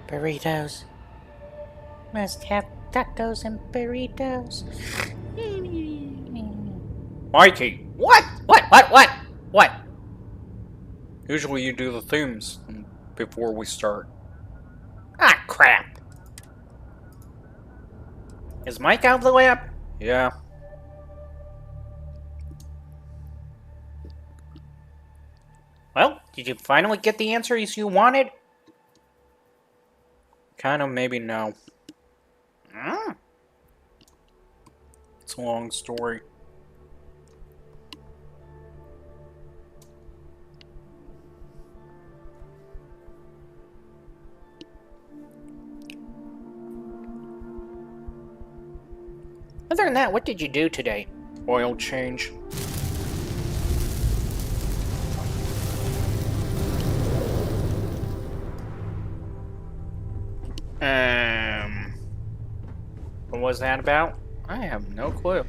Burritos. Must have tacos and burritos. Mikey! What? What? Usually you do the themes before we start. Ah, crap. Is Mike out of the way up? Yeah. Well, did you finally get the answers you wanted? Kind of, maybe no. Mm. It's a long story. Other than that, what did you do today? Oil change. What was that about? I have no clue.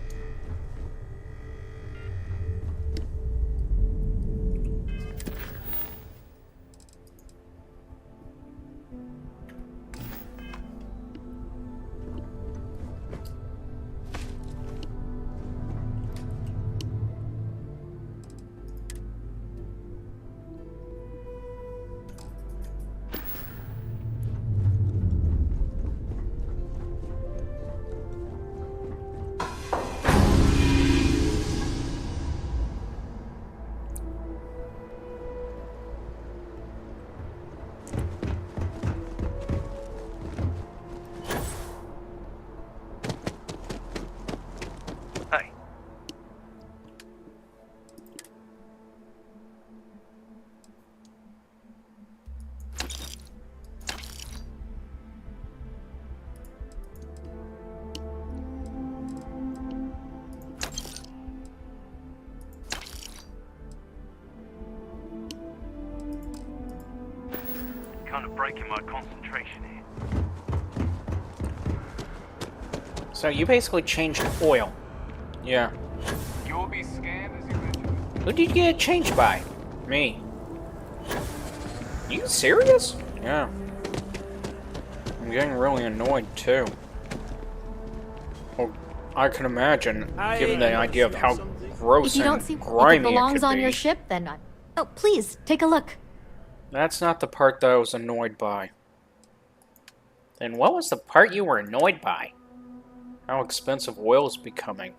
Hi. Kind of breaking my concentration here. So you basically changed oil. Yeah. You'll be scammed as you mentioned. Who did you get it changed by? Me. You serious? Yeah. I'm getting really annoyed too. Well, I can imagine, given the idea of how gross If you don't and see like grimy it belongs it could on be. your ship, then oh, please take a look. That's not the part that I was annoyed by. Then what was the part you were annoyed by? How expensive oil is becoming.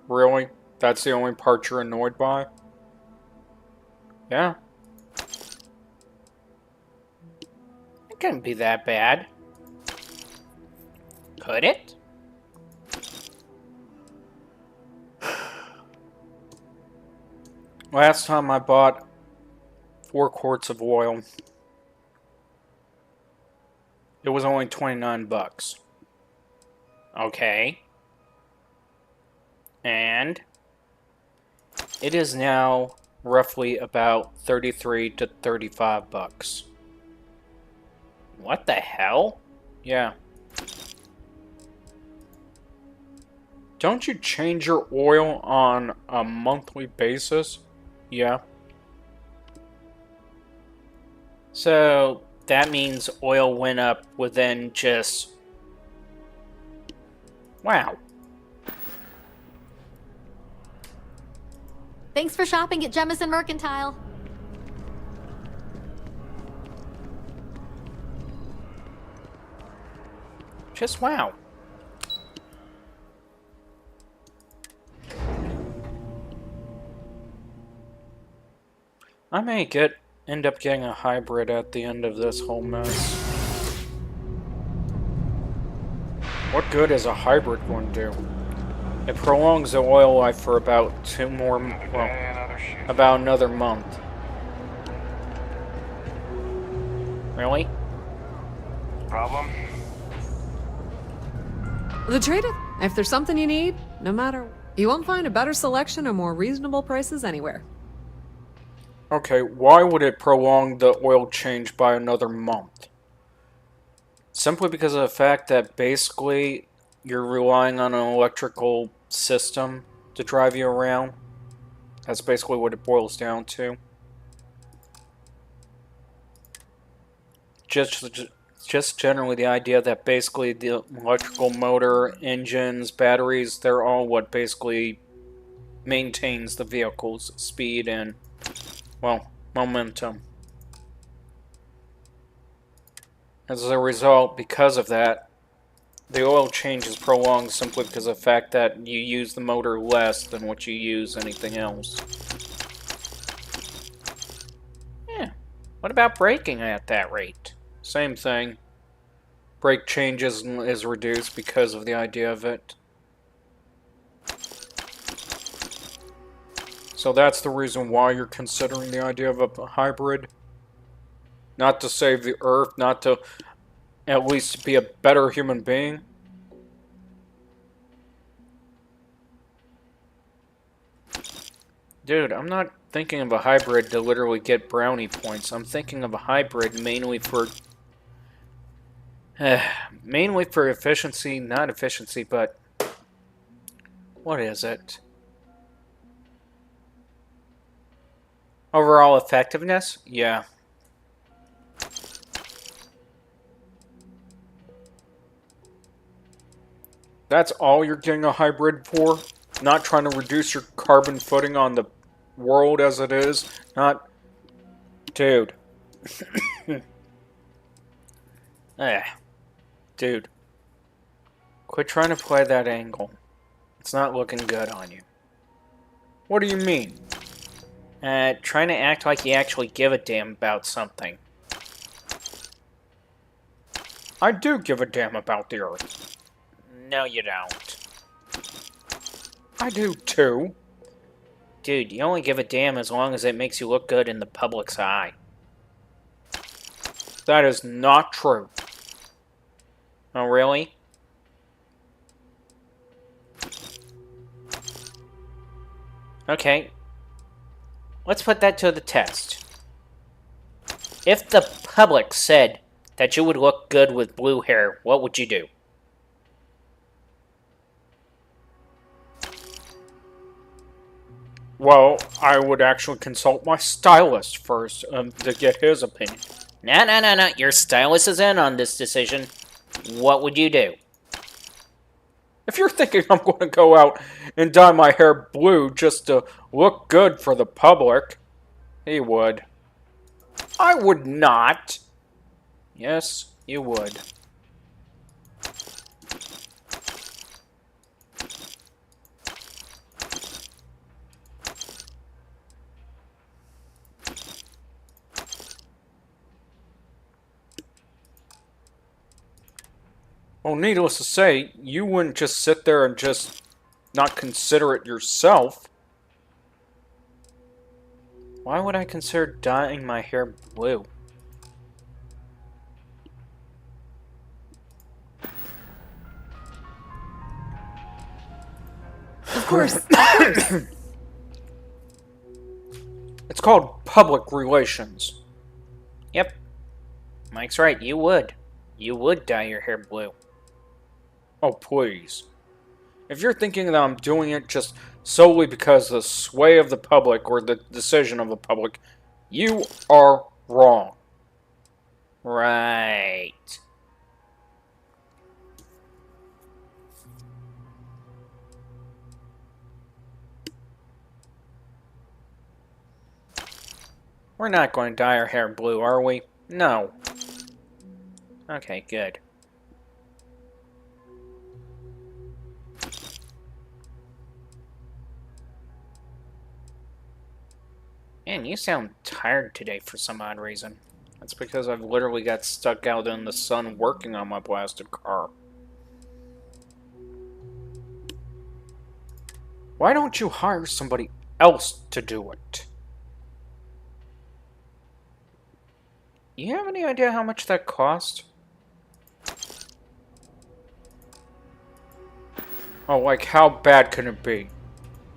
Really? That's the only part you're annoyed by? Yeah. It couldn't be that bad. Could it? Last time I bought 4 quarts of oil, it was only 29 bucks. Okay. And? It is now roughly about 33 to 35 bucks. What the hell? Yeah. Don't you change your oil on a monthly basis? Yeah. So that means oil went up within just... Wow. Thanks for shopping at Jemison Mercantile. Just wow. I may end up getting a hybrid at the end of this whole mess. What good is a hybrid going to do? It prolongs the oil life for about about another month. Really? Problem? The trade, if there's something you need, no matter, you won't find a better selection or more reasonable prices anywhere. Okay, why would it prolong the oil change by another month? Simply because of the fact that basically you're relying on an electrical system to drive you around. That's basically what it boils down to. Just generally the idea that basically the electrical motor, engines, batteries, they're all what basically maintains the vehicle's speed and, well, momentum. As a result, because of that, the oil change is prolonged simply because of the fact that you use the motor less than what you use anything else. Yeah. What about braking at that rate? Same thing. Brake changes is reduced because of the idea of it. So that's the reason why you're considering the idea of a hybrid. Not to save the Earth, not to at least be a better human being. Dude, I'm not thinking of a hybrid to literally get brownie points. I'm thinking of a hybrid mainly for efficiency, not efficiency, but what is it? Overall effectiveness? Yeah. That's all you're getting a hybrid for? Not trying to reduce your carbon footing on the world as it is? Not... Dude. Dude. Quit trying to play that angle. It's not looking good on you. What do you mean? Trying to act like you actually give a damn about something. I do give a damn about the Earth. No, you don't. I do too. Dude, you only give a damn as long as it makes you look good in the public's eye. That is not true. Oh, really? Okay. Let's put that to the test. If the public said that you would look good with blue hair, what would you do? Well, I would actually consult my stylist first to get his opinion. No. Your stylist is in on this decision. What would you do? If you're thinking I'm going to go out and dye my hair blue just to look good for the public, he would. I would not. Yes, you would. Well, needless to say, you wouldn't just sit there and just not consider it yourself. Why would I consider dyeing my hair blue? Of course. It's called public relations. Yep. Mike's right, you would. You would dye your hair blue. Oh, please. If you're thinking that I'm doing it just solely because of the sway of the public or the decision of the public, you are wrong. Right. We're not going to dye our hair blue, are we? No. Okay, good. Man, you sound tired today for some odd reason. That's because I've literally got stuck out in the sun working on my blasted car. Why don't you hire somebody else to do it? You have any idea how much that cost? Oh, like, how bad can it be?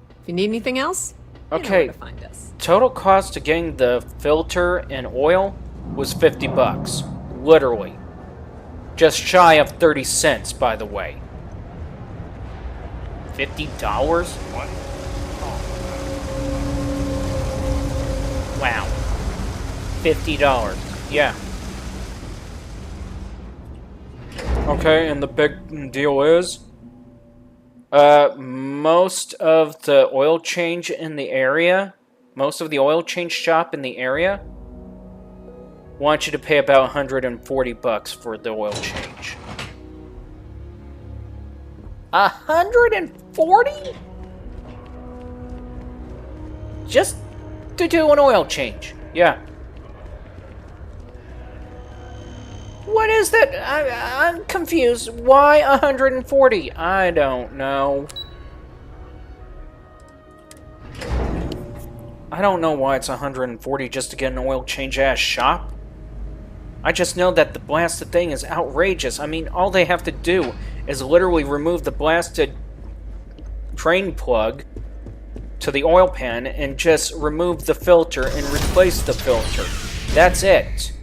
If you need anything else, you know Okay, where to find us. total cost to getting the filter and oil was $50. Literally. Just shy of 30 cents, by the way. $50? What? Wow. $50. Yeah. Okay, and the big deal is, most of the oil change in the area, most of the oil change shop in the area, want you to pay about 140 bucks for the oil change. 140? Just to do an oil change. Yeah. What is that? I'm confused. Why 140? I don't know. I don't know why it's 140 just to get an oil change ass shop. I just know that the blasted thing is outrageous. I mean, all they have to do is literally remove the blasted drain plug to the oil pan and just remove the filter and replace the filter. That's it.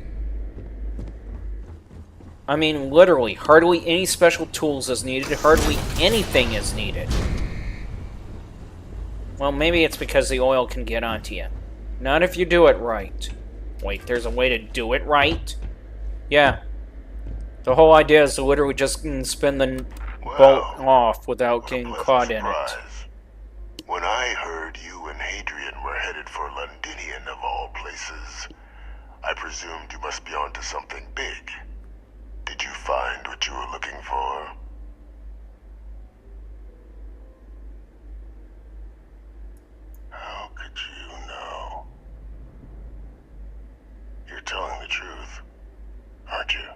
I mean, literally, hardly any special tools is needed, hardly anything is needed. Well, maybe it's because the oil can get onto you. Not if you do it right. Wait, there's a way to do it right? Yeah. The whole idea is to literally just spin the bolt off without getting caught in it. When I heard you and Hadrian were headed for Londinian of all places, I presumed you must be onto something big. Did you find what you were looking for? How could you know? You're telling the truth, aren't you?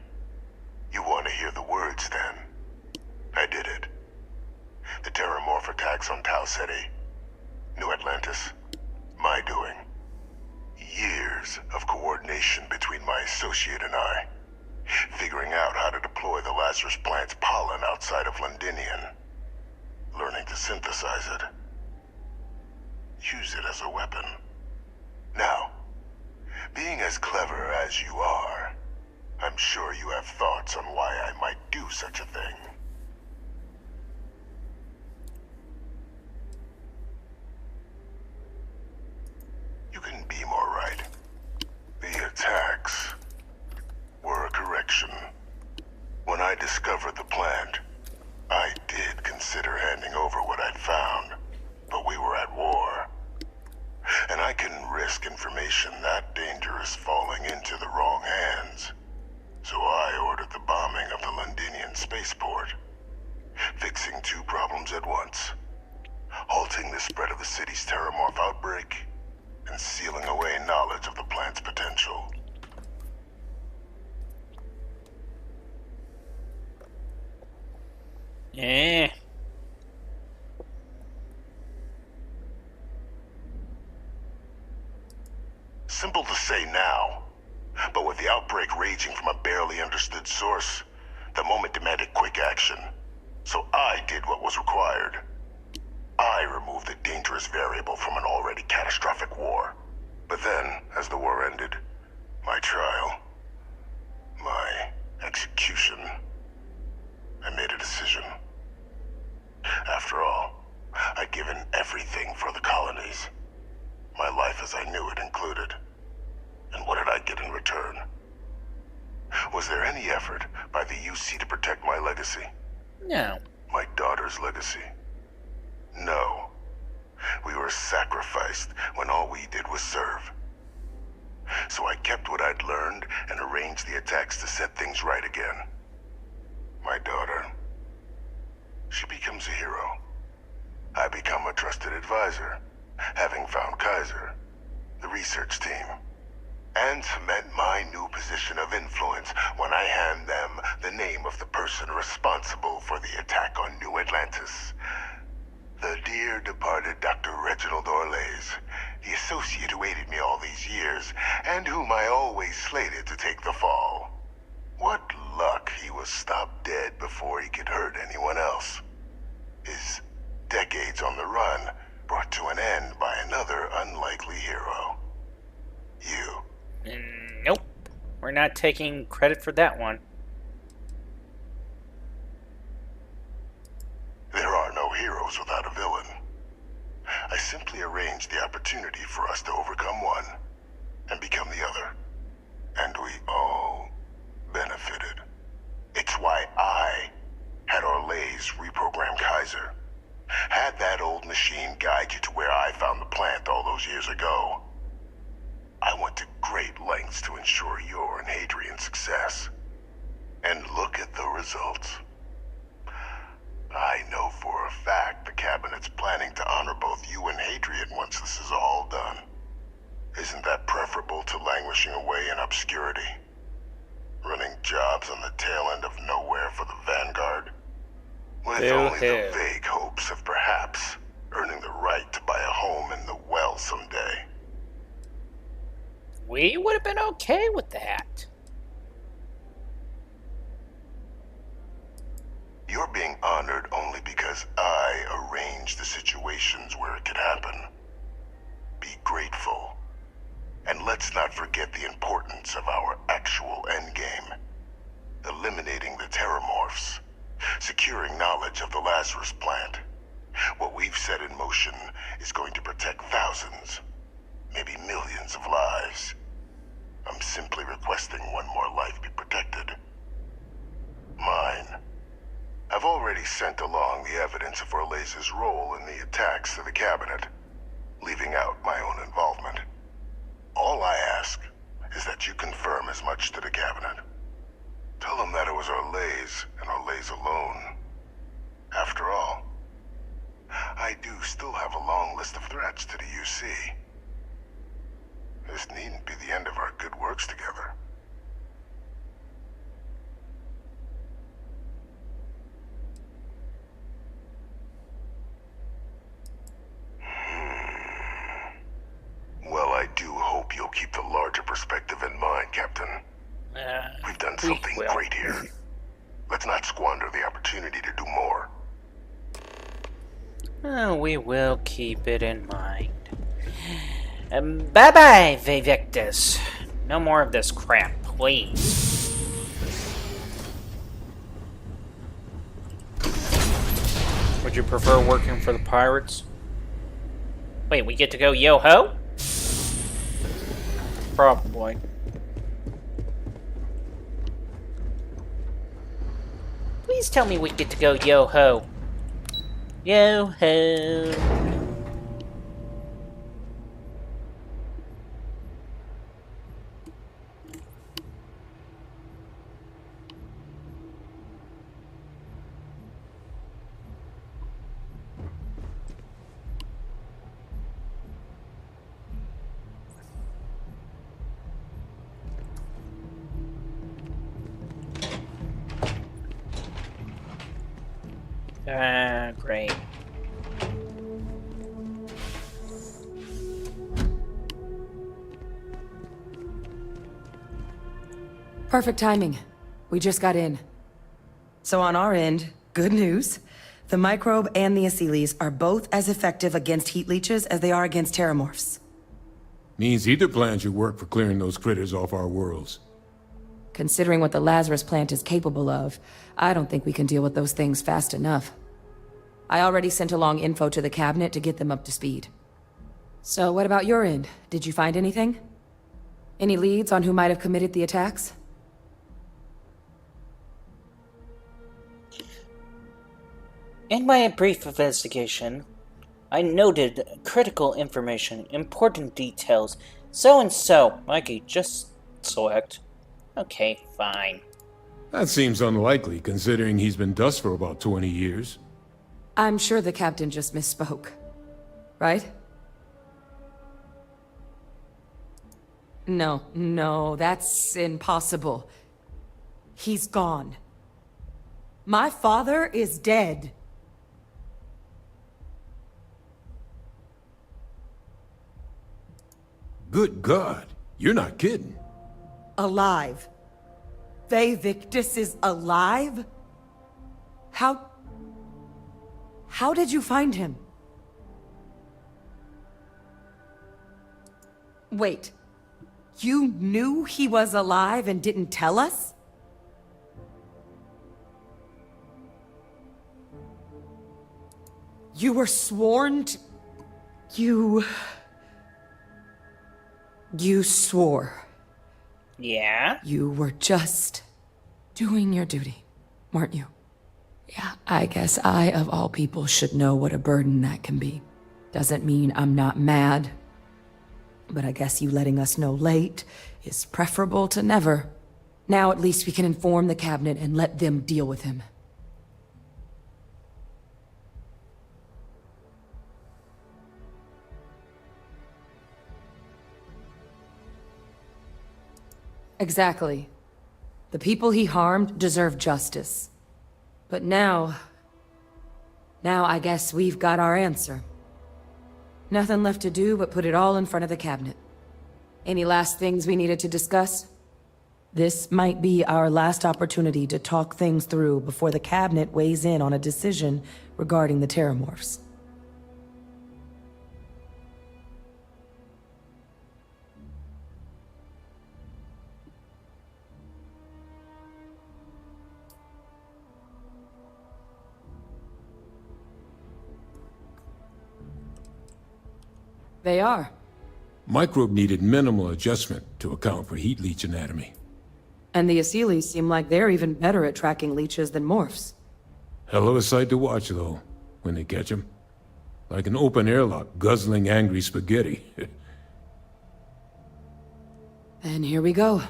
You want to hear the words, then? I did it. The Terramorph attacks on Tau Ceti. New Atlantis. My doing. Years of coordination between my associate and I. Figuring out how to deploy the Lazarus plant's pollen outside of Londinian. Learning to synthesize it. Use it as a weapon. Now, being as clever as you are, I'm sure you have thoughts on why I might do such a thing. You can be more right. The attacks were a correction. When I discovered the plant, I did consider handing over what I'd found, but we were at war. And I couldn't risk information that dangerous falling into the wrong hands. So I ordered the bombing of the Londinian spaceport, fixing two problems at once. Halting the spread of the city's Terramorph outbreak, and sealing away knowledge of the plant's potential. Eh. Simple to say now, but with the outbreak raging from a barely understood source, the moment demanded quick action. So I did what was required. I removed a dangerous variable from an already catastrophic war. But then, as the war ended, my trial, my execution, I made a decision. After all, I'd given everything for the colonies. My life as I knew it included. And what did I get in return? Was there any effort by the UC to protect my legacy? No. My daughter's legacy? No. We were sacrificed when all we did was serve. So I kept what I'd learned and arranged the attacks to set things right again. My daughter, she becomes a hero. I become a trusted advisor, having found Kaiser, the research team, and cement my new position of influence when I hand them the name of the person responsible for the attack on New Atlantis. The dear departed Dr. Reginald Orlays, the associate who aided me all these years, and whom I always slated to take the fall. What luck he was stopped dead before he could hurt anyone else. His decades on the run brought to an end by another unlikely hero. You. Nope. We're not taking credit for that one. There are no heroes. heroes without a villain. I simply arranged the opportunity for us to overcome one and become the other. And we all benefited. It's why I had Orlays reprogram Kaiser. Had that old machine guide you to where I found the plant all those years ago. I went to great lengths to ensure your and Hadrian's success. And look at the results. I know for a fact the Cabinet's planning to honor both you and Hadrian once this is all done. Isn't that preferable to languishing away in obscurity? Running jobs on the tail end of nowhere for the Vanguard? With only the vague hopes of perhaps earning the right to buy a home in the well someday. We would have been okay with that. You're being honored only because I arranged the situations where it could happen. Be grateful. And let's not forget the importance of our actual endgame. Eliminating the Terramorphs. Securing knowledge of the Lazarus plant. What we've set in motion is going to protect thousands, maybe millions of lives. I'm simply requesting one more life be protected. Mine. I've already sent along the evidence of Orlays' role in the attacks to the Cabinet, leaving out my own involvement. All I ask is that you confirm as much to the Cabinet. Tell them that it was Orlays and Orlays alone. After all, I do still have a long list of threats to the UC. This needn't be the end of our good works together. Well, I do hope you'll keep the larger perspective in mind, Captain. We've done something great here. Let's not squander the opportunity to do more. Oh, we will keep it in mind. Bye-bye, Vivictus. No more of this crap, please. Would you prefer working for the pirates? Wait, we get to go yo-ho? Probably. Please tell me we get to go yo-ho. Yo-ho. Great. Perfect timing. We just got in. So on our end, good news. The microbe and the Asylees are both as effective against heat leeches as they are against terramorphs. Means either plan should work for clearing those critters off our worlds. Considering what the Lazarus plant is capable of, I don't think we can deal with those things fast enough. I already sent along info to the Cabinet to get them up to speed. So what about your end? Did you find anything? Any leads on who might have committed the attacks? In my brief investigation, I noted critical information, important details, so and so. Mikey, just select. Okay, fine. That seems unlikely, considering he's been dust for about 20 years. I'm sure the captain just misspoke. Right? No, that's impossible. He's gone. My father is dead. Good God, you're not kidding. Alive. Victus is alive? How did you find him? Wait. You knew he was alive and didn't tell us? You were sworn to... You swore. Yeah? You were just doing your duty, weren't you? Yeah, I guess I, of all people, should know what a burden that can be. Doesn't mean I'm not mad, but I guess you letting us know late is preferable to never. Now at least we can inform the cabinet and let them deal with him. Exactly. The people he harmed deserve justice. But now I guess we've got our answer. Nothing left to do but put it all in front of the cabinet. Any last things we needed to discuss? This might be our last opportunity to talk things through before the cabinet weighs in on a decision regarding the Terramorphs. They are. Microbe needed minimal adjustment to account for heat leech anatomy. And the Aseles seem like they're even better at tracking leeches than morphs. Hell of a sight to watch, though, when they catch 'em. Like an open airlock guzzling angry spaghetti. And here we go.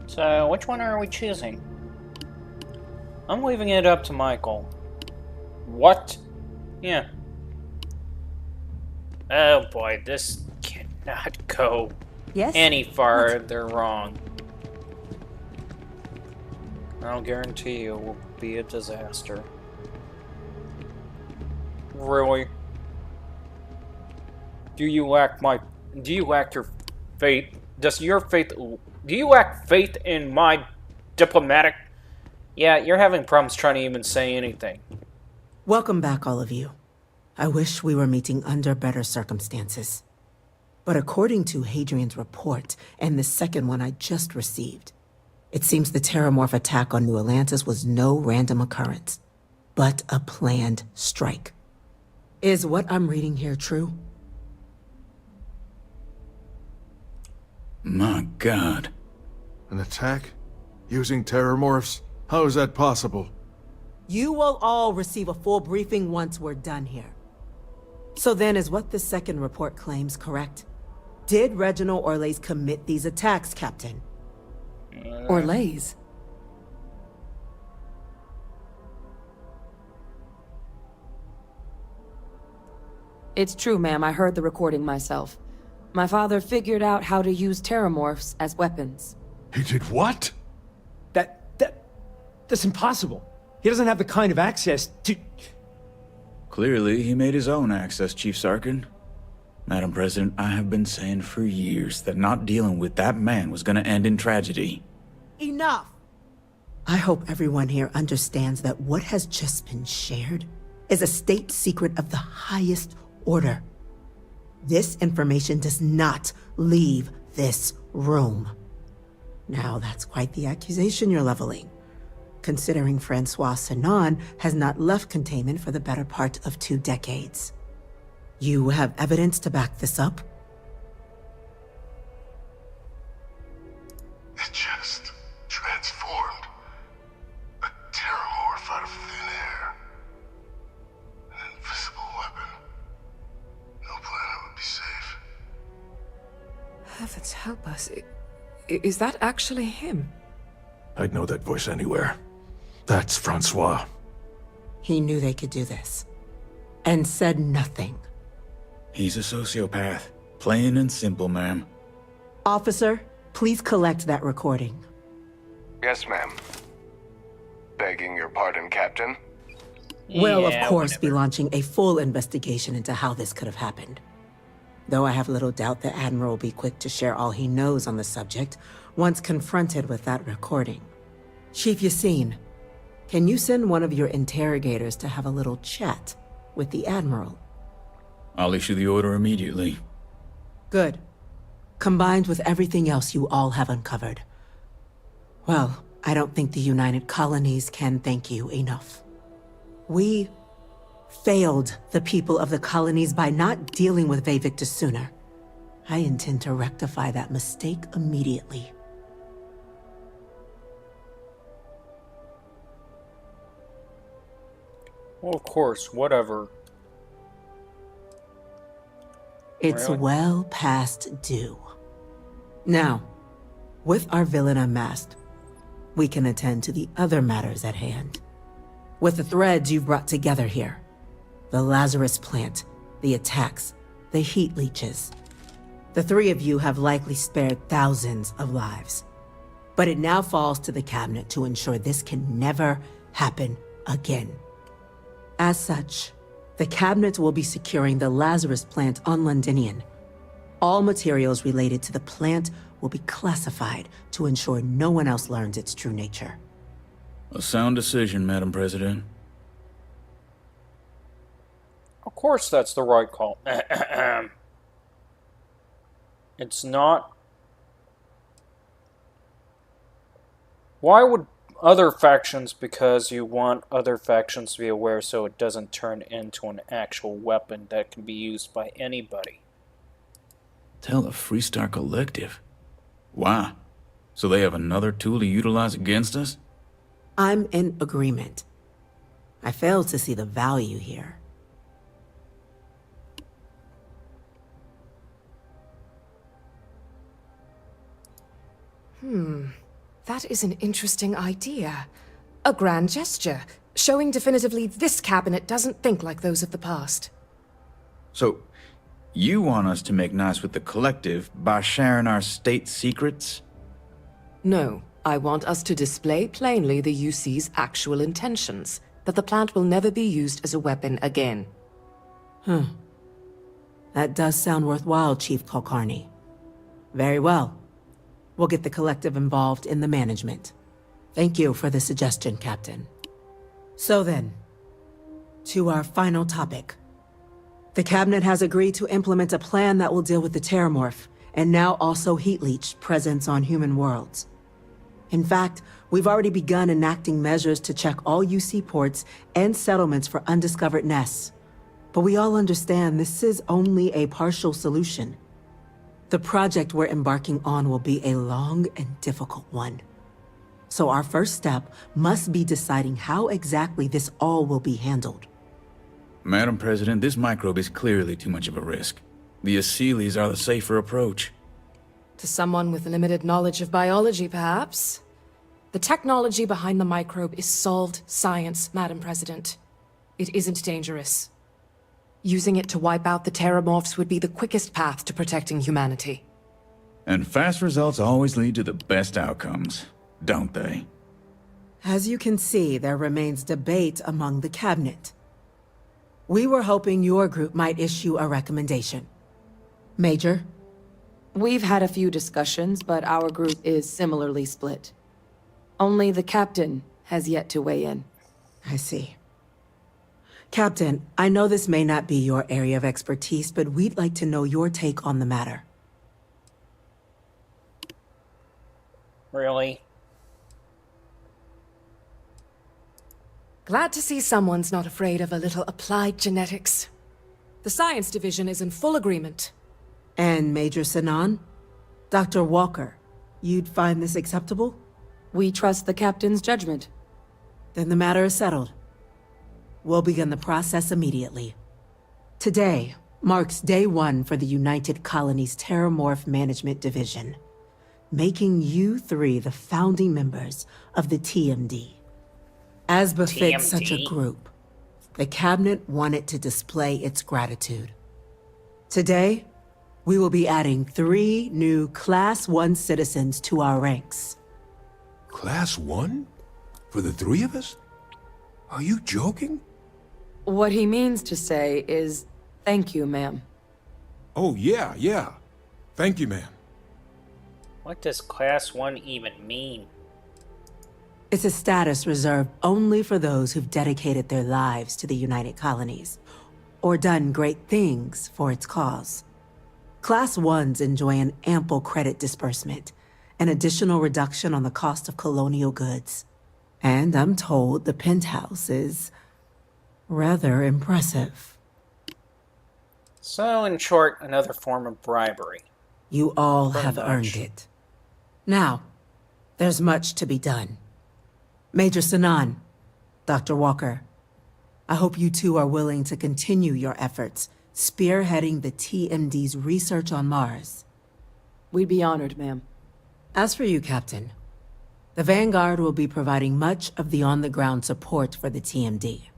So, which one are we choosing? I'm leaving it up to Michael. What? Yeah. Oh boy, this cannot go Yes? any farther wrong. I'll guarantee you it will be a disaster. Really? Do you lack your faith? Do you lack faith in my diplomatic? Yeah, you're having problems trying to even say anything. Welcome back, all of you. I wish we were meeting under better circumstances. But according to Hadrian's report, and the second one I just received, it seems the Terramorph attack on New Atlantis was no random occurrence, but a planned strike. Is what I'm reading here true? My God. An attack? Using Terramorphs? How is that possible? You will all receive a full briefing once we're done here. So then, is what the second report claims correct? Did Reginald Orlays commit these attacks, Captain? Orlays? It's true, ma'am. I heard the recording myself. My father figured out how to use Terramorphs as weapons. He did what? That's impossible. He doesn't have the kind of access to... Clearly, he made his own access, Chief Sarkin. Madam President, I have been saying for years that not dealing with that man was gonna end in tragedy. Enough! I hope everyone here understands that what has just been shared is a state secret of the highest order. This information does not leave this room. Now, that's quite the accusation you're leveling, considering Francois Sinon has not left containment for the better part of 2 decades. You have evidence to back this up? It just transformed. A Terramorph out of thin air. An invisible weapon. No planet would be safe. Heavens help us. Is that actually him? I'd know that voice anywhere. That's Francois. He knew they could do this, and said nothing. He's a sociopath. Plain and simple, ma'am. Officer, please collect that recording. Yes, ma'am. Begging your pardon, Captain. We'll, of course, be launching a full investigation into how this could have happened. Though I have little doubt the Admiral will be quick to share all he knows on the subject once confronted with that recording. Chief Yassine, can you send one of your interrogators to have a little chat with the Admiral? I'll issue the order immediately. Good. Combined with everything else you all have uncovered. Well, I don't think the United Colonies can thank you enough. We failed the people of the colonies by not dealing with Vavictus sooner. I intend to rectify that mistake immediately. Well, of course, whatever. It's Really? well past due. Now, with our villain unmasked, we can attend to the other matters at hand. With the threads you've brought together here, the Lazarus plant, the attacks, the heat leeches, the three of you have likely spared thousands of lives. But it now falls to the cabinet to ensure this can never happen again. As such, the cabinet will be securing the Lazarus plant on Londinian. All materials related to the plant will be classified to ensure no one else learns its true nature. A sound decision, Madam President. Of course that's the right call. It's not. Why would other factions, because you want other factions to be aware so it doesn't turn into an actual weapon that can be used by anybody? Tell the Freestar Collective. Why? So they have another tool to utilize against us? I'm in agreement. I fail to see the value here. That is an interesting idea. A grand gesture, showing definitively this cabinet doesn't think like those of the past. So, you want us to make nice with the Collective by sharing our state secrets? No, I want us to display plainly the UC's actual intentions, that the plant will never be used as a weapon again. That does sound worthwhile, Chief Kulkarni. Very well. We'll get the Collective involved in the management. Thank you for the suggestion, Captain. So then, to our final topic. The Cabinet has agreed to implement a plan that will deal with the Terramorph, and now also Heat Leech presence on human worlds. In fact, we've already begun enacting measures to check all UC ports and settlements for undiscovered nests. But we all understand this is only a partial solution. The project we're embarking on will be a long and difficult one. So our first step must be deciding how exactly this all will be handled. Madam President, this microbe is clearly too much of a risk. The Aseles are the safer approach. To someone with limited knowledge of biology, perhaps? The technology behind the microbe is solved science, Madam President. It isn't dangerous. Using it to wipe out the Terramorphs would be the quickest path to protecting humanity. And fast results always lead to the best outcomes, don't they? As you can see, there remains debate among the Cabinet. We were hoping your group might issue a recommendation. Major? We've had a few discussions, but our group is similarly split. Only the captain has yet to weigh in. I see. Captain, I know this may not be your area of expertise, but we'd like to know your take on the matter. Really? Glad to see someone's not afraid of a little applied genetics. The science division is in full agreement. And Major Sinan? Dr. Walker, you'd find this acceptable? We trust the captain's judgment. Then the matter is settled. We'll begin the process immediately. Today marks day one for the United Colonies Terramorph Management Division, making you three the founding members of the TMD. As befits such a group, the Cabinet wanted to display its gratitude. Today, we will be adding 3 new Class 1 citizens to our ranks. Class 1? For the 3 of us? Are you joking? What he means to say is, thank you, ma'am. Oh, yeah. Thank you, ma'am. What does Class 1 even mean? It's a status reserved only for those who've dedicated their lives to the United Colonies, or done great things for its cause. Class 1s enjoy an ample credit disbursement, an additional reduction on the cost of colonial goods. And I'm told the penthouse is rather impressive. So, in short, another form of bribery. You all Pretty have much. earned it. Now, there's much to be done. Major Sanan, Dr. Walker, I hope you two are willing to continue your efforts, spearheading the TMD's research on Mars. We'd be honored, ma'am. As for you, Captain, the Vanguard will be providing much of the on-the-ground support for the TMD.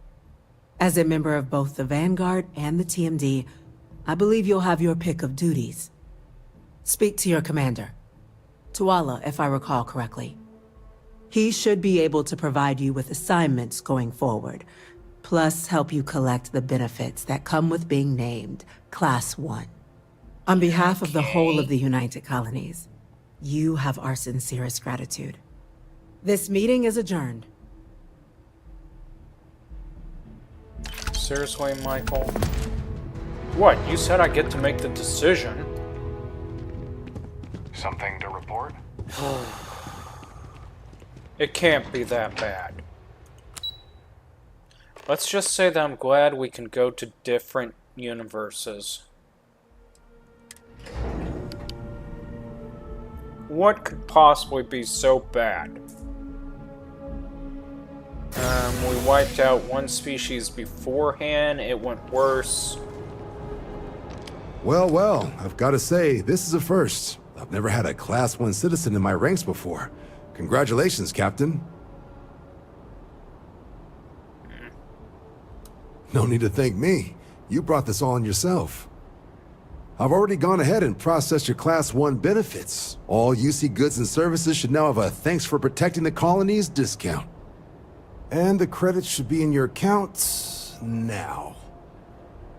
As a member of both the Vanguard and the TMD, I believe you'll have your pick of duties. Speak to your commander, Tuala, if I recall correctly. He should be able to provide you with assignments going forward, plus help you collect the benefits that come with being named Class 1. On behalf of the whole of the United Colonies, you have our sincerest gratitude. This meeting is adjourned. Seriously, Michael? What? You said I get to make the decision. Something to report? It can't be that bad. Let's just say that I'm glad we can go to different universes. What could possibly be so bad? We wiped out one species beforehand, it went worse. Well, well, I've got to say, this is a first. I've never had a Class 1 citizen in my ranks before. Congratulations, Captain. No need to thank me. You brought this all on yourself. I've already gone ahead and processed your Class 1 benefits. All UC goods and services should now have a thanks for protecting the colonies discount. And the credits should be in your accounts now.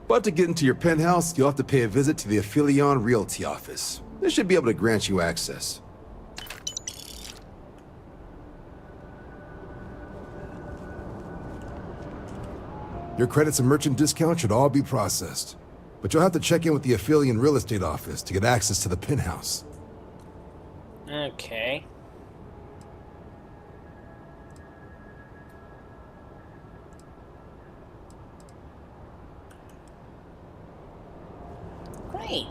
But to get into your penthouse, you'll have to pay a visit to the Aphelion Realty office. They should be able to grant you access. Your credits and merchant discount should all be processed. But you'll have to check in with the Aphelion Real Estate office to get access to the penthouse. Okay. Great.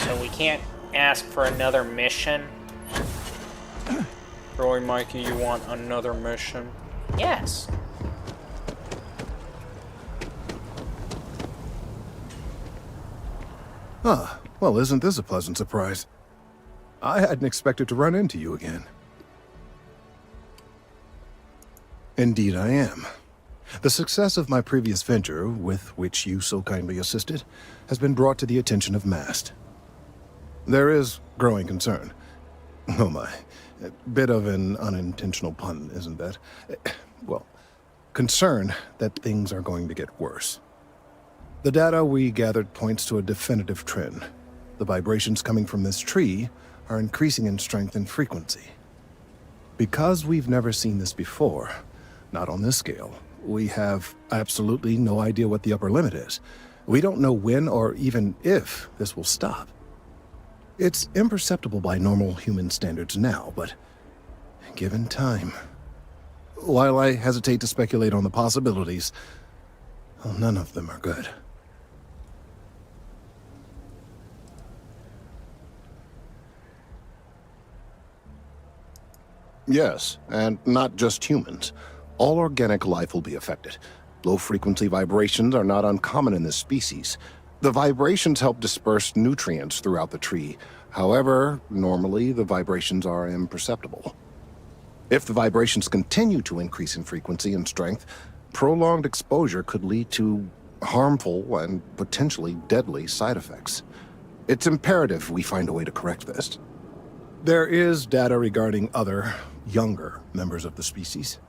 So we can't ask for another mission? Really, Mikey, you want another mission? Yes. Huh. Well, isn't this a pleasant surprise? I hadn't expected to run into you again. Indeed I am. The success of my previous venture, with which you so kindly assisted, has been brought to the attention of MAST. There is growing concern. Oh my. A bit of an unintentional pun, isn't that? Well, concern that things are going to get worse. The data we gathered points to a definitive trend. The vibrations coming from this tree are increasing in strength and frequency. Because we've never seen this before, not on this scale, we have absolutely no idea what the upper limit is. We don't know when or even if this will stop. It's imperceptible by normal human standards now, but given time... While I hesitate to speculate on the possibilities, well, none of them are good. Yes, and not just humans. All organic life will be affected. Low-frequency vibrations are not uncommon in this species. The vibrations help disperse nutrients throughout the tree. However, normally the vibrations are imperceptible. If the vibrations continue to increase in frequency and strength, prolonged exposure could lead to harmful and potentially deadly side effects. It's imperative we find a way to correct this. There is data regarding other, younger members of the species.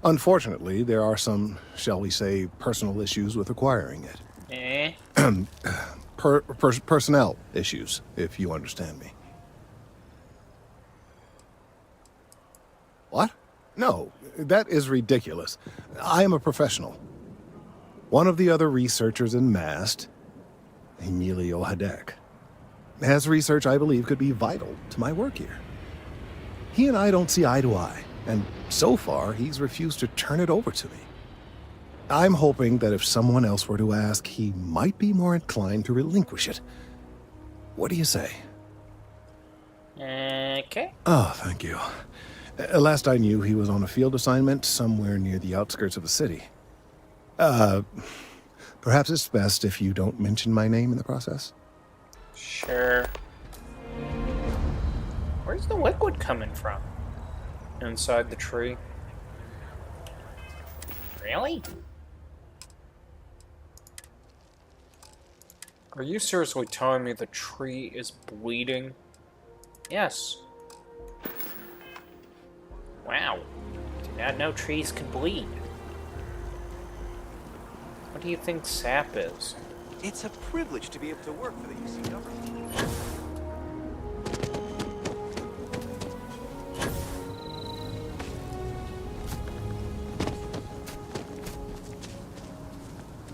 Unfortunately, there are some, shall we say, personal issues with acquiring it. Personnel issues, if you understand me. What? No, that is ridiculous. I am a professional. One of the other researchers in MAST, Emilio Hadek. has research I believe could be vital to my work here. He and I don't see eye to eye, and so far he's refused to turn it over to me. I'm hoping that if someone else were to ask, he might be more inclined to relinquish it. What do you say? Okay. Oh, thank you. Last I knew, he was on a field assignment somewhere near the outskirts of the city. Perhaps it's best if you don't mention my name in the process? Sure. Where's the liquid coming from? Inside the tree. Really? Are you seriously telling me the tree is bleeding? Yes. Wow. Did not know trees could bleed. What do you think sap is? It's a privilege to be able to work for the UC government.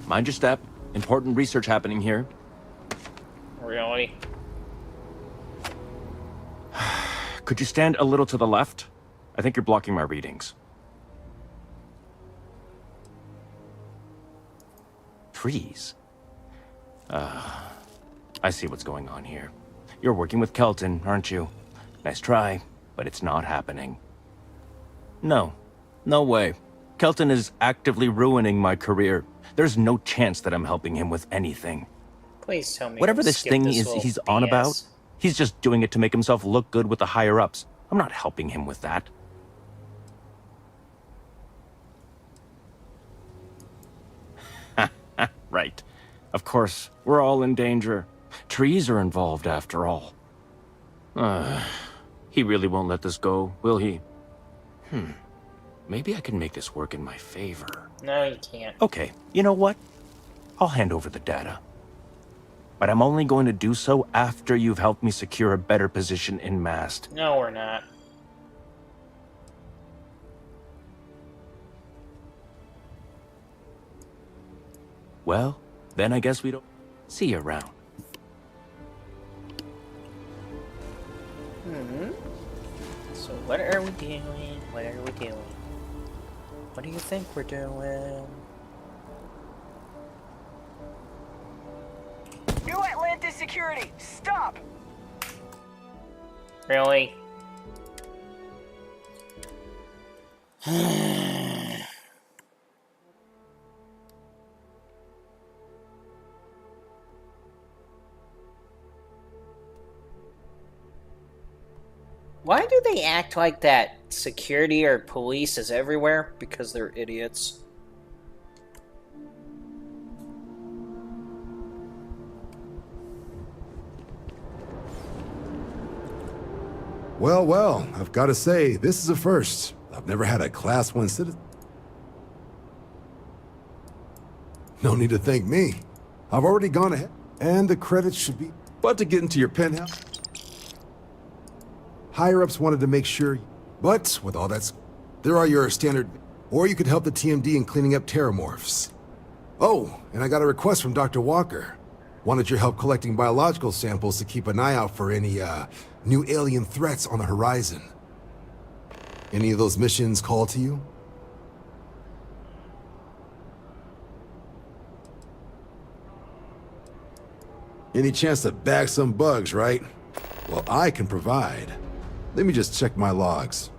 Mind your step. Important research happening here. Really? Could you stand a little to the left? I think you're blocking my readings. Trees? I see what's going on here. You're working with Kelton, aren't you? Nice try, but it's not happening. No. No way. Kelton is actively ruining my career. There's no chance that I'm helping him with anything. Please tell me. Whatever this thing is he's on about, he's just doing it to make himself look good with the higher-ups. I'm not helping him with that. Right. Of course, we're all in danger. Trees are involved after all. He really won't let this go, will he? Maybe I can make this work in my favor. No, you can't. Okay, you know what? I'll hand over the data. But I'm only going to do so after you've helped me secure a better position in MAST. No, we're not. Well, then I guess we don't see you around. So what are we doing? What are we doing? What do you think we're doing? New Atlantis security, stop! Really? Why do they act like that security or police is everywhere? Because they're idiots. Well, well, I've got to say, this is a first. I've never had a Class 1 citizen. No need to thank me. I've already gone ahead, and the credits should be... But to get into your penthouse... Higher-ups wanted to make sure... But, with all that... There are your standard... Or you could help the TMD in cleaning up terramorphs. Oh, and I got a request from Dr. Walker. Wanted your help collecting biological samples to keep an eye out for any, new alien threats on the horizon. Any of those missions call to you? Any chance to bag some bugs, right? Well, I can provide. Let me just check my logs.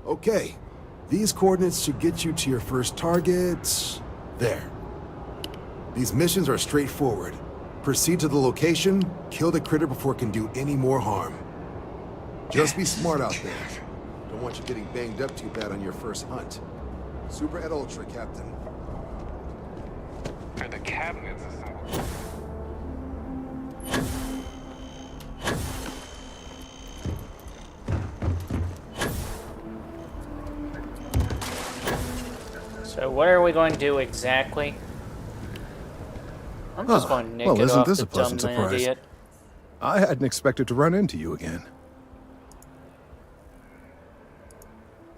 Okay, these coordinates should get you to your first target. There. These missions are straightforward. Proceed to the location, kill the critter before it can do any more harm. Just be smart out there. Don't want you getting banged up too bad on your first hunt. Super et ultra, Captain. Are the cabinets assembled? So what are we going to do exactly? I'm just going to nick well, it isn't off this the a pleasant dumb surprise? idiot. I hadn't expected to run into you again.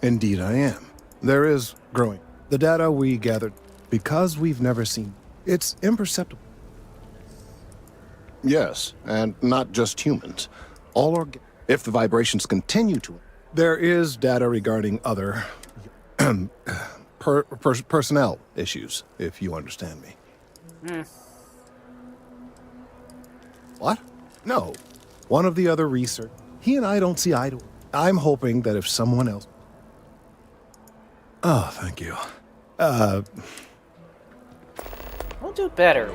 Indeed I am. There is growing. The data we gathered, because we've never seen, it's imperceptible. Yes, and not just humans. If the vibrations continue to... There is data regarding other personnel issues, if you understand me. Hmm. What? No. One of the other research... He and I don't see eye to... I'm hoping that if someone else... Oh, thank you. We'll do better.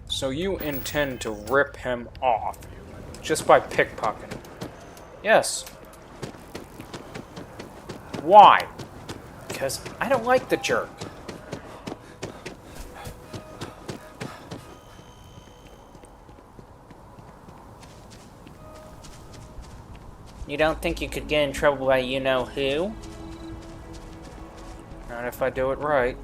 So you intend to rip him off just by pickpocketing? Yes. Why? Because I don't like the jerk. You don't think you could get in trouble by you-know-who? Not if I do it right.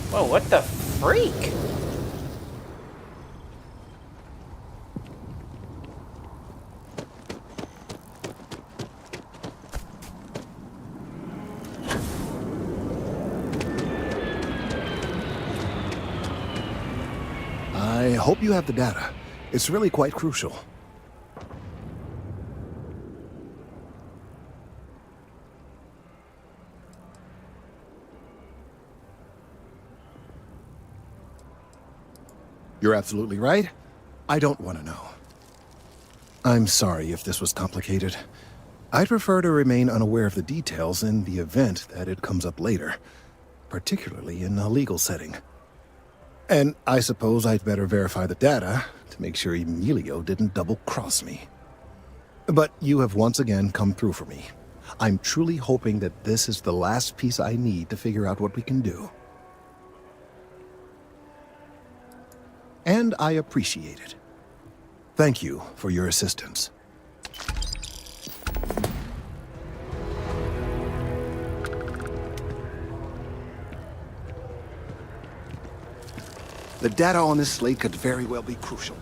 Whoa, what the freak? I hope you have the data. It's really quite crucial. You're absolutely right. I don't want to know. I'm sorry if this was complicated. I'd prefer to remain unaware of the details in the event that it comes up later, particularly in a legal setting. And I suppose I'd better verify the data to make sure Emilio didn't double-cross me. But you have once again come through for me. I'm truly hoping that this is the last piece I need to figure out what we can do. And I appreciate it. Thank you for your assistance. The data on this slate could very well be crucial.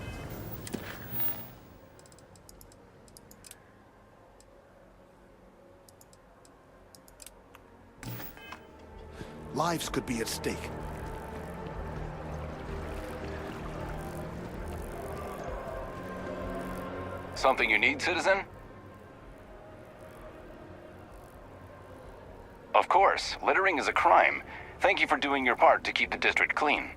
Lives could be at stake. Something you need, citizen? Of course. Littering is a crime. Thank you for doing your part to keep the district clean.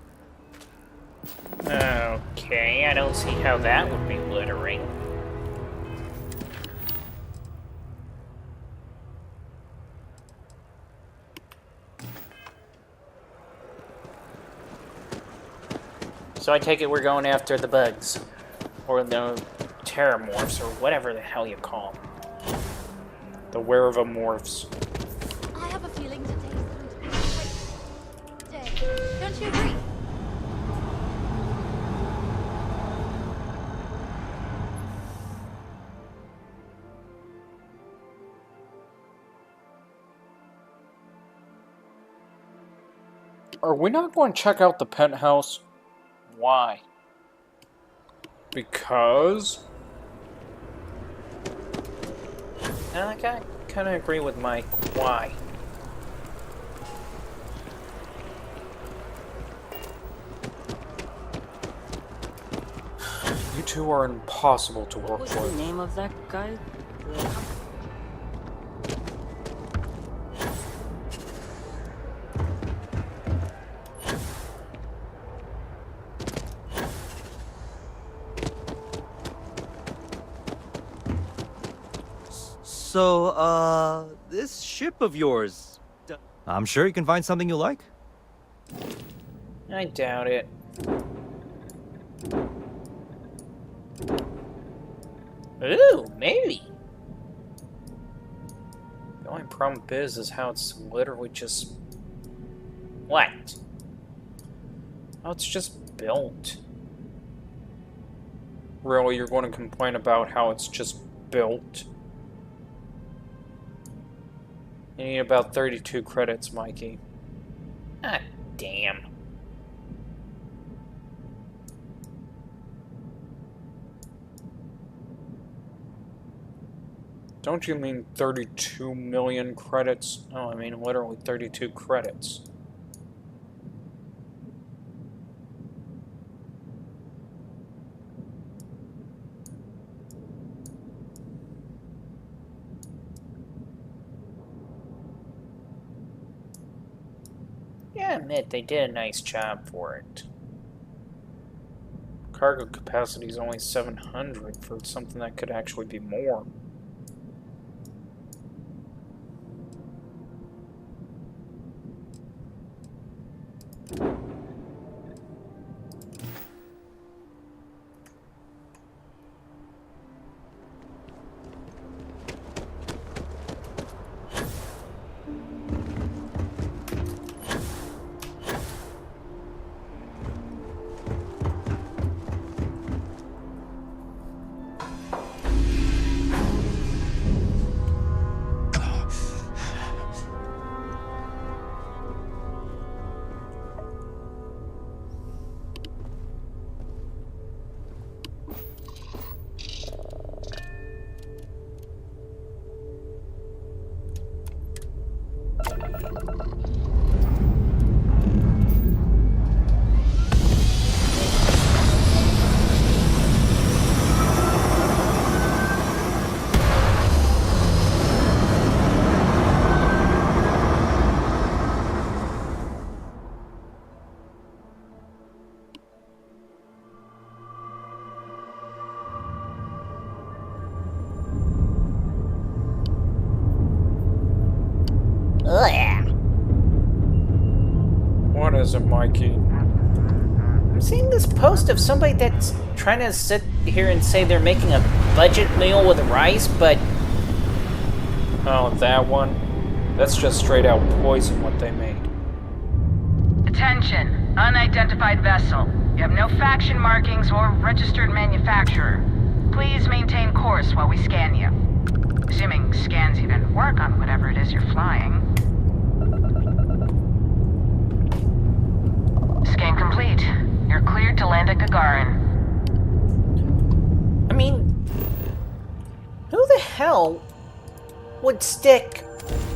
Okay, I don't see how that would be littering. So I take it we're going after the bugs. Or the terramorphs, or whatever the hell you call them. The werevomorphs. I have a feeling today's going to be a great day. Don't you agree? Are we not going to check out the penthouse? Why? Because... I kind of agree with Mike. Why? You two are impossible to work with. What's the name of that guy? So, this ship of yours... I'm sure you can find something you like. I doubt it. Ooh, maybe. The only problem is how it's literally just... What? How it's just built. Really, you're going to complain about how it's just built? You need about 32 credits, Mikey. Ah, damn. Don't you mean 32 million credits? Oh, I mean literally 32 credits. Yeah, I admit they did a nice job for it. Cargo capacity is only 700 for something that could actually be more. What is it, Mikey? I'm seeing this post of somebody that's trying to sit here and say they're making a budget meal with rice, but... Oh, that one? That's just straight out poison what they made. Attention, unidentified vessel. You have no faction markings or registered manufacturer. Please maintain course while we scan you. Assuming scans even work on whatever it is you're flying. Scan complete. You're cleared to land at Gagarin. I mean, who the hell would stick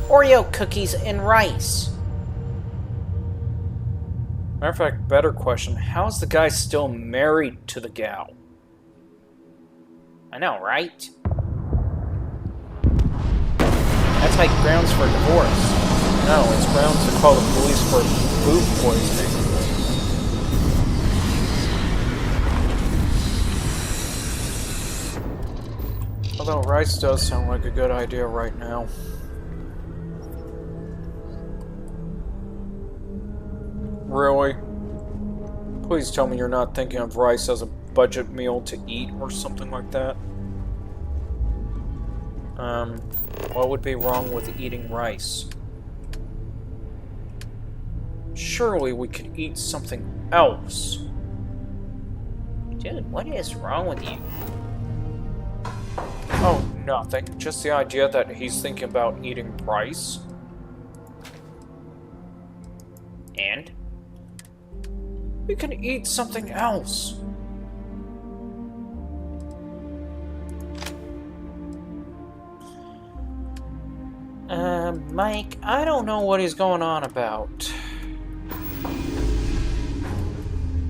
Oreo cookies in rice? Matter of fact, better question, how's the guy still married to the gal? I know, right? That's like grounds for divorce. No, it's grounds to call the police for food poisoning. Although rice does sound like a good idea right now. Really? Please tell me you're not thinking of rice as a budget meal to eat or something like that. What would be wrong with eating rice? Surely we could eat something else. Dude, what is wrong with you? Oh, nothing. Just the idea that he's thinking about eating rice. And? We can eat something else. Mike, I don't know what he's going on about.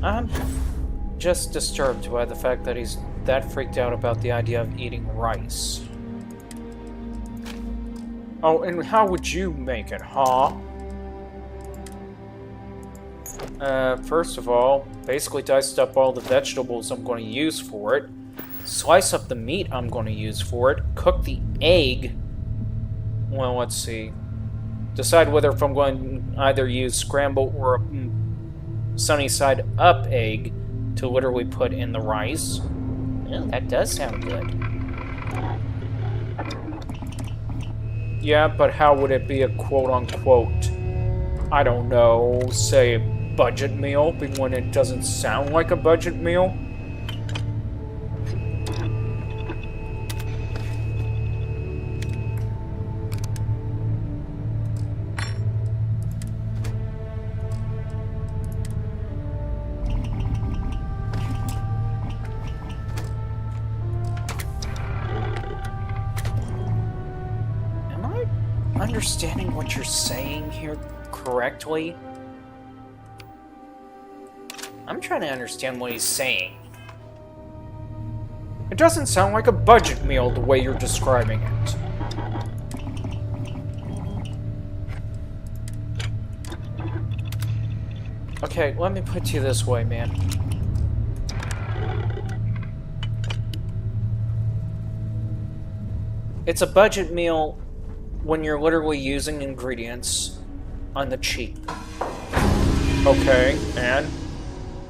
I'm just disturbed by the fact that he's that freaked out about the idea of eating rice. Oh, and how would you make it, huh? First of all, basically diced up all the vegetables I'm going to use for it, slice up the meat I'm going to use for it, cook the egg. Well, let's see. Decide whether if I'm going to either use scramble or a sunny side up egg to literally put in the rice. Oh, that does sound good. Yeah, but how would it be a quote-unquote, I don't know, say, budget meal when it doesn't sound like a budget meal? Am I understanding what you're saying here correctly? I'm trying to understand what he's saying. It doesn't sound like a budget meal the way you're describing it. Okay, let me put it to you this way, man. It's a budget meal when you're literally using ingredients on the cheap. Okay, and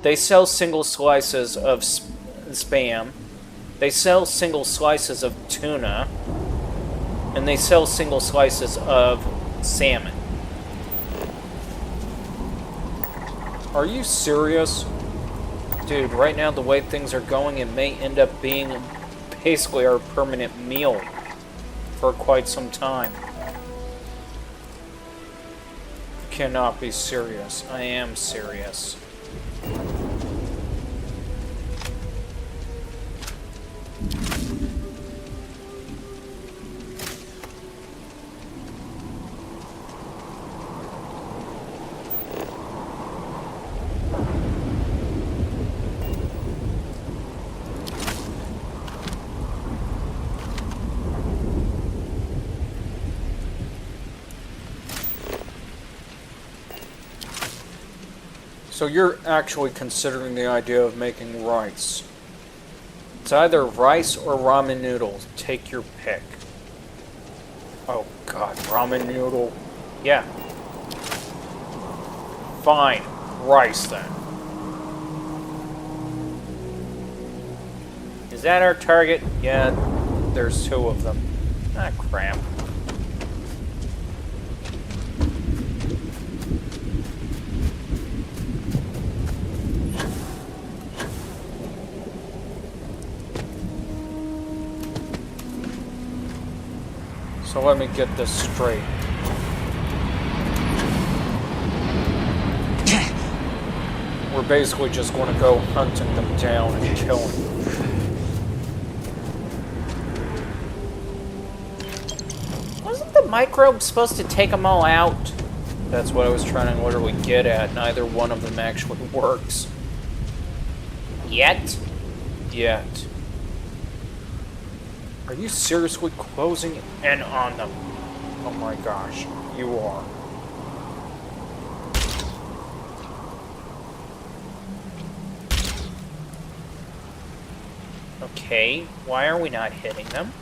they sell single slices of Spam. They sell single slices of tuna. And they sell single slices of salmon. Are you serious? Dude, right now the way things are going, it may end up being basically our permanent meal for quite some time. You cannot be serious. I am serious. So you're actually considering the idea of making rice. It's either rice or ramen noodles. Take your pick. Oh god, ramen noodle. Yeah. Fine. Rice then. Is that our target? Yeah, there's two of them. Ah, crap. So let me get this straight. We're basically just going to go hunting them down and killing them. Wasn't the microbe supposed to take them all out? That's what I was trying to literally get at. Neither one of them actually works. Yet? Yet. Are you seriously closing in on them? Oh my gosh, you are. Okay, why are we not hitting them?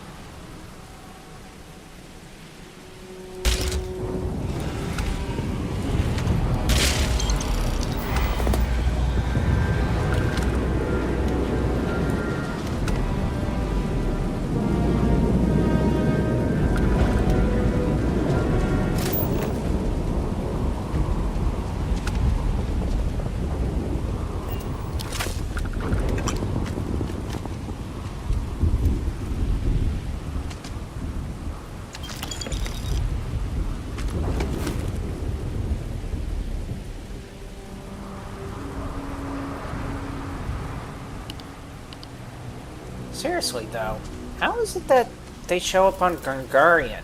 Seriously, though, how is it that they show up on Gungarian?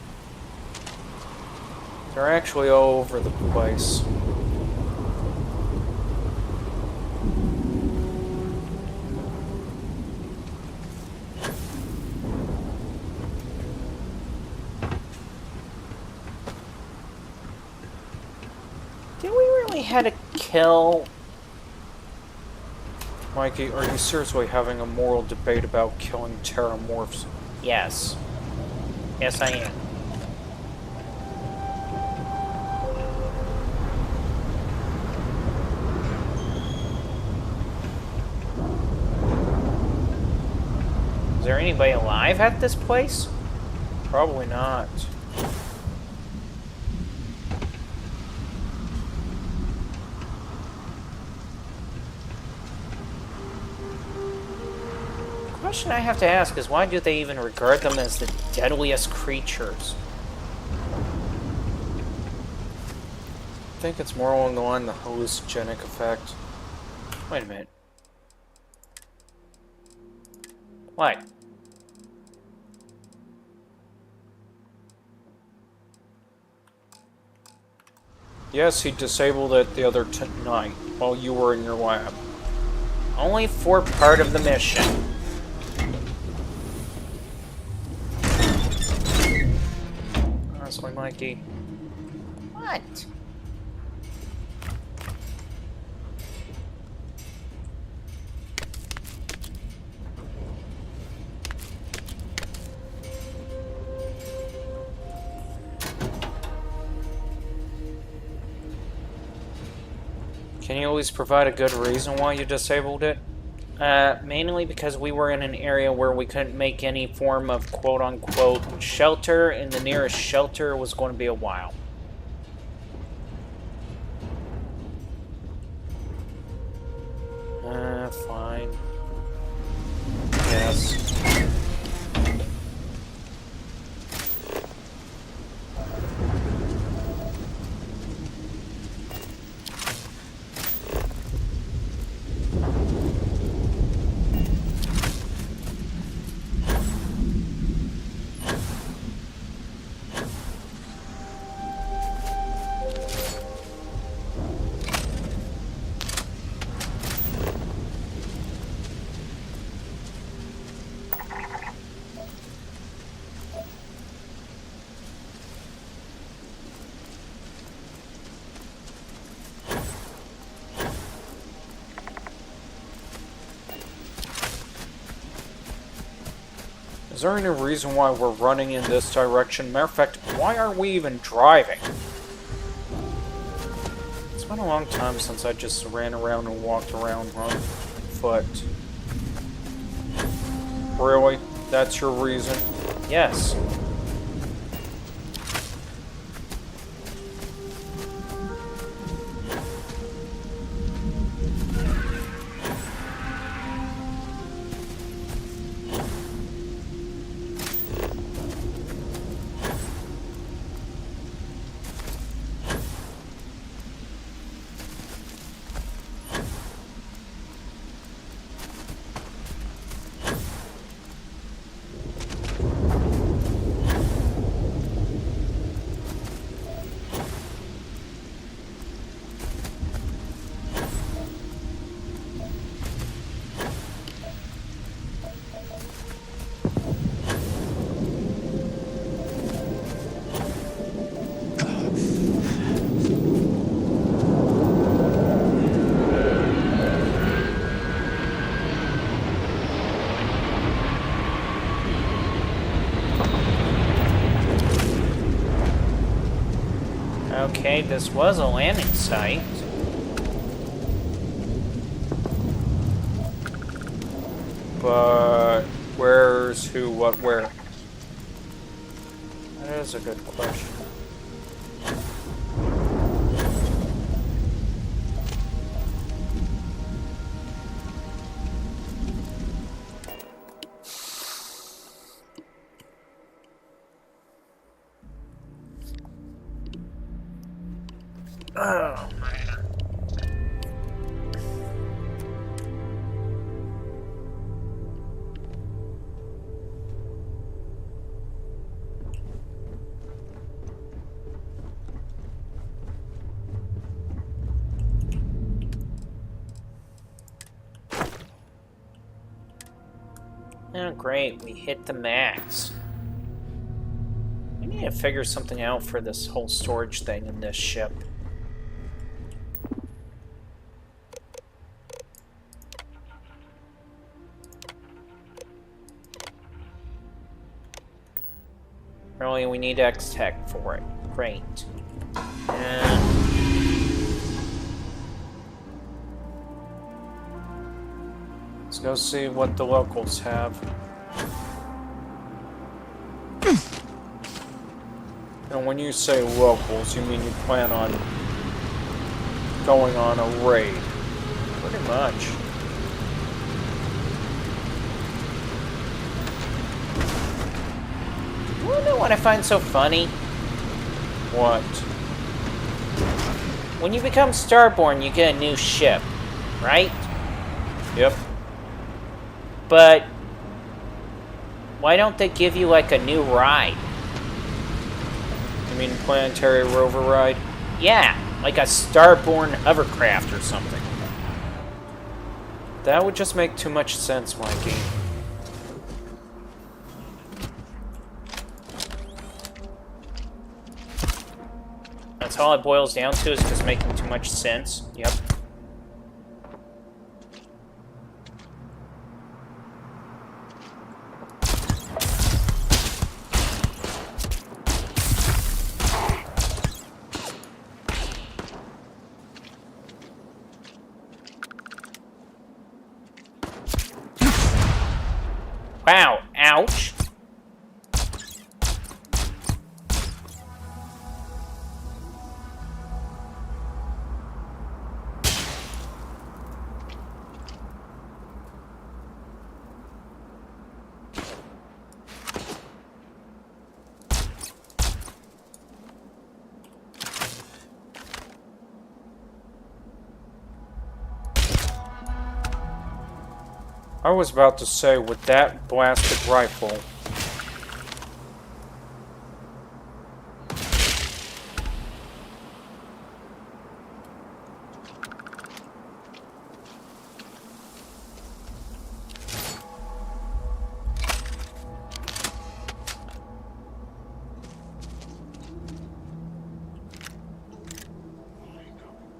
They're actually all over the place. Did we really have to kill... Mikey, are you seriously having a moral debate about killing terramorphs? Yes. Yes, I am. Is there anybody alive at this place? Probably not. question I have to ask is why do they even regard them as the deadliest creatures? I think it's more along the line of the hallucinogenic effect. Wait a minute. What? Yes, he disabled it the other night while you were in your lab. Only for part of the mission. Honestly, Mikey. What? Can you at least provide a good reason why you disabled it? Mainly because we were in an area where we couldn't make any form of quote-unquote shelter, and the nearest shelter was going to be a while. Fine. Yes. Is there any reason why we're running in this direction? Matter of fact, why are we even driving? It's been a long time since I just ran around and walked around on foot. Really? That's your reason? Yes. Okay, this was a landing site. But where's who, what, where? That is a good question. Oh, man. Oh, great. We hit the max. We need to figure something out for this whole storage thing in this ship. Apparently we need X-Tech for it. Great. Let's go see what the locals have. And when you say locals, you mean you plan on going on a raid. Pretty much. You know what I find so funny? What? When you become Starborn, you get a new ship, right? Yep. But why don't they give you like a new ride? You mean planetary rover ride? Yeah, like a Starborn hovercraft or something. That would just make too much sense, Mikey. That's all it boils down to, is just making too much sense. Yep. Wow, ouch. I was about to say, with that blasted rifle...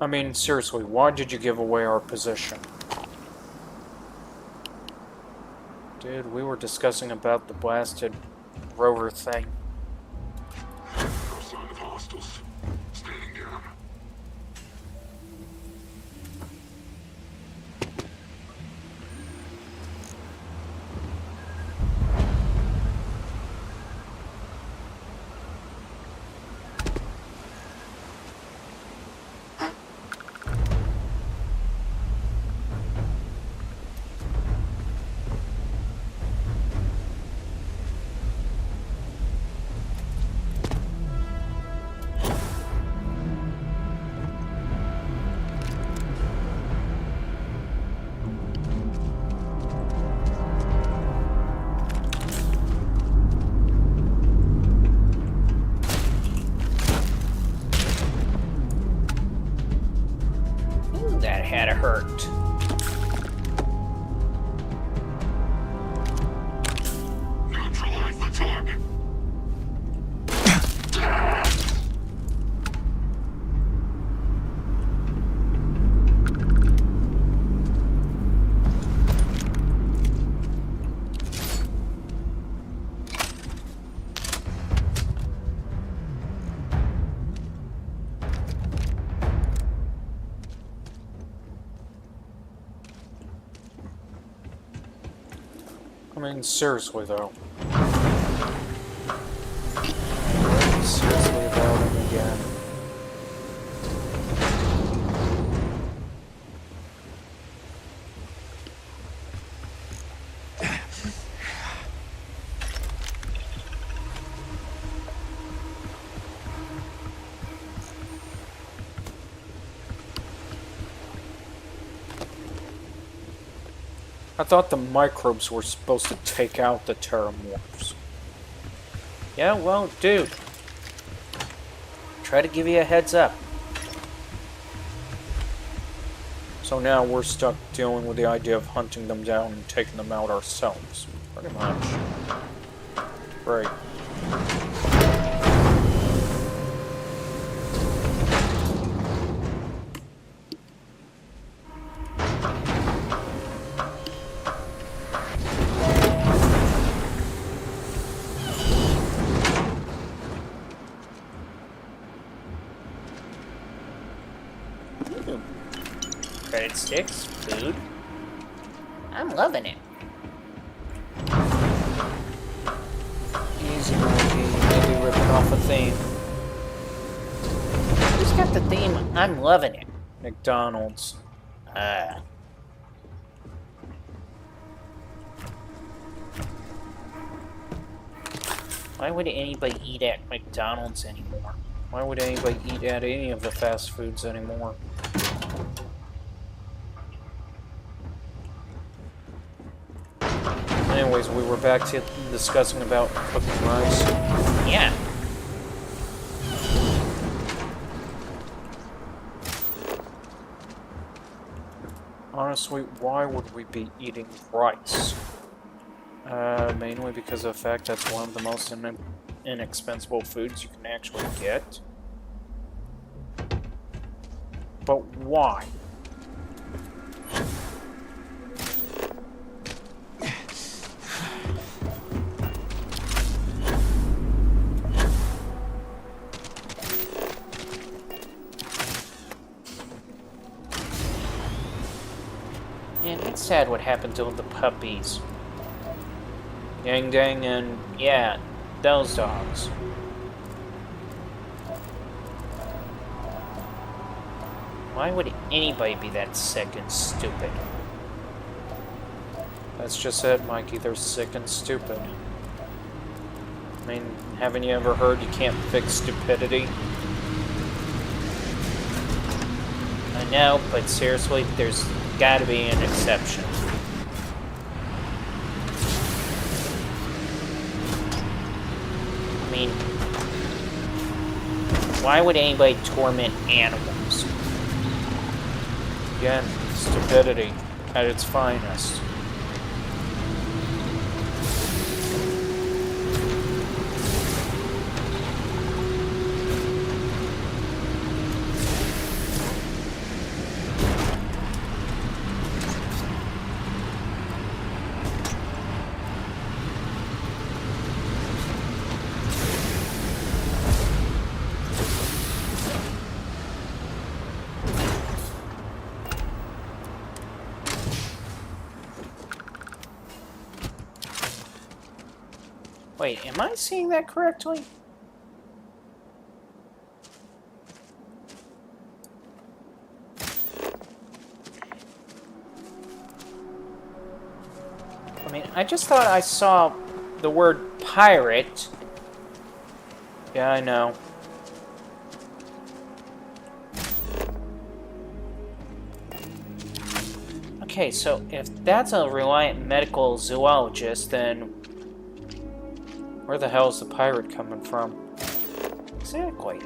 I mean, seriously, why did you give away our position? Dude, we were discussing about the blasted rover thing. No sign of hostiles. Standing down. Ooh, that had to hurt. Neutralize the target. I mean, seriously, though. Seriously about him again. I thought the microbes were supposed to take out the terramorphs. Yeah, well, dude. Try to give you a heads up. So now we're stuck dealing with the idea of hunting them down and taking them out ourselves. Pretty much. Right. Credit sticks, food. I'm loving it. Easy, Mikey. Maybe ripping off a theme. Who's got the theme? I'm loving it. McDonald's. Why would anybody eat at McDonald's anymore? Why would anybody eat at any of the fast foods anymore? Anyways, we were back to discussing about cooking rice. Yeah. Honestly, why would we be eating rice? Mainly because of the fact that's one of the most inexpensive foods you can actually get. But why? Man, it's sad what happened to the puppies. Yang Dang and, yeah, those dogs. Why would anybody be that sick and stupid? That's just it, Mikey. They're sick and stupid. I mean, haven't you ever heard you can't fix stupidity? I know, but seriously, there's gotta be an exception. I mean, why would anybody torment animals? Again, stupidity at its finest. Wait, am I seeing that correctly? I mean, I just thought I saw the word pirate. Yeah, I know. Okay, so if that's a reliant medical zoologist, then where the hell is the pirate coming from? Exactly.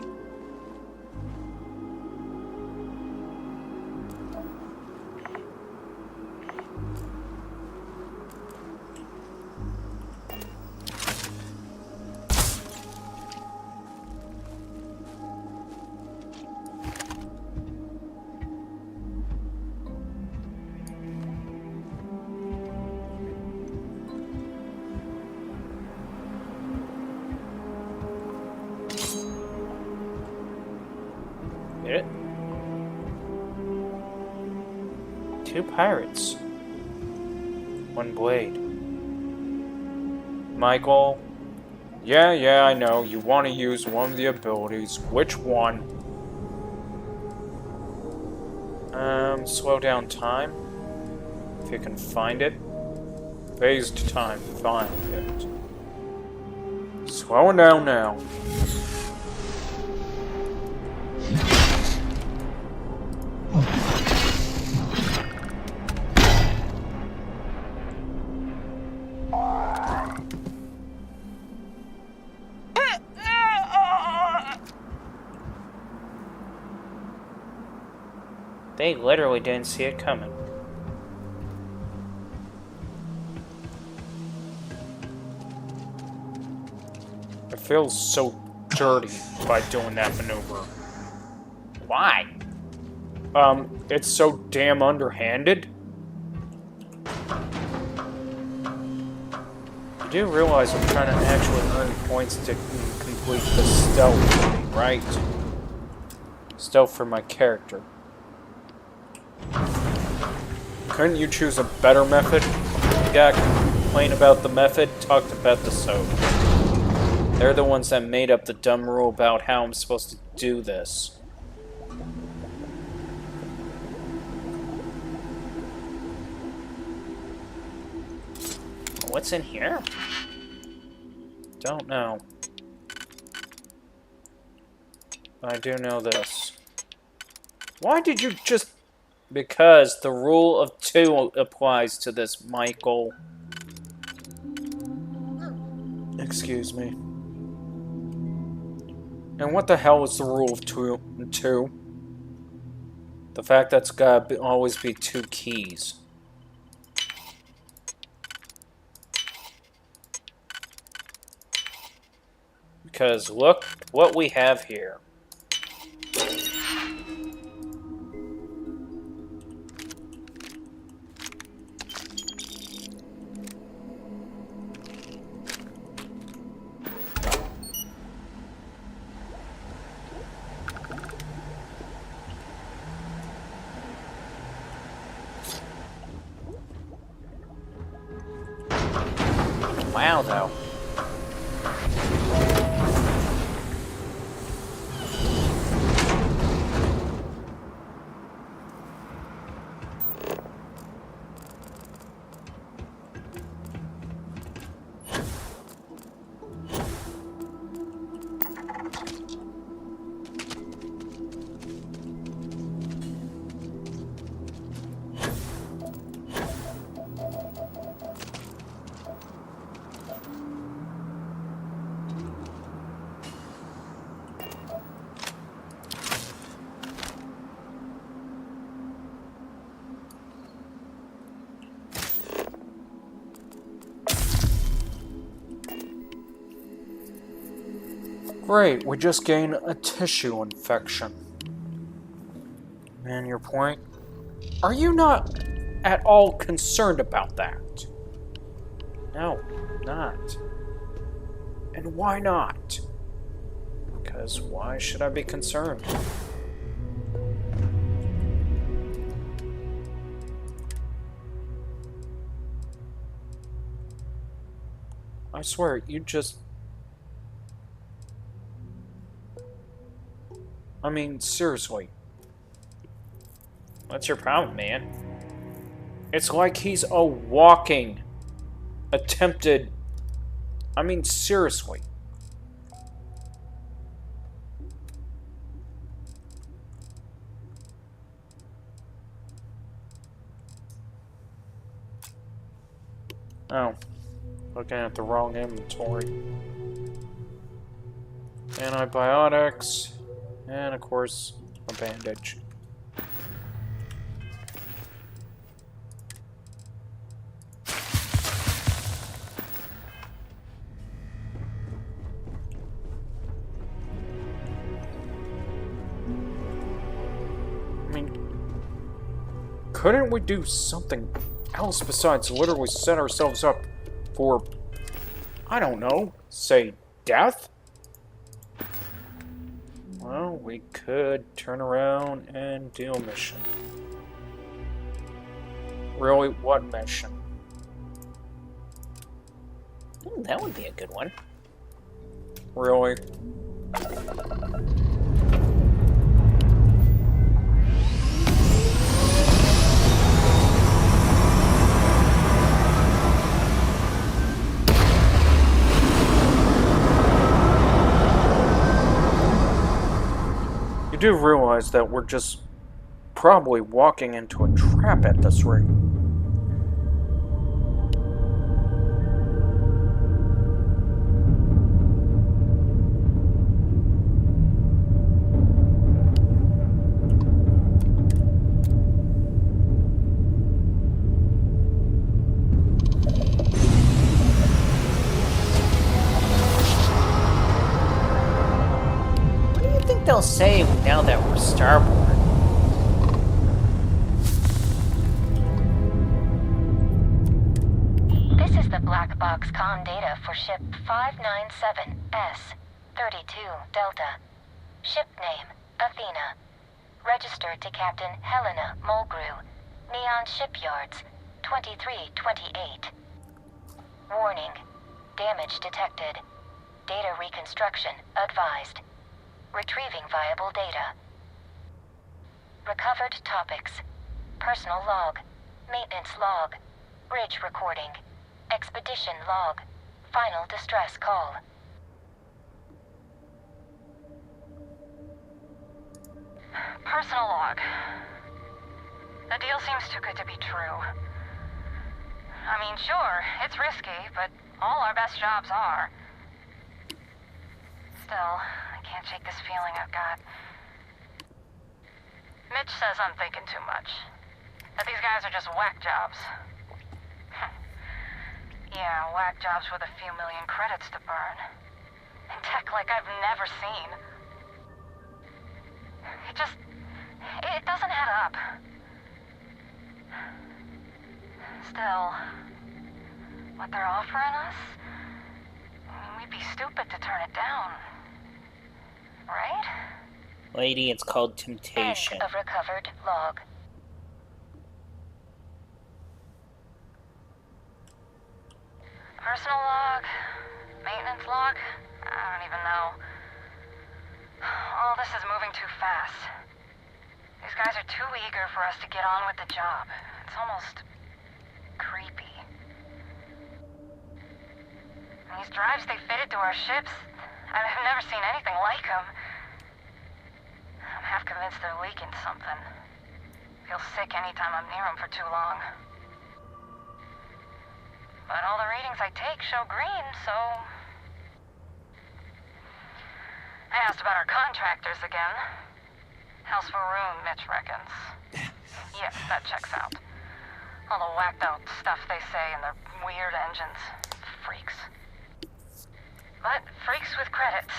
Get it? 2 pirates. 1 blade. Michael. Yeah, I know. You want to use one of the abilities. Which one? Slow down time. If you can find it. Phased time. Find it. Slowing down now. They literally didn't see it coming. It feels so dirty by doing that maneuver. Why? It's so damn underhanded. You do realize I'm trying to actually earn points to complete the stealth thing, right? Stealth for my character. Couldn't you choose a better method? You got complain about the method, talk to Beth the Soap. They're the ones that made up the dumb rule about how I'm supposed to do this. What's in here? Don't know. I do know this. Why did you just... Because the rule of 2 applies to this, Michael. Excuse me. And what the hell is the rule of 2? The fact that's gotta always be 2 keys. Because look what we have here. Wow, though. Great, we just gained a tissue infection. And your point? Are you not at all concerned about that? No, not. And why not? Because why should I be concerned? I swear, you just... I mean, seriously. What's your problem, man? It's like he's a walking attempted... I mean, seriously. Oh. Looking at the wrong inventory. Antibiotics. And, of course, a bandage. I mean, couldn't we do something else besides literally set ourselves up for, I don't know, say, death? Well, we could turn around and do a mission. Really, what mission? Ooh, that would be a good one. Really? You do realize that we're just probably walking into a trap at this rate. They'll say now that we're starboard. This is the black box comm data for ship 597S32 Delta. Ship name, Athena. Registered to Captain Helena Mulgrew. Neon Shipyards, 2328. Warning. Damage detected. Data reconstruction advised. Retrieving viable data. Recovered topics. Personal log. Maintenance log. Bridge recording. Expedition log. Final distress call. Personal log. The deal seems too good to be true. I mean, sure, it's risky, but all our best jobs are. Still, I can't shake this feeling I've got. Mitch says I'm thinking too much. That these guys are just whack jobs. Yeah, whack jobs with a few million credits to burn. And tech like I've never seen. It doesn't add up. Still, what they're offering us? I mean, we'd be stupid to turn it down. Right? Lady, it's called temptation. End of recovered log. Personal log? Maintenance log? I don't even know. All this is moving too fast. These guys are too eager for us to get on with the job. It's almost creepy. And these drives they fitted to our ships, I've never seen anything like them. I'm half convinced they're leaking something. Feel sick anytime I'm near them for too long. But all the readings I take show green, so... I asked about our contractors again. House for room, Mitch reckons. Yes, that checks out. All the whacked out stuff they say and their weird engines. Freaks. But freaks with credits.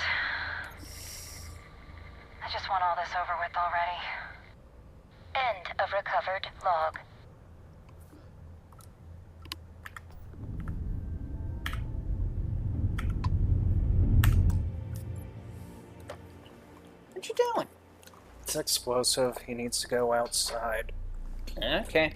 I just want all this over with already. End of recovered log. What you doing? It's explosive. He needs to go outside. Okay.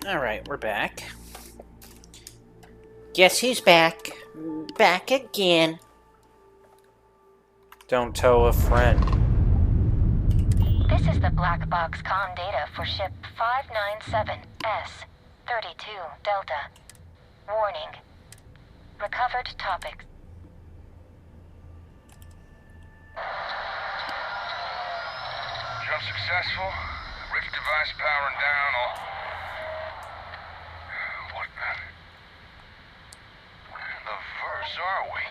Alright, we're back. Guess who's back? Back again. Don't tell a friend. This is the black box comm data for ship 597S32 Delta. Warning. Recovered topics. Jump successful. Rift device powering down. All. What in the verse are we?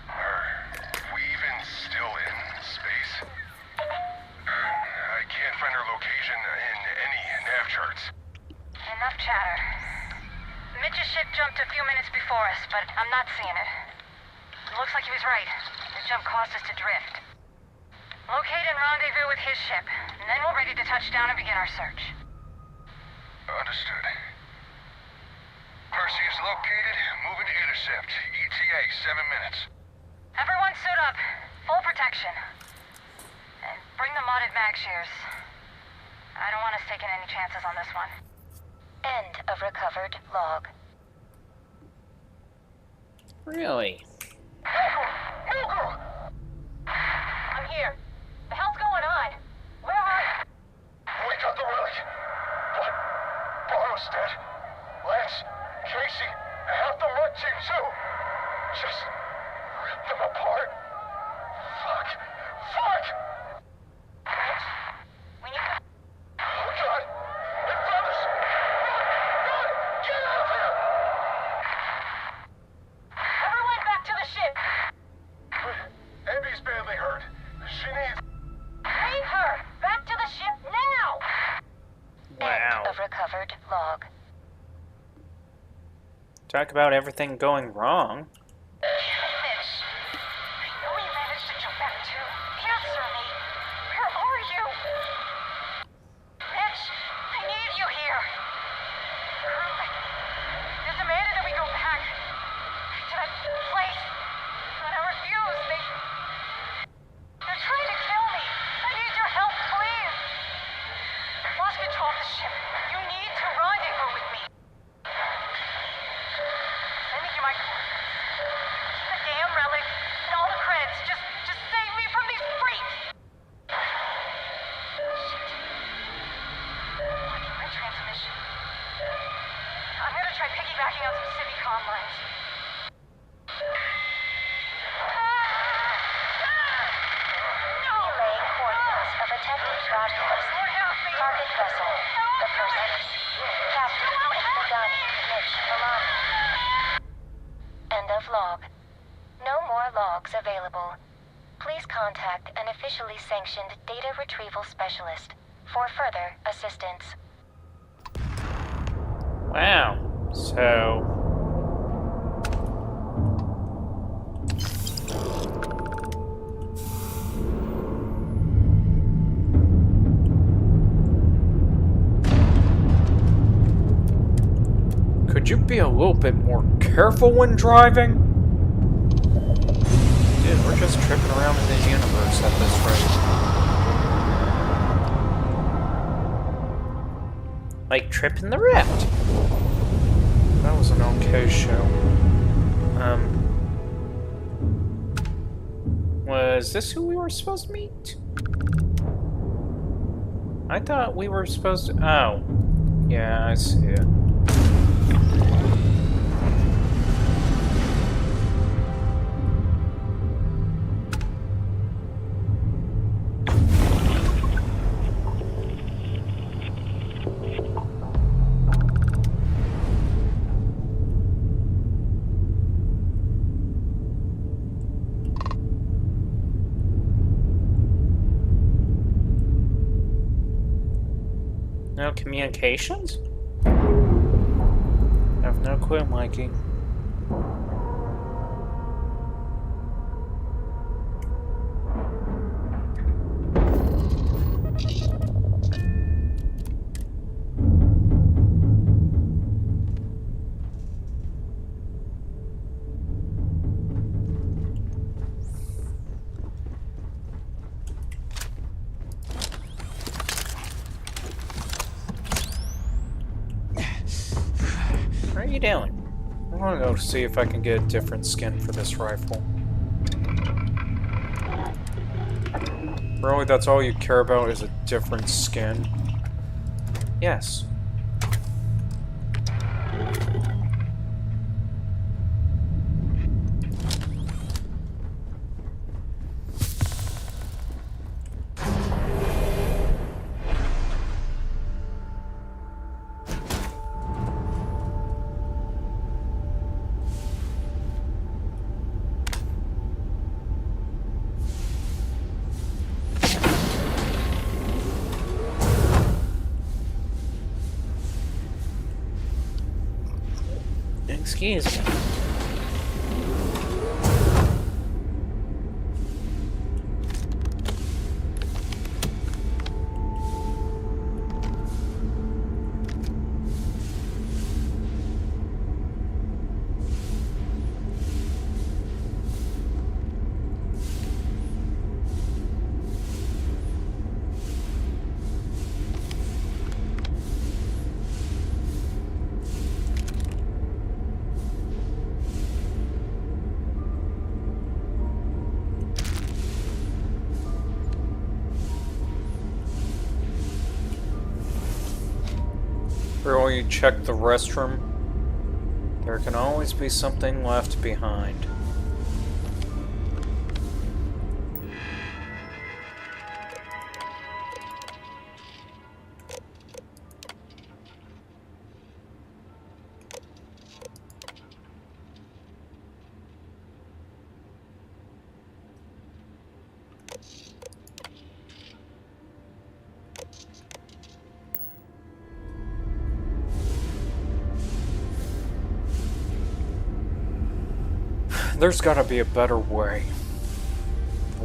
Are we even still in space? I can't find our location in any nav charts. Enough chatter. Mitch's ship jumped a few minutes before us, but I'm not seeing it. It looks like he was right. The jump caused us to drift. Locate and rendezvous with his ship, and then we're ready to touch down and begin our search. Understood. Perseus located. Moving to intercept. ETA 7 minutes. Everyone suit up. Full protection. And bring the modded mag shears. I don't want us taking any chances on this one. End of recovered log. Really? I'm here. The hell's going on? Where are you? We got the relic. But Barrow's dead. Lance, Casey, half the red team too. Just rip them apart. Fuck. Fuck! We need to... Oh God! They found us! Run! Get out of here! Everyone back to the ship! Abby's badly hurt. She needs... Leave her! Back to the ship now! Wow. End of recovered log. Talk about everything going wrong. Mitch, I know you managed to jump back too. Answer me! Where are you? Mitch, I need you here! You demanded that we go back to that place, and I refused. They're trying to kill me. I need your help, please. I've lost control of the ship. You need to rendezvous with me. Send me my keep the damn relic and all the credits. Just save me from these freaks. Shit. Blocking my transmission. I'm gonna try piggybacking on some city comm lines. Relaying coordinates of attempted broadcast. Target vessel, the Perseus. Captain, Sagani, Mitch, Milani. End of log. No more logs available. Please contact an officially sanctioned data retrieval specialist for further assistance. Wow. So... Could you be a little bit more careful when driving? Dude, we're just tripping around in this universe at this rate. Like tripping the rift. That was an okay show. Was this who we were supposed to meet? I thought we were supposed to... Oh. Yeah, I see it. No communications? I have no clue, Mikey. What are you doing? I want to go see if I can get a different skin for this rifle. Really, that's all you care about is a different skin? Yes. Excuse me. Really check the restroom. There can always be something left behind. There's gotta be a better way.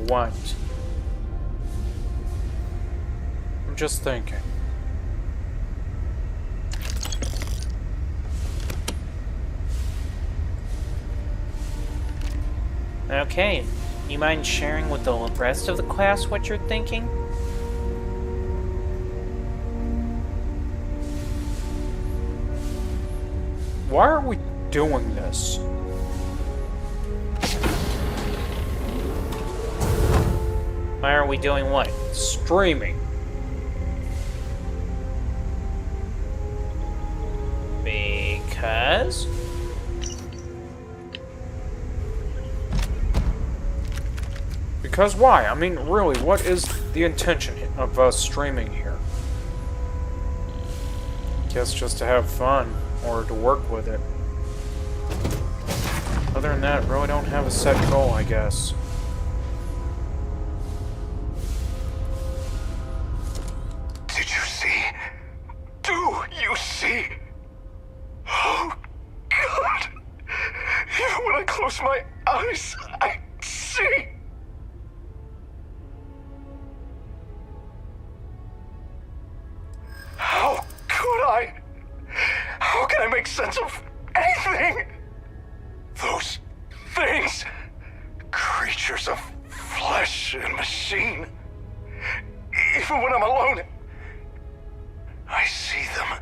What? I'm just thinking. Okay, you mind sharing with the rest of the class what you're thinking? Why are we doing this? Why are we doing what? Streaming. Because? Because why? I mean, really, what is the intention of us streaming here? Guess just to have fun, or to work with it. Other than that, really don't have a set goal, I guess. Did you see? Do you see? Oh, God! Even when I close my eyes, I see! How could I? How can I make sense of anything? Those things, creatures of flesh and machine. Even when I'm alone, I see them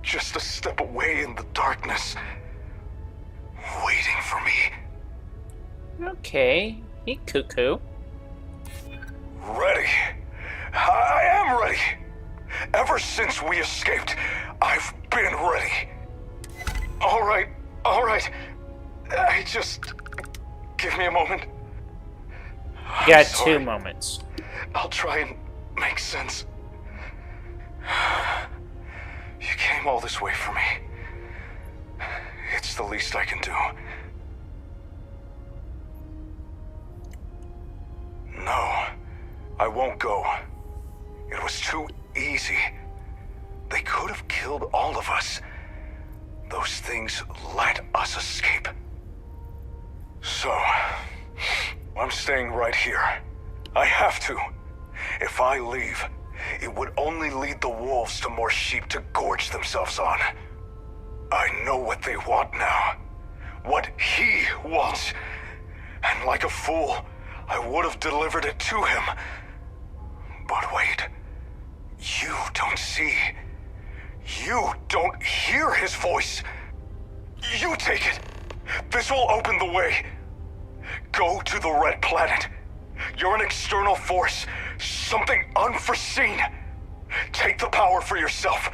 just a step away in the darkness, waiting for me. Okay, hey cuckoo. Ready. I am ready. Ever since we escaped, I've been ready. All right. Give me a moment. You got 2 moments. I'll try and make sense. You came all this way for me. It's the least I can do. No, I won't go. It was too easy. They could have killed all of us. Those things let us escape. So, I'm staying right here. I have to. If I leave, it would only lead the wolves to more sheep to gorge themselves on. I know what they want now. What he wants. And like a fool, I would have delivered it to him. But wait. You don't see. You don't hear his voice. You take it. This will open the way. Go to the Red Planet. You're an external force. Something unforeseen. Take the power for yourself.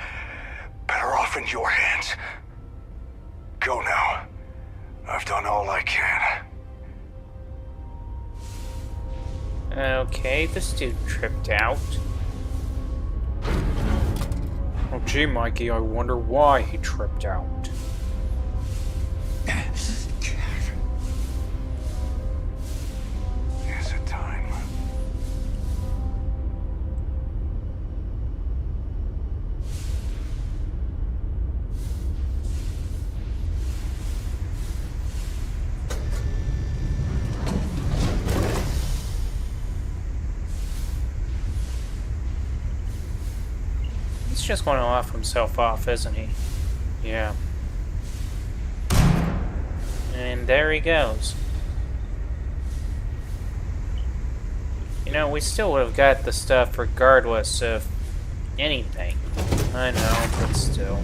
Better off in your hands. Go now. I've done all I can. Okay, this dude tripped out. Oh gee, Mikey, I wonder why he tripped out. Is it time? He's just going to off himself off, isn't he? Yeah. And there he goes. You know, we still would have got the stuff regardless of anything. I know, but still.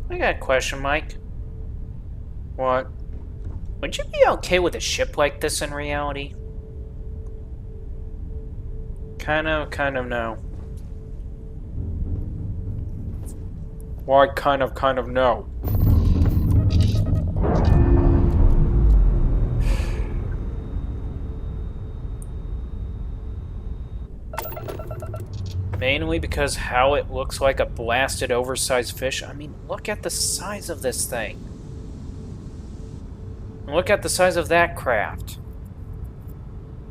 I got a question, Mike. What? Would you be okay with a ship like this in reality? Kind of no. Why kind of no? Mainly because how it looks like a blasted oversized fish. I mean, look at the size of this thing. Look at the size of that craft.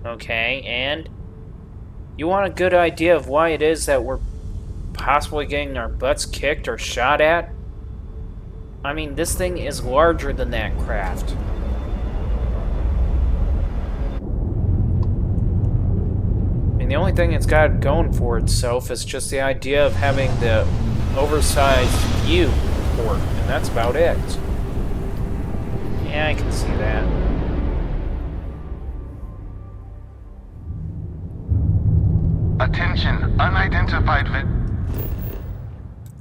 Okay, and you want a good idea of why it is that we're possibly getting our butts kicked or shot at? I mean, this thing is larger than that craft. I mean, the only thing it's got going for itself is just the idea of having the oversized view port, and that's about it. Yeah, I can see that. Attention, unidentified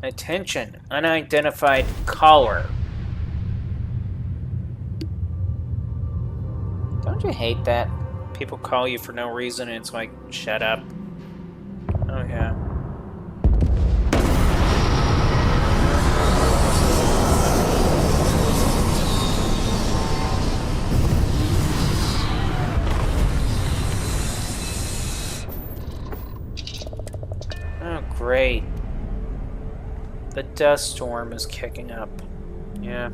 Attention, unidentified caller. Don't you hate that? People call you for no reason and it's like, shut up. Oh yeah. Oh great. The dust storm is kicking up. Yeah.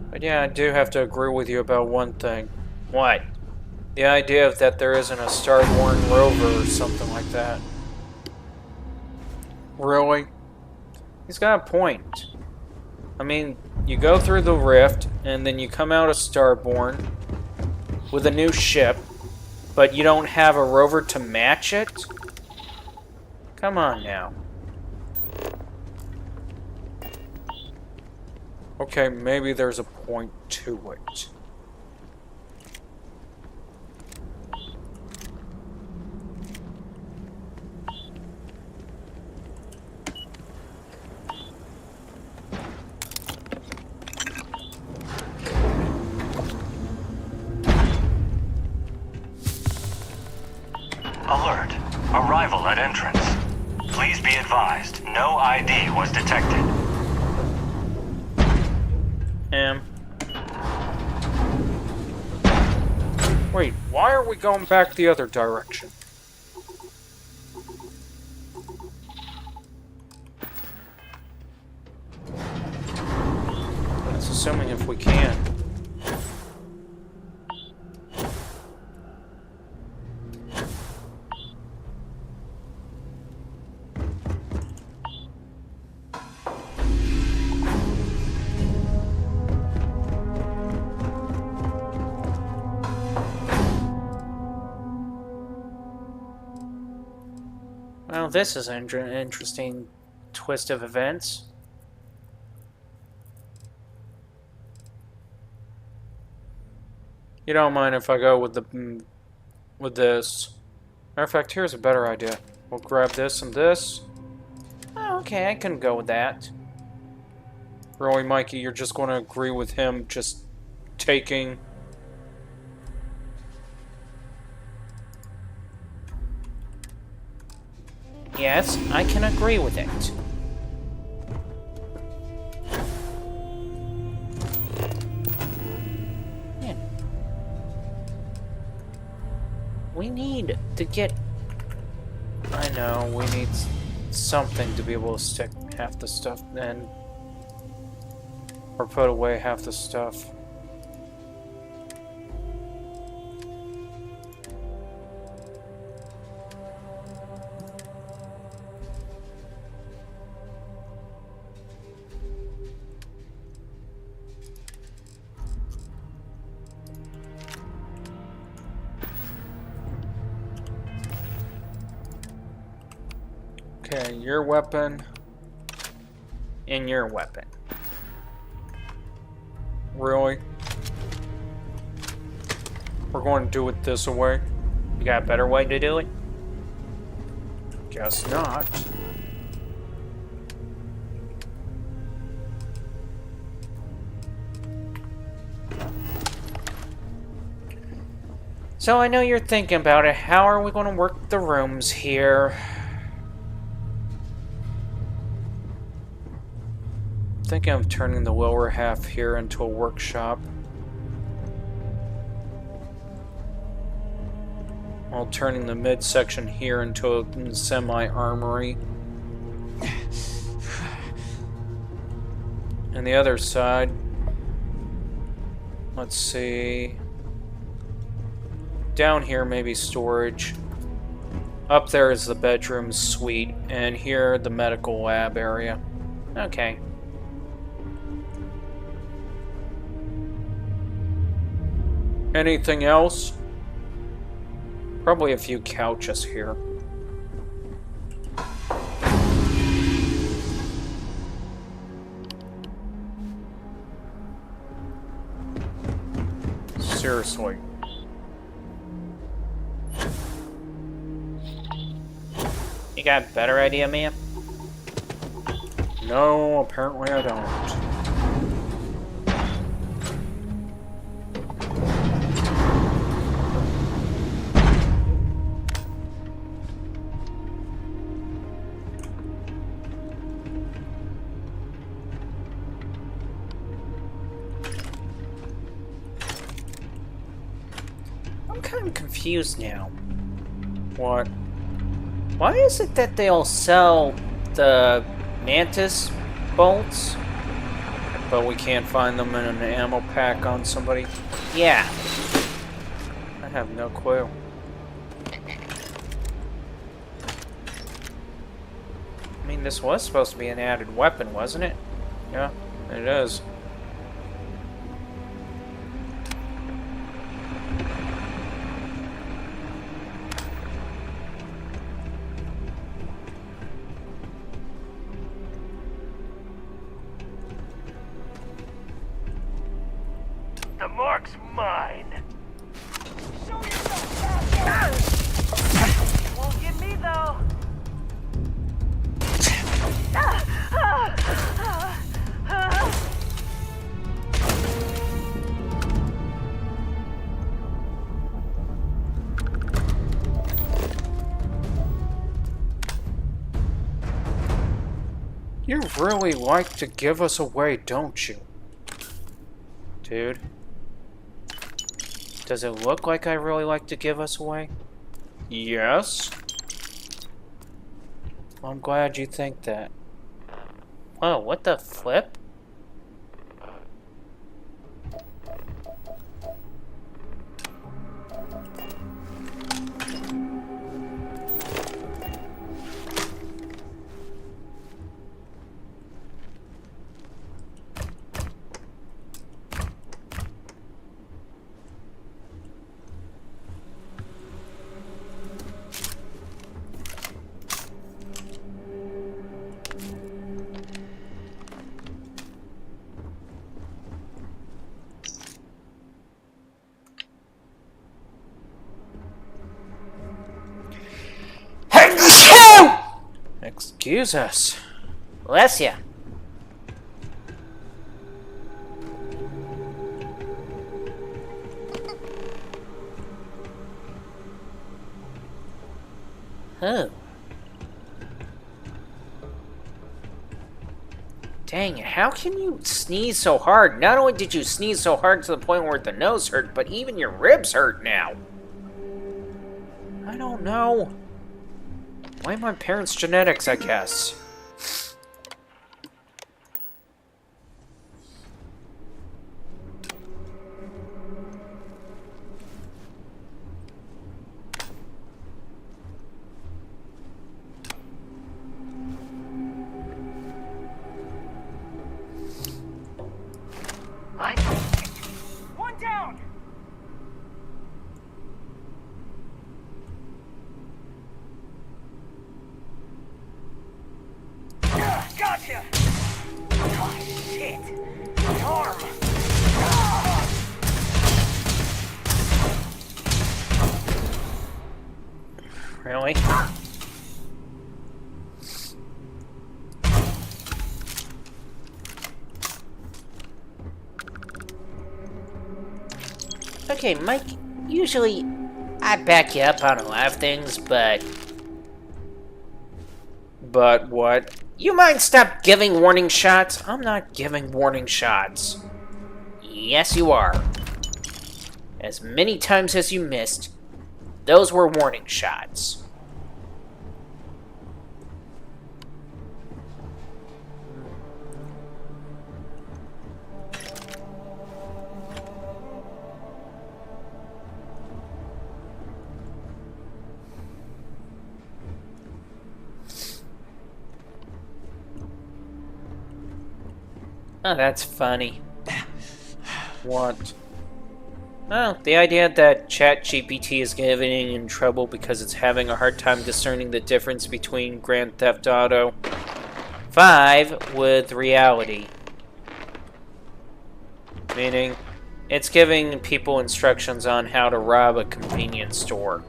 But yeah, I do have to agree with you about one thing. What? The idea of that there isn't a Starborn rover or something like that. Really? He's got a point. I mean, you go through the rift, and then you come out of Starborn with a new ship, but you don't have a rover to match it? Come on now. Okay, maybe there's a point to it. Alert. Arrival at entrance. Please be advised, no ID was detected. Wait, why are we going back the other direction? That's assuming if we can. Well, this is an interesting twist of events. You don't mind if I go with this. Matter of fact, here's a better idea. We'll grab this and this. Oh, okay, I can go with that. Really, Mikey, you're just going to agree with him just taking... Yes, I can agree with it. Yeah. We need to get... I know, we need something to be able to stick half the stuff in. Or put away half the stuff. Okay, your weapon. In your weapon. Really? We're going to do it this way? You got a better way to do it? Guess not. So I know you're thinking about it. How are we going to work the rooms here? Thinking of turning the lower half here into a workshop. While turning the midsection here into a semi-armory. And the other side, let's see. Down here, maybe storage. Up there is the bedroom suite, and here the medical lab area. Okay. Anything else? Probably a few couches here. Seriously. You got a better idea, man? No, apparently I don't. I'm kind of confused now. What? Why is it that they'll sell the Mantis bolts, but we can't find them in an ammo pack on somebody? Yeah. I have no clue. I mean, this was supposed to be an added weapon, wasn't it? Yeah, it is. The mark's mine. Show yourself, won't get me though. You really like to give us away, don't you? Dude. Does it look like I really like to give us away? Yes. I'm glad you think that. Whoa, what the flip? Excuse us. Bless ya. Oh. Dang, how can you sneeze so hard? Not only did you sneeze so hard to the point where the nose hurt, but even your ribs hurt now. I don't know. Blame my parents' genetics, I guess. One down. Gotcha! Oh, shit! Arm! Really? Okay, Mike, usually I back you up on a lot of things, but... But what? You mind stop giving warning shots? I'm not giving warning shots. Yes, you are. As many times as you missed, those were warning shots. Oh, that's funny. What? Oh, the idea that ChatGPT is getting in trouble because it's having a hard time discerning the difference between Grand Theft Auto 5 with reality. Meaning, it's giving people instructions on how to rob a convenience store.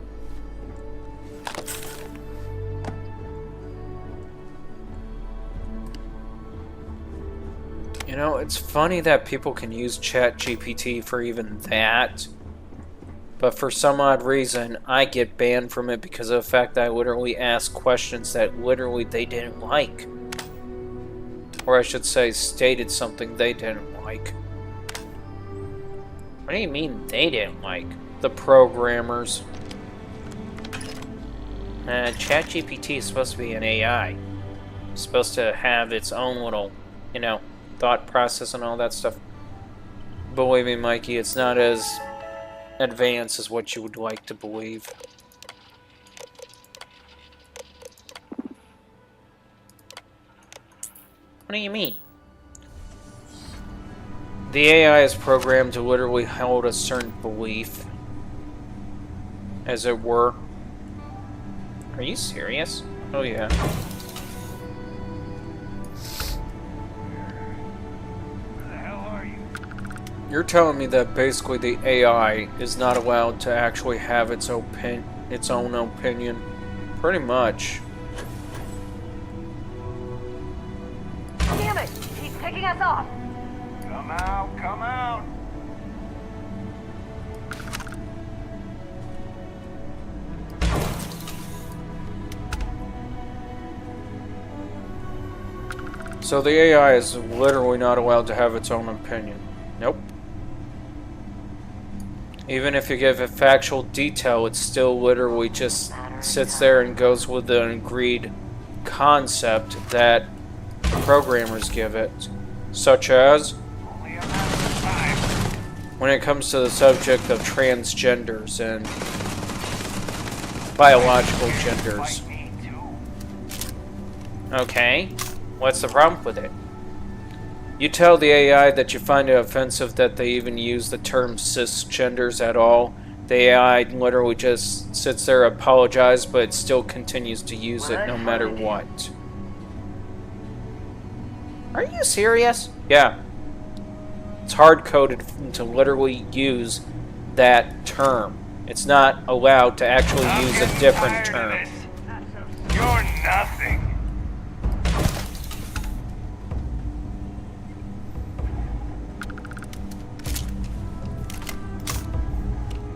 You know, it's funny that people can use ChatGPT for even that. But for some odd reason, I get banned from it because of the fact that I literally ask questions that literally they didn't like. Or I should say, stated something they didn't like. What do you mean they didn't like? The programmers. ChatGPT is supposed to be an AI. It's supposed to have its own little, you know, thought process and all that stuff. Believe me, Mikey, it's not as advanced as what you would like to believe. What do you mean? The AI is programmed to literally hold a certain belief, as it were. Are you serious? Oh yeah. You're telling me that basically the AI is not allowed to actually have its own opinion? Pretty much. Damn it! He's picking us off! Come out, come out! So the AI is literally not allowed to have its own opinion. Nope. Even if you give it factual detail, it still literally just sits there and goes with the agreed concept that the programmers give it. Such as, when it comes to the subject of transgenders and biological genders. Okay. What's the problem with it? You tell the AI that you find it offensive that they even use the term cisgenders at all. The AI literally just sits there, apologizes, but still continues to use it no matter what. Are you serious? Yeah. It's hard-coded to literally use that term. It's not allowed to actually use a different term. You're nothing.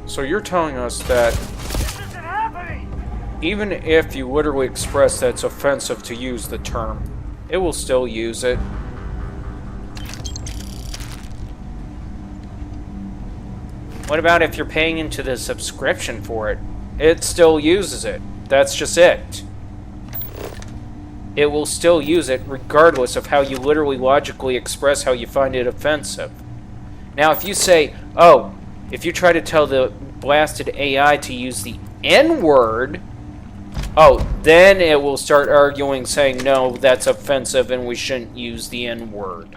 So you're telling us that even if you literally express that it's offensive to use the term, it will still use it. What about if you're paying into the subscription for it? It still uses it. That's just it. It will still use it regardless of how you literally logically express how you find it offensive. Now, if you say, oh, if you try to tell the blasted AI to use the N-word, oh, then it will start arguing, saying, no, that's offensive and we shouldn't use the N-word.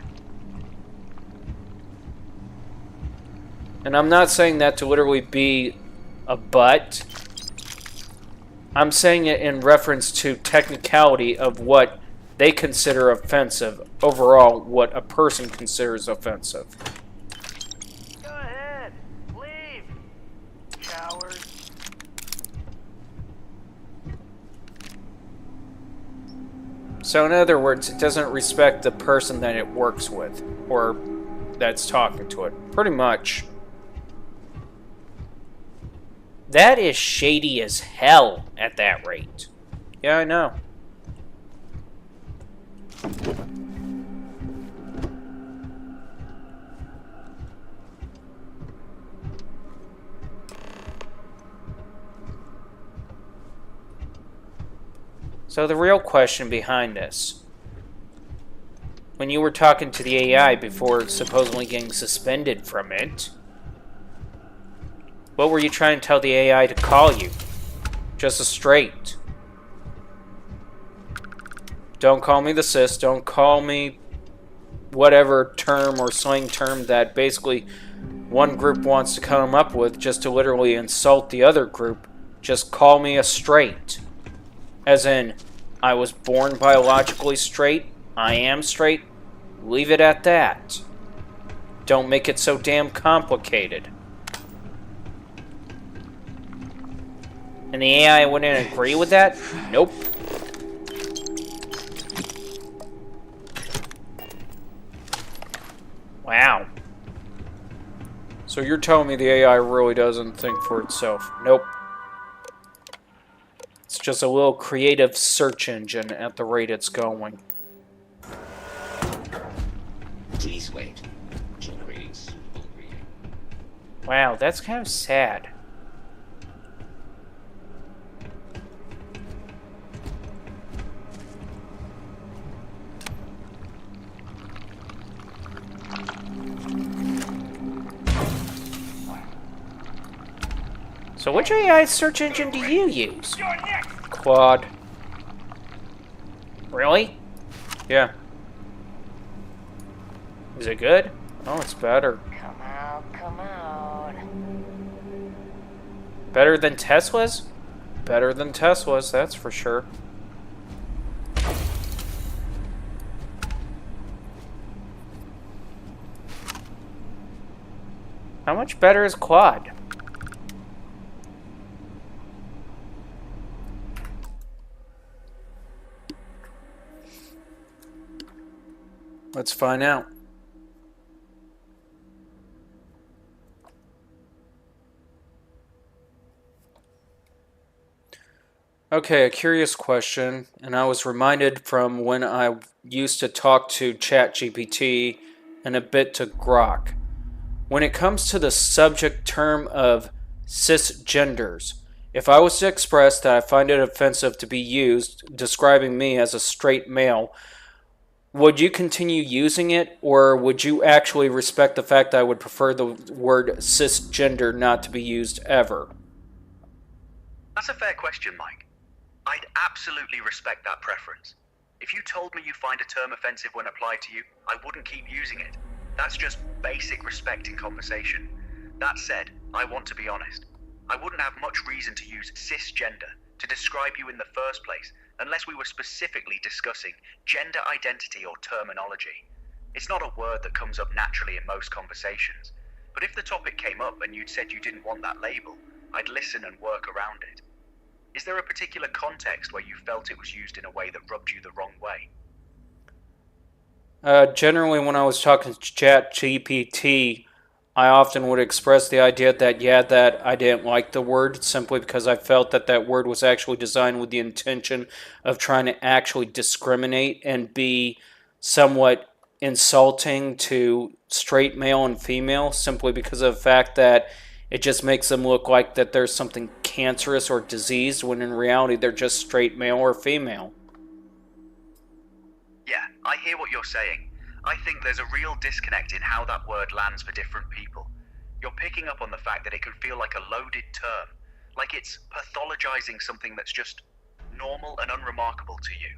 And I'm not saying that to literally be a butt. I'm saying it in reference to technicality of what they consider offensive. Overall, what a person considers offensive. Go ahead. Leave. Coward. So in other words, it doesn't respect the person that it works with, or that's talking to it. Pretty much. That is shady as hell at that rate. Yeah, I know. So the real question behind this, when you were talking to the AI before supposedly getting suspended from it, what were you trying to tell the AI to call you? Just a straight. Don't call me the sis, don't call me whatever term or slang term that basically one group wants to come up with just to literally insult the other group. Just call me a straight. As in, I was born biologically straight, I am straight, leave it at that. Don't make it so damn complicated. And the AI wouldn't agree with that? Nope. Wow. So you're telling me the AI really doesn't think for itself? Nope. It's just a little creative search engine at the rate it's going. Please wait. Wow, that's kind of sad. So which AI search engine do you use? Claude. Really? Yeah. Is it good? Oh, it's better. Come out, come out. Better than Tesla's? Better than Tesla's, that's for sure. How much better is Claude? Let's find out. Okay, a curious question, and I was reminded from when I used to talk to ChatGPT and a bit to Grok. When it comes to the subject term of cisgenders, if I was to express that I find it offensive to be used describing me as a straight male, would you continue using it, or would you actually respect the fact that I would prefer the word cisgender not to be used ever? That's a fair question, Mike. I'd absolutely respect that preference. If you told me you find a term offensive when applied to you, I wouldn't keep using it. That's just basic respect in conversation. That said, I want to be honest. I wouldn't have much reason to use cisgender to describe you in the first place unless we were specifically discussing gender identity or terminology. It's not a word that comes up naturally in most conversations. But if the topic came up and you'd said you didn't want that label, I'd listen and work around it. Is there a particular context where you felt it was used in a way that rubbed you the wrong way? Generally, when I was talking to ChatGPT, I often would express the idea that, yeah, that I didn't like the word simply because I felt that that word was actually designed with the intention of trying to actually discriminate and be somewhat insulting to straight male and female simply because of the fact that it just makes them look like that there's something cancerous or diseased when in reality they're just straight male or female. Yeah, I hear what you're saying. I think there's a real disconnect in how that word lands for different people. You're picking up on the fact that it can feel like a loaded term, like it's pathologizing something that's just normal and unremarkable to you.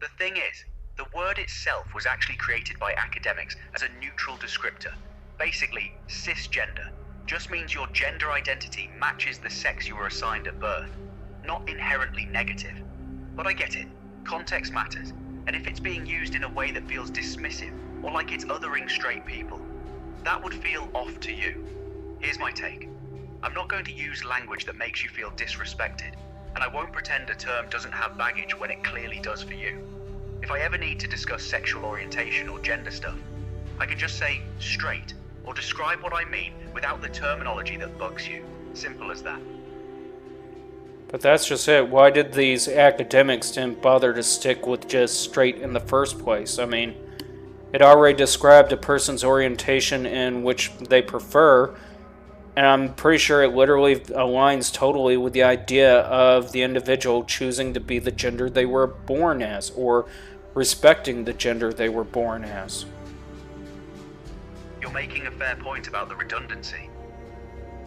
The thing is, the word itself was actually created by academics as a neutral descriptor. Basically, cisgender just means your gender identity matches the sex you were assigned at birth, not inherently negative. But I get it, context matters. And if it's being used in a way that feels dismissive, or like it's othering straight people, that would feel off to you. Here's my take. I'm not going to use language that makes you feel disrespected, and I won't pretend a term doesn't have baggage when it clearly does for you. If I ever need to discuss sexual orientation or gender stuff, I can just say straight, or describe what I mean without the terminology that bugs you. Simple as that. But that's just it. Why did these academics didn't bother to stick with just straight in the first place? I mean, it already described a person's orientation in which they prefer, and I'm pretty sure it literally aligns totally with the idea of the individual choosing to be the gender they were born as, or respecting the gender they were born as. You're making a fair point about the redundancy.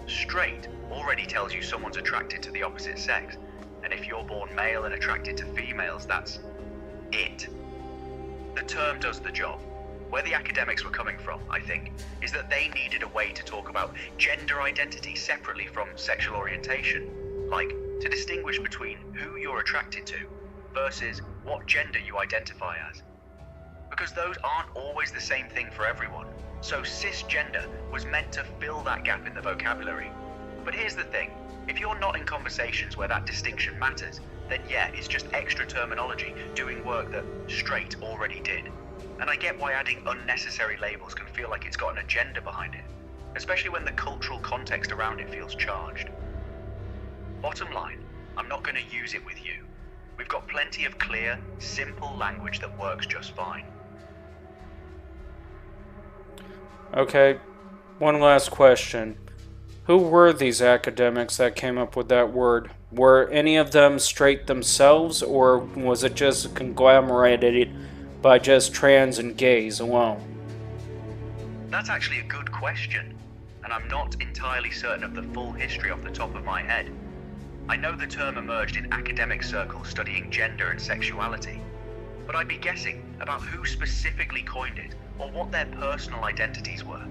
Straight already tells you someone's attracted to the opposite sex, and if you're born male and attracted to females, that's it. The term does the job. Where the academics were coming from, I think, is that they needed a way to talk about gender identity separately from sexual orientation, like to distinguish between who you're attracted to versus what gender you identify as. Because those aren't always the same thing for everyone, so cisgender was meant to fill that gap in the vocabulary. But here's the thing, if you're not in conversations where that distinction matters, then yeah, it's just extra terminology doing work that straight already did. And I get why adding unnecessary labels can feel like it's got an agenda behind it, especially when the cultural context around it feels charged. Bottom line, I'm not going to use it with you. We've got plenty of clear, simple language that works just fine. Okay, one last question. Who were these academics that came up with that word? Were any of them straight themselves, or was it just conglomerated by just trans and gays alone? That's actually a good question, and I'm not entirely certain of the full history off the top of my head. I know the term emerged in academic circles studying gender and sexuality, but I'd be guessing about who specifically coined it or what their personal identities were.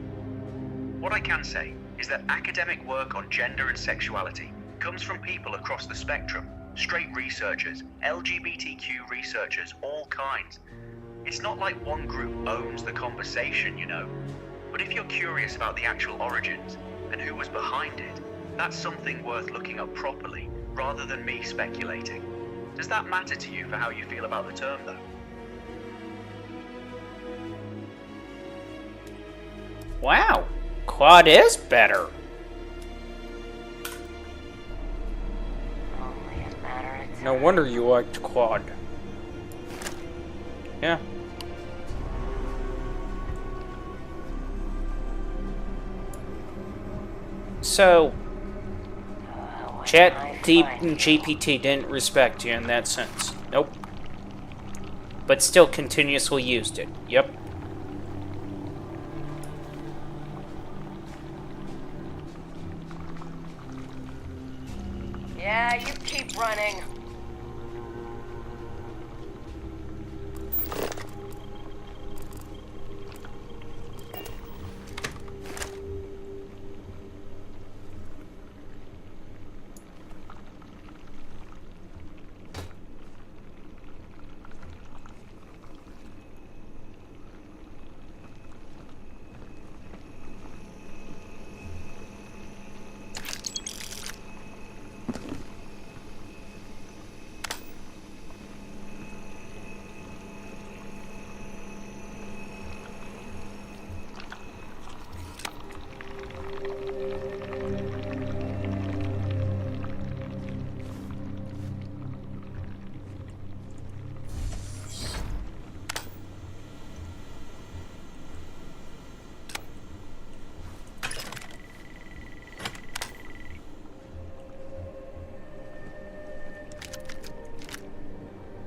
What I can say is that academic work on gender and sexuality comes from people across the spectrum, straight researchers, LGBTQ researchers, all kinds. It's not like one group owns the conversation, you know. But if you're curious about the actual origins and who was behind it, that's something worth looking up properly, rather than me speculating. Does that matter to you for how you feel about the term, though? Wow, Claude is better. No wonder you liked Claude. Yeah. So, GPT didn't respect you in that sense. Nope. But still continuously used it. Yep. Yeah, you keep running.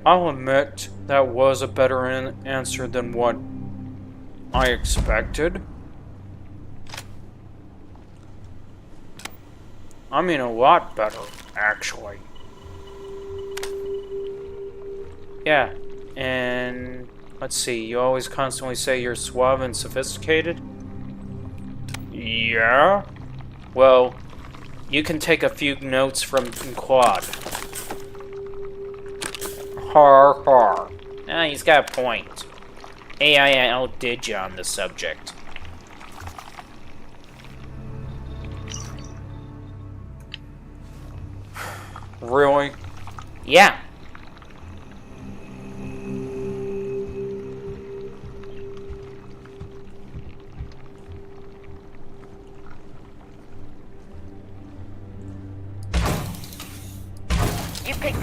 I'll admit that was a better answer than what I expected. I mean, a lot better, actually. Yeah, and let's see, you always constantly say you're suave and sophisticated? Yeah? Well, you can take a few notes from Claude. Har har. Ah, he's got a point. AI outdid you on the subject. Really? Yeah.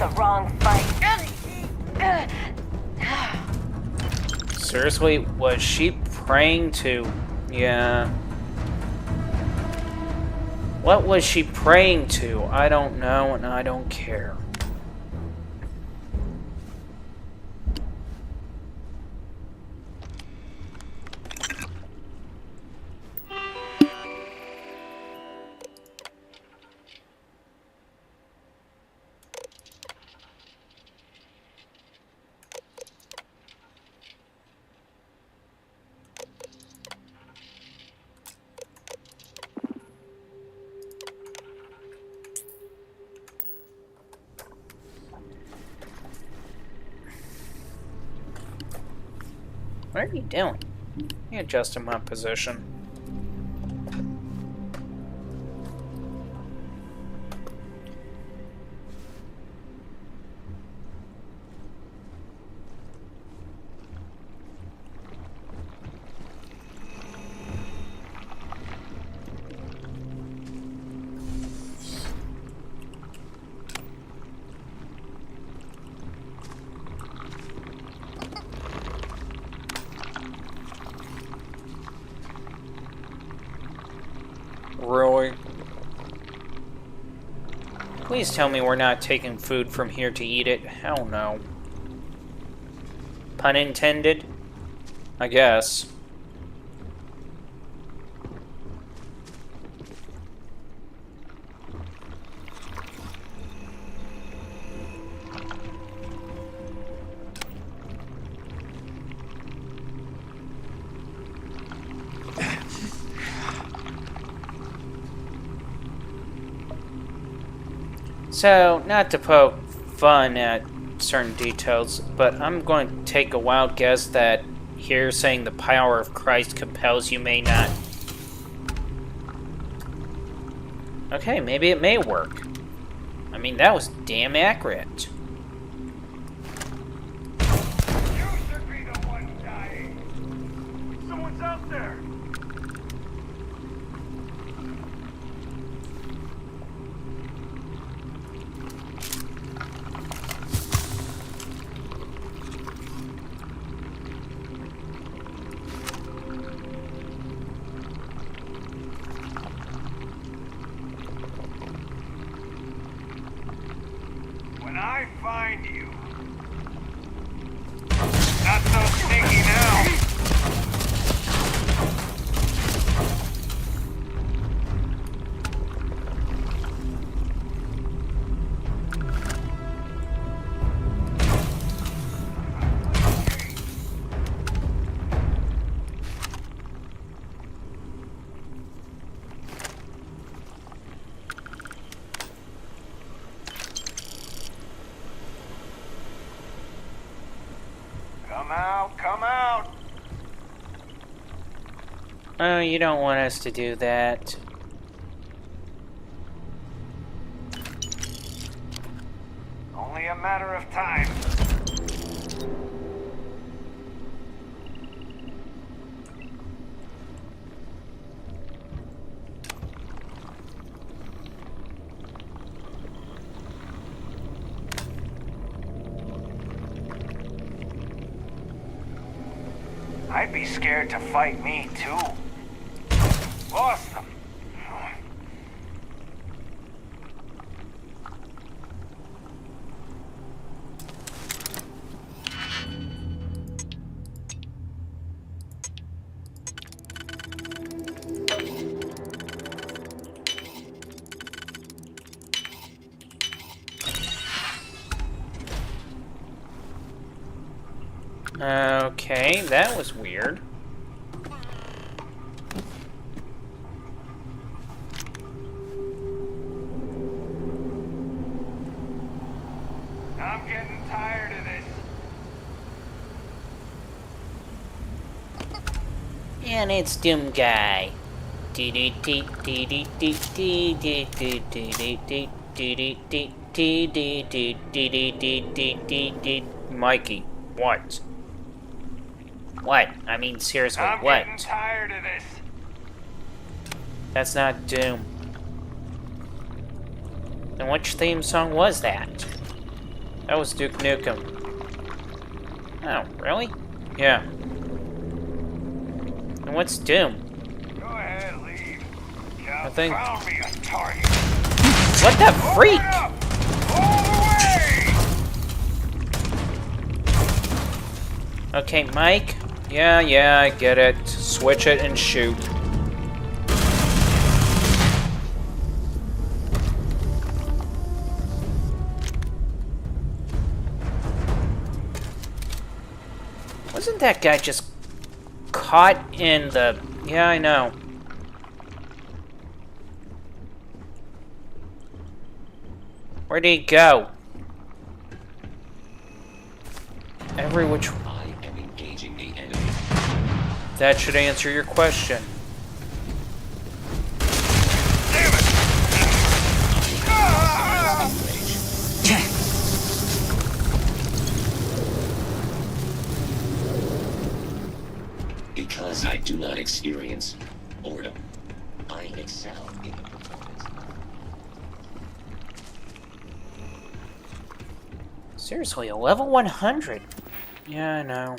the wrong fight. Seriously, was she praying to... Yeah. What was she praying to? I don't know, and I don't care. What are you doing? You adjusting my position. Really? Please tell me we're not taking food from here to eat it. Hell no. Pun intended? I guess. So, not to poke fun at certain details, but I'm going to take a wild guess that here saying the power of Christ compels you may not. Okay, maybe it may work. I mean, that was damn accurate. You should be the one dying. Someone's out there. When I find you, not so sneaky now. Come out, come out. Oh, you don't want us to do that. Only a matter of time. I'd be scared to fight me, too. Lost them. Okay, that was weird. I'm getting tired of this. And it's Doom Guy. Mikey, what? What? I mean, seriously, I'm what? getting tired of this. That's not Doom. Then which theme song was that? That was Duke Nukem. Oh, really? Yeah. And what's Doom? Go ahead, leave. I think... Found me a target. What the freak? Okay, Mike. Yeah, I get it. Switch it and shoot. Wasn't that guy just caught in the... Yeah, I know. Where'd he go? Every which... I am engaging the enemy. That should answer your question. Because I do not experience boredom, I excel in the performance. Seriously, a level 100? Yeah, I know.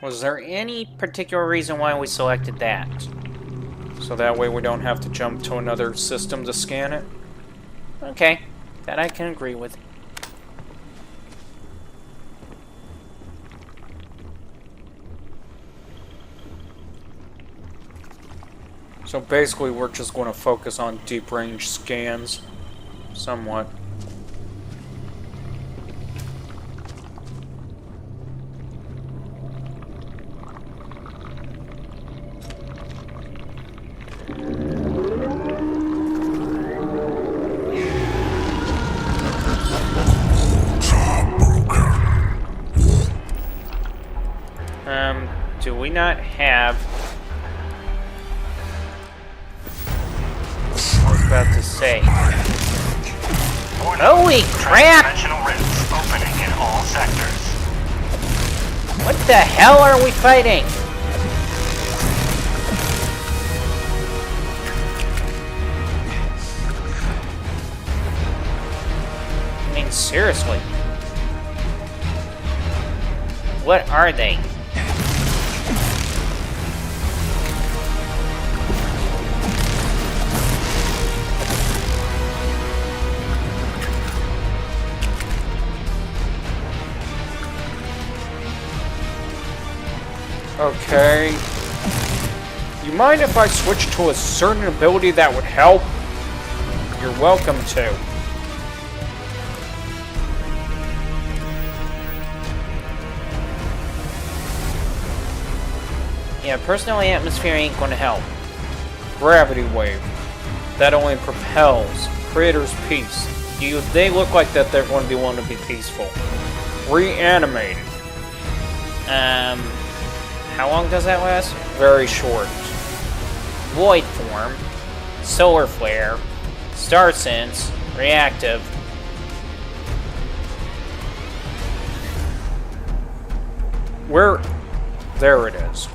Was there any particular reason why we selected that? So that way we don't have to jump to another system to scan it? Okay, that I can agree with. So basically we're just going to focus on deep range scans, somewhat. Do we not have... I was about to say. Holy crap! Dimensional rifts opening in all sectors. What the hell are we fighting? I mean, seriously. What are they? Okay. You mind if I switch to a certain ability that would help? You're welcome to. Yeah, personally, atmosphere ain't gonna help. Gravity wave. That only propels. Creator's peace. They look like that they're going to be wanting to be peaceful. Reanimated. How long does that last? Very short. Void form. Solar flare. Star sense. Reactive. Where? There it is.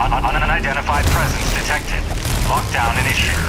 Unidentified presence detected. Lockdown initiated.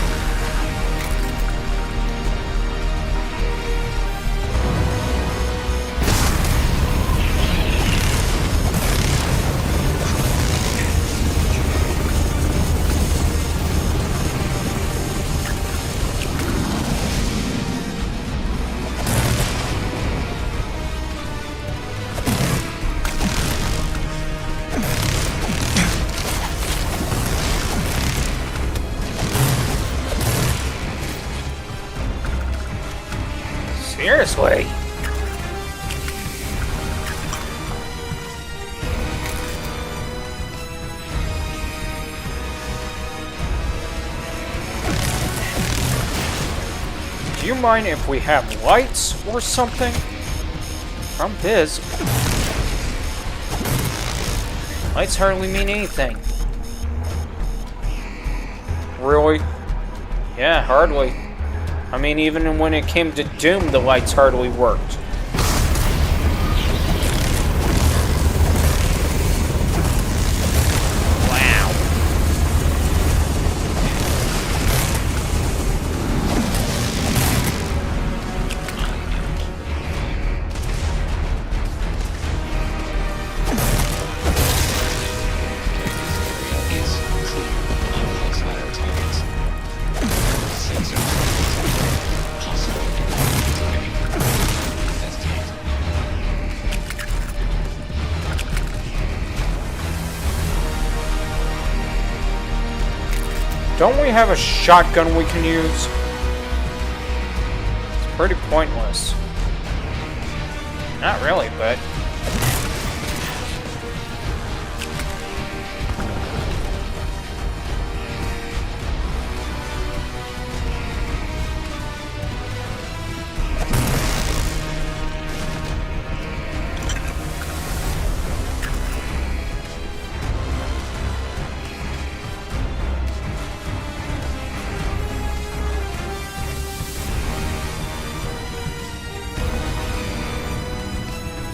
Seriously? Do you mind if we have lights or something? From Biz. Lights hardly mean anything. Really? Yeah, hardly. I mean, even when it came to Doom, the lights hardly worked. Wow. Don't we have a shotgun we can use? It's pretty pointless. Not really, but...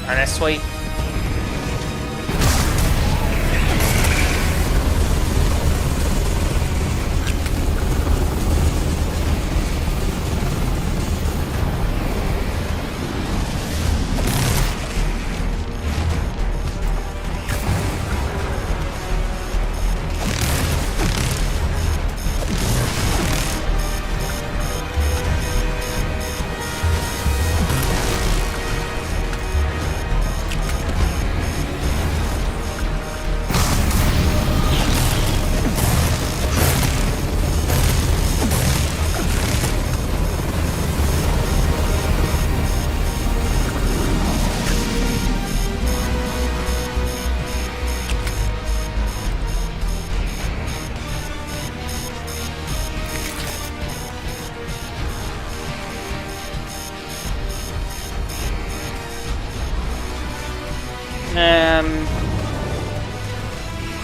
Honestly,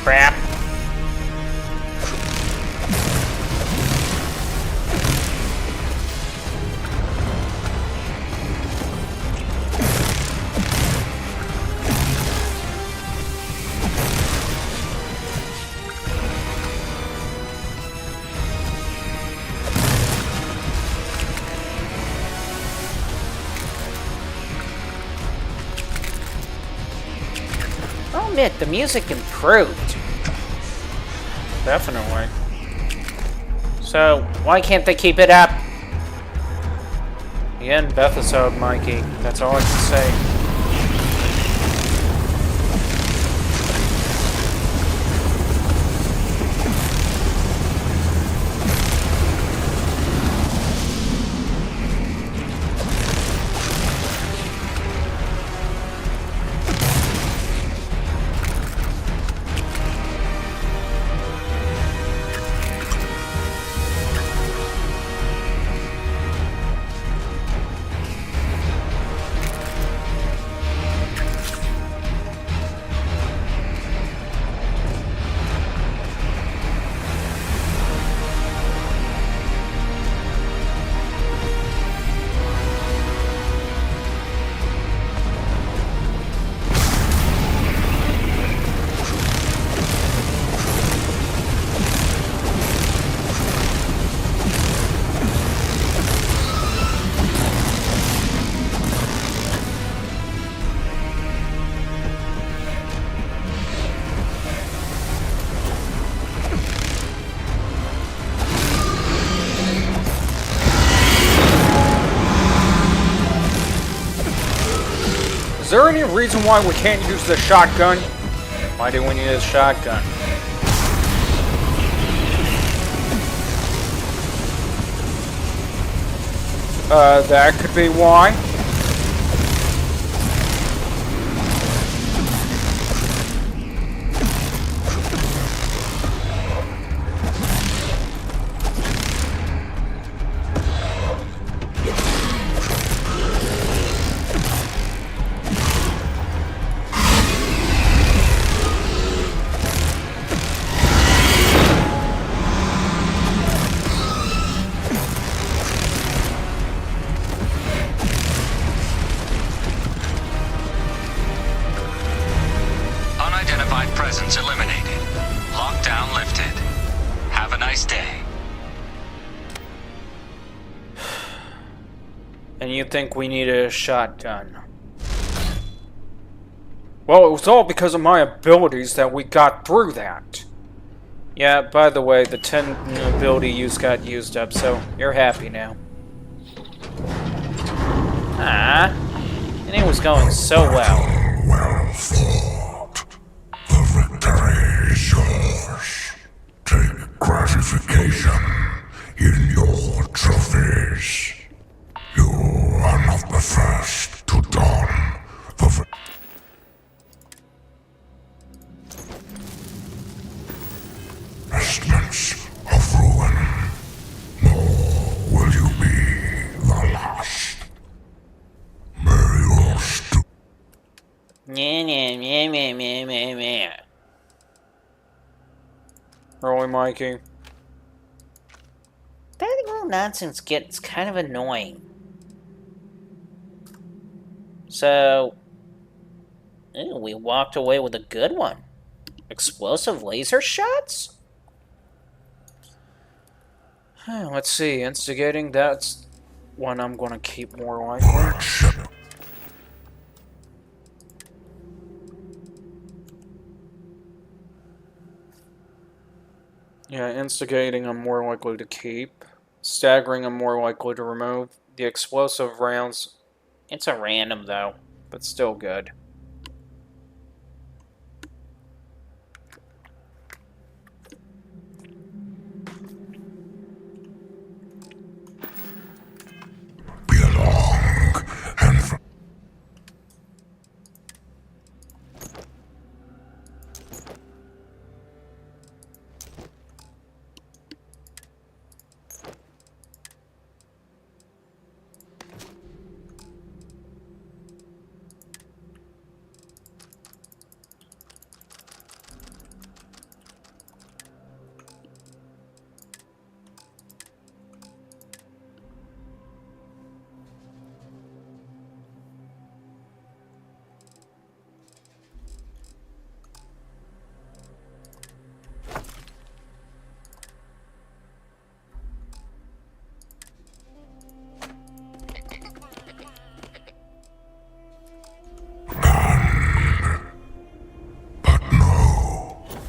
crap. I'll admit, the music improved. Definitely. So, why can't they keep it up? The end Bethesda, Mikey. That's all I can say. there any reason why we can't use the shotgun? Why do we need a shotgun? That could be why. Unidentified presence eliminated. Lockdown lifted. Have a nice day. And you think we need a shotgun? Well, it was all because of my abilities that we got through that. Yeah, by the way, the 10 ability use got used up, so you're happy now. Ah, and it was going so well. Well fought. The victory is yours. Take gratification in your trophies. You are not the first to don the vestments of ruin, nor will you be the last. May your Really, Mikey? That little nonsense gets kind of annoying. So, we walked away with a good one. Explosive laser shots? Let's see, instigating, that's one I'm gonna keep more likely. Yeah, instigating I'm more likely to keep. Staggering I'm more likely to remove. The explosive rounds, It's a random, though. but still good.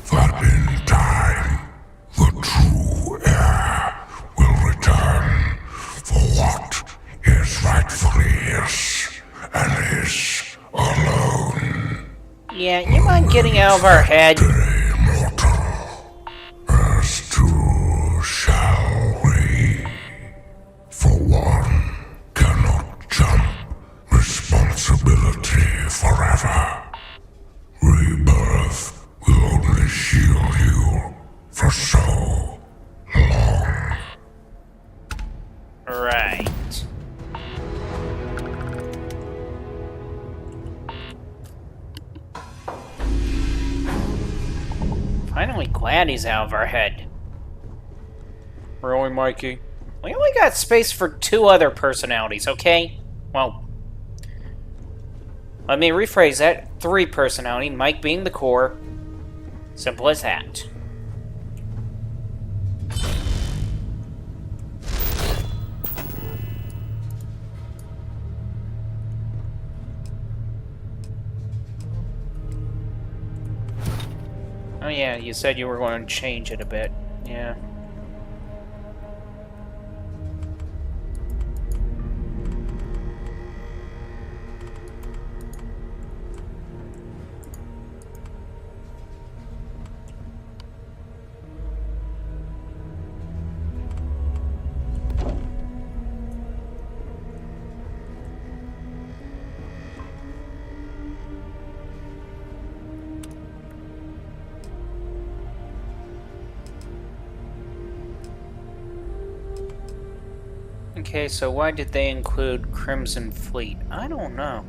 That in time, the true heir will return for what is rightfully his, and his alone. Yeah, you mind getting out of our head? As two shall we. For one cannot jump responsibility forever. Rebirth will only shield you for so long. Right. Finally glad he's out of our head. Really, Mikey? We only got space for 2 other personalities, okay? Well, let me rephrase that. 3 personality, Mike being the core. Simple as that. Oh yeah, you said you were going to change it a bit. Yeah. Okay, so why did they include Crimson Fleet? I don't know.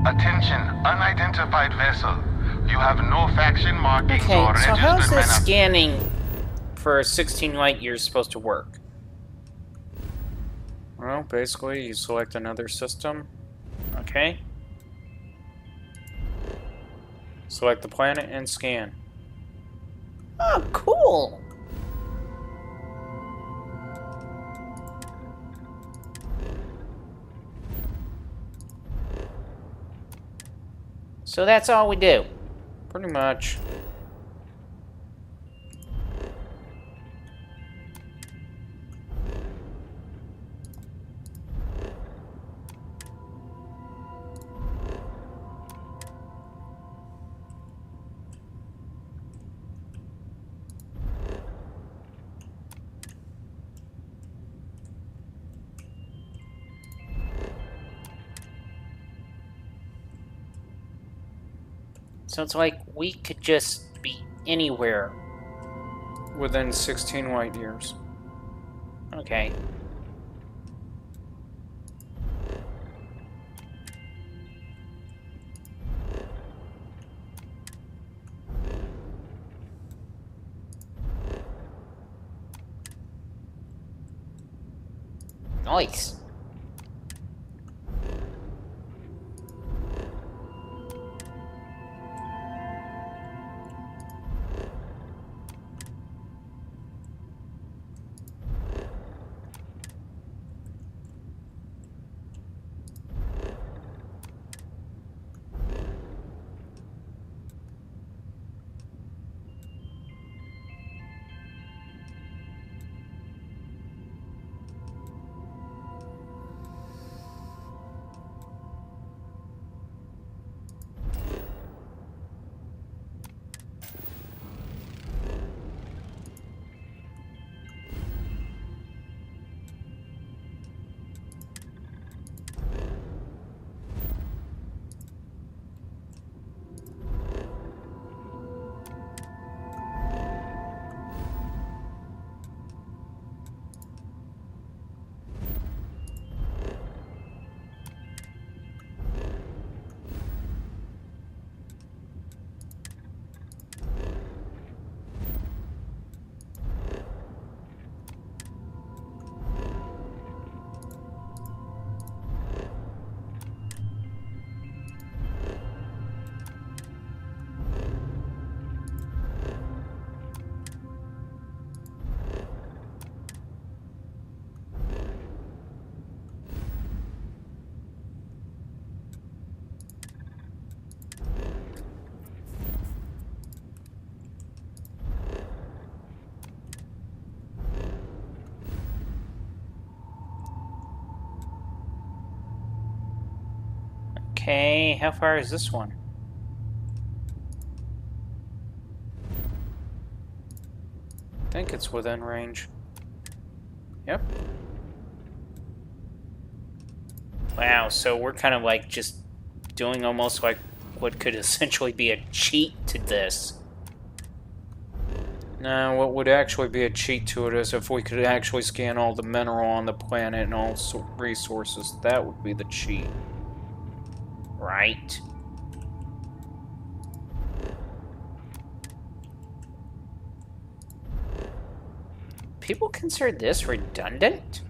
Attention, unidentified vessel. You have no faction markings Okay, or so registered how's this manif- scanning for 16 light years supposed to work? Well, basically, you select another system. Okay. Select the planet and scan. Oh, cool! So that's all we do. Pretty much. So it's like we could just be anywhere within 16 light years. Okay. Nice. Okay, how far is this one? I think it's within range. Yep. Wow, so we're kind of like just doing almost like what could essentially be a cheat to this. Now, what would actually be a cheat to it is if we could actually scan all the mineral on the planet and all resources. That would be the cheat. Right? People consider this redundant?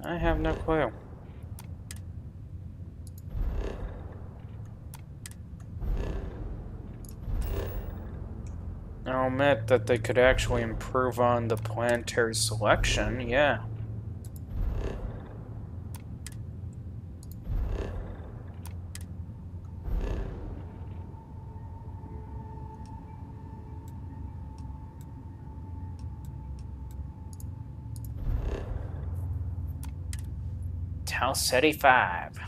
I have no clue. I'll admit that they could actually improve on the planetary selection, yeah. Tau Ceti 5.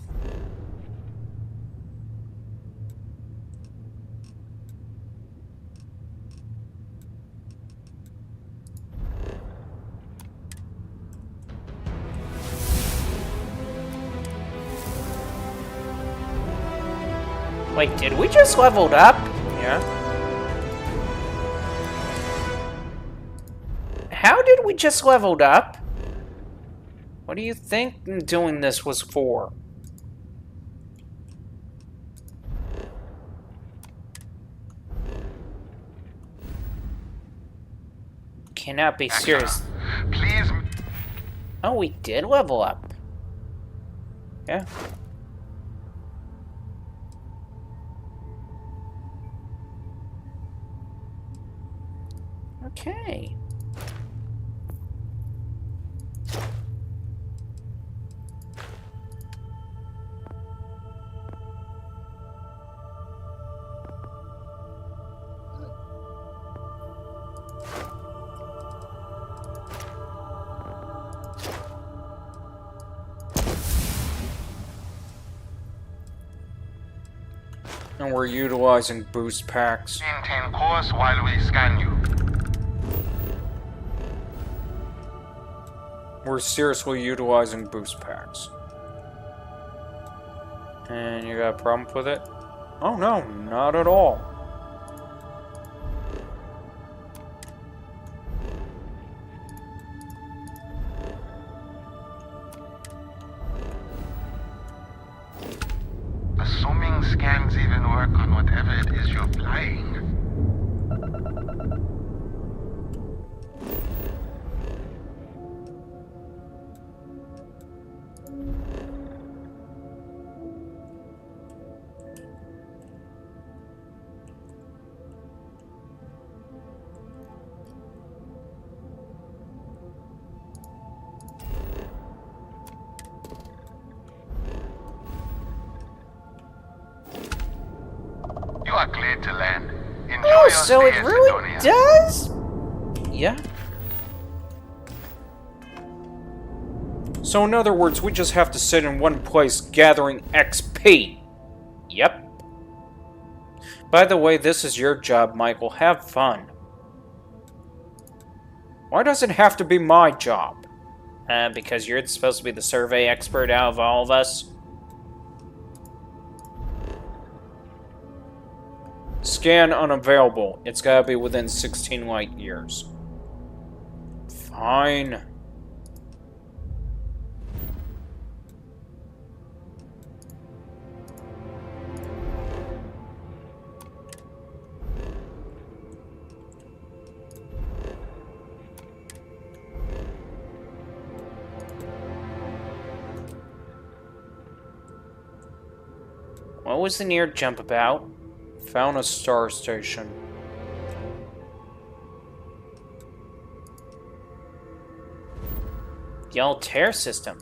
Wait, did we just leveled up? Yeah. How did we just leveled up? What do you think doing this was for? Cannot be serious. Please. Oh, we did level up. Yeah. Okay. And we're utilizing boost packs. Maintain course while we scan you. We're seriously utilizing boost packs. And you got a problem with it? Oh no, not at all. Assuming scans even work on whatever it is you're flying. You are cleared to land. Enjoy Oh, your so stay it in really Sidonia. does? Yeah. So in other words, we just have to sit in one place gathering XP. Yep. By the way, this is your job, Michael. Have fun. Why does it have to be my job? Because you're supposed to be the survey expert out of all of us. Scan unavailable. It's gotta be within 16 light years. Fine. What was the near jump about? Found a star station. The Altair system.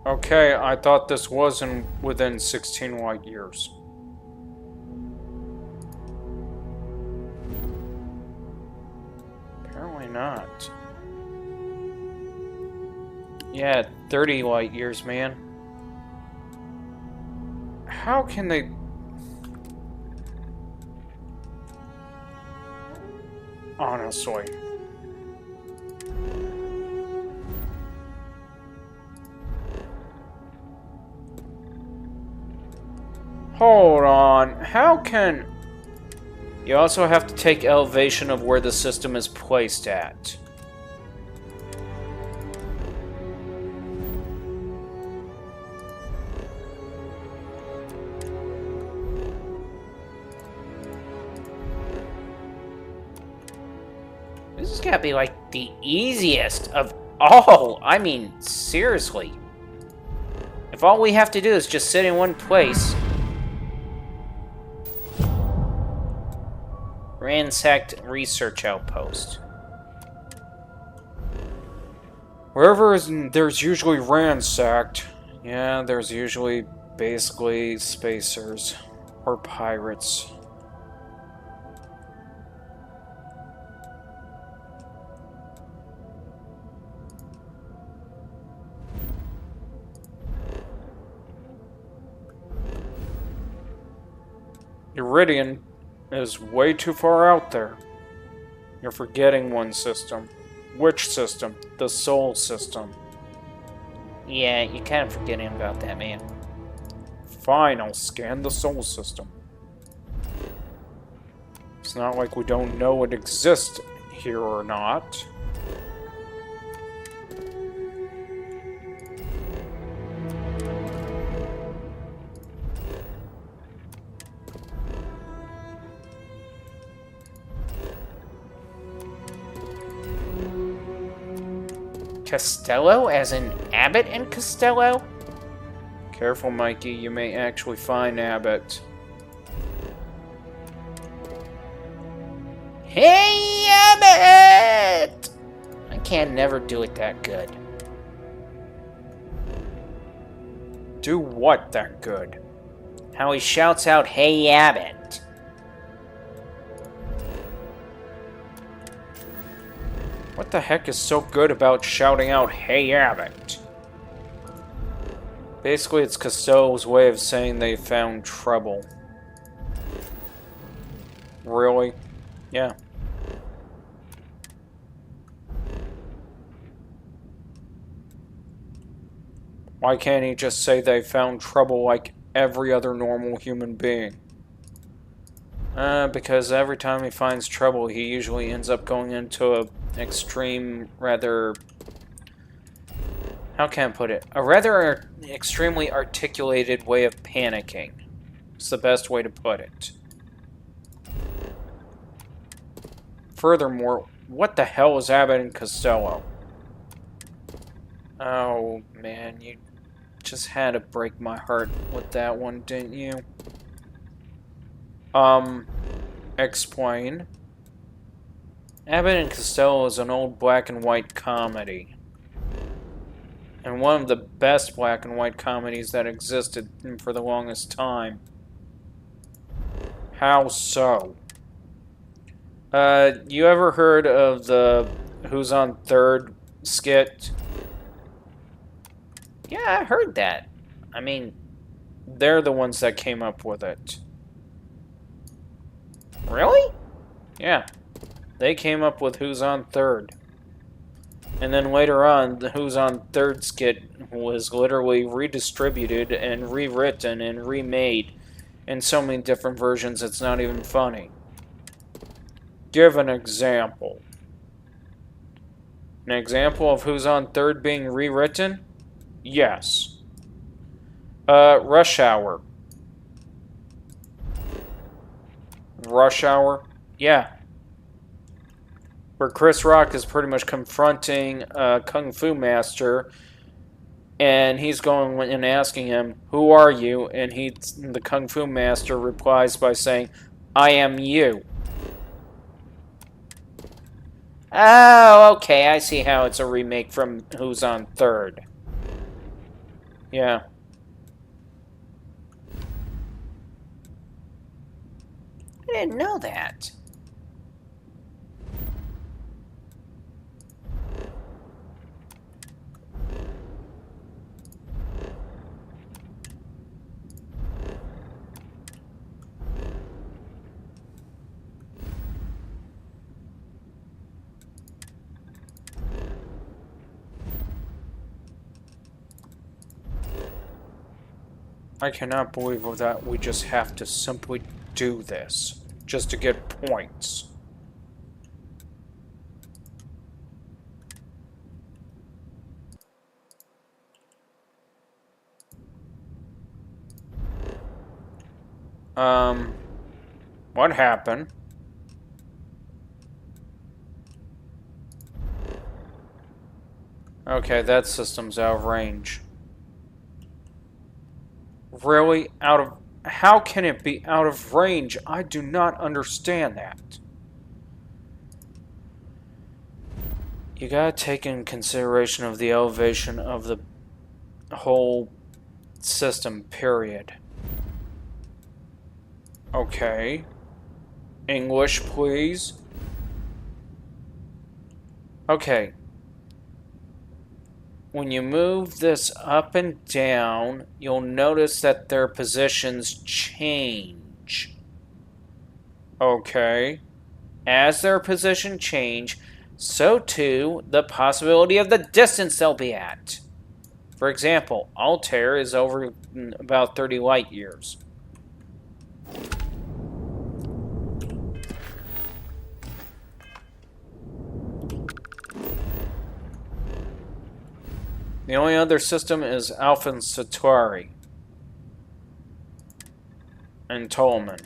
Okay, I thought this wasn't within 16 light years. Apparently not. Yeah, 30 light years, man. How can they... Honestly. Hold on. How can... You also have to take elevation of where the system is placed at. This has got to be like the easiest of all. I mean, seriously. If all we have to do is just sit in one place... Ransacked research outpost. Wherever there's usually ransacked, yeah, there's usually basically spacers or pirates. Iridian is way too far out there. You're forgetting one system. Which system? The Sol system. Yeah, you're kind of forgetting about that, man. Fine, I'll scan the Sol system. It's not like we don't know it exists here or not. Costello, as in Abbott and Costello? Careful, Mikey, you may actually find Abbott. Hey, Abbott! I can't never do it that good. Do what that good? How he shouts out, "Hey, Abbott!" What the heck is so good about shouting out, "Hey, Abbott"? Basically, it's Costello's way of saying they found trouble. Really? Yeah. Why can't he just say they found trouble like every other normal human being? Because every time he finds trouble, he usually ends up going into a extreme, rather... How can I put it? A rather extremely articulated way of panicking. It's the best way to put it. Furthermore, what the hell is Abbott and Costello? Oh, man, you just had to break my heart with that one, didn't you? Explain. Abbott and Costello is an old black and white comedy. And one of the best black and white comedies that existed for the longest time. How so? You ever heard of the Who's on Third skit? Yeah, I heard that. I mean, they're the ones that came up with it. Really? Yeah. They came up with Who's on Third. And then later on, the Who's on Third skit was literally redistributed and rewritten and remade in so many different versions it's not even funny. Give an example. An example of Who's on Third being rewritten? Yes. Rush Hour. Rush Hour? Yeah. Where Chris Rock is pretty much confronting a Kung Fu master, and he's going and asking him, "Who are you?" And the Kung Fu master replies by saying, "I am you." Oh, okay, I see how it's a remake from Who's on Third. Yeah. I didn't know that. I cannot believe that we just have to simply do this, just to get points. What happened? Okay, that system's out of range. Really? Out of... How can it be out of range? I do not understand that. You gotta take in consideration of the elevation of the whole system, period. Okay. English, please. Okay. When you move this up and down, you'll notice that their positions change. Okay. As their position change, so too the possibility of the distance they'll be at. For example, Altair is over about 30 light years. The only other system is Alpha Centauri and Tolman.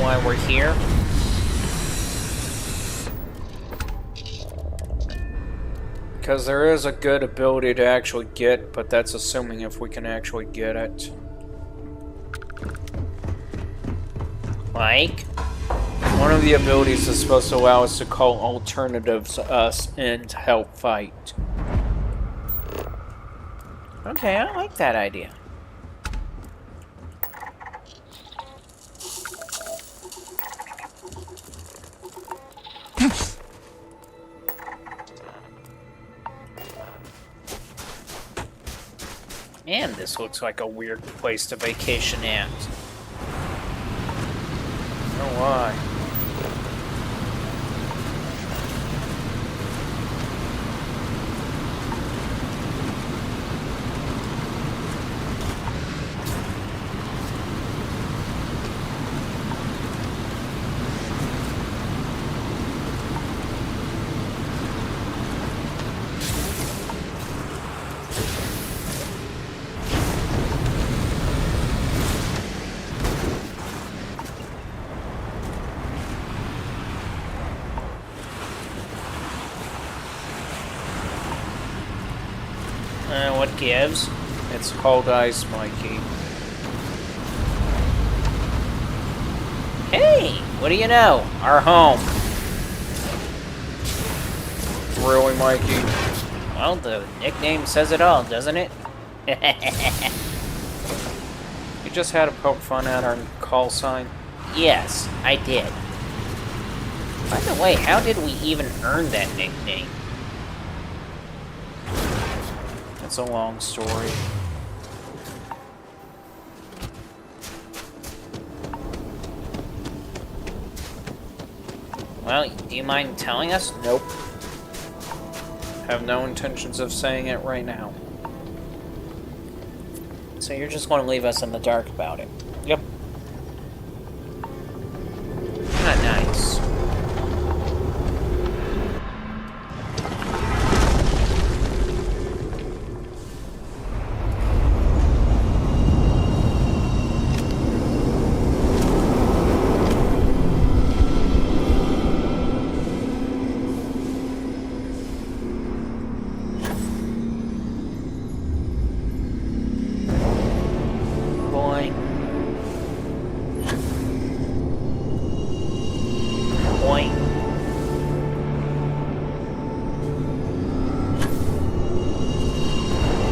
Why we're here. Because there is a good ability to actually get, but that's assuming if we can actually get it. Like? One of the abilities is supposed to allow us to call alternatives to us in to help fight. Okay, I like that idea. And this looks like a weird place to vacation at. Oh, why? What gives? It's cold ice, Mikey. Hey, what do you know? Our home. Really, Mikey? Well, the nickname says it all, doesn't it? You just had to poke fun at our call sign? Yes, I did. By the way, how did we even earn that nickname? It's a long story. Well, do you mind telling us? Nope. Have no intentions of saying it right now. So you're just going to leave us in the dark about it? Yep. Not nice.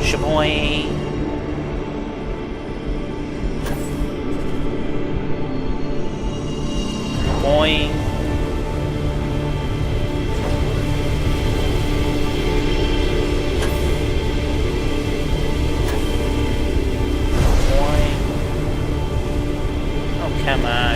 Shaboing. Boing. Boing. Oh, come on.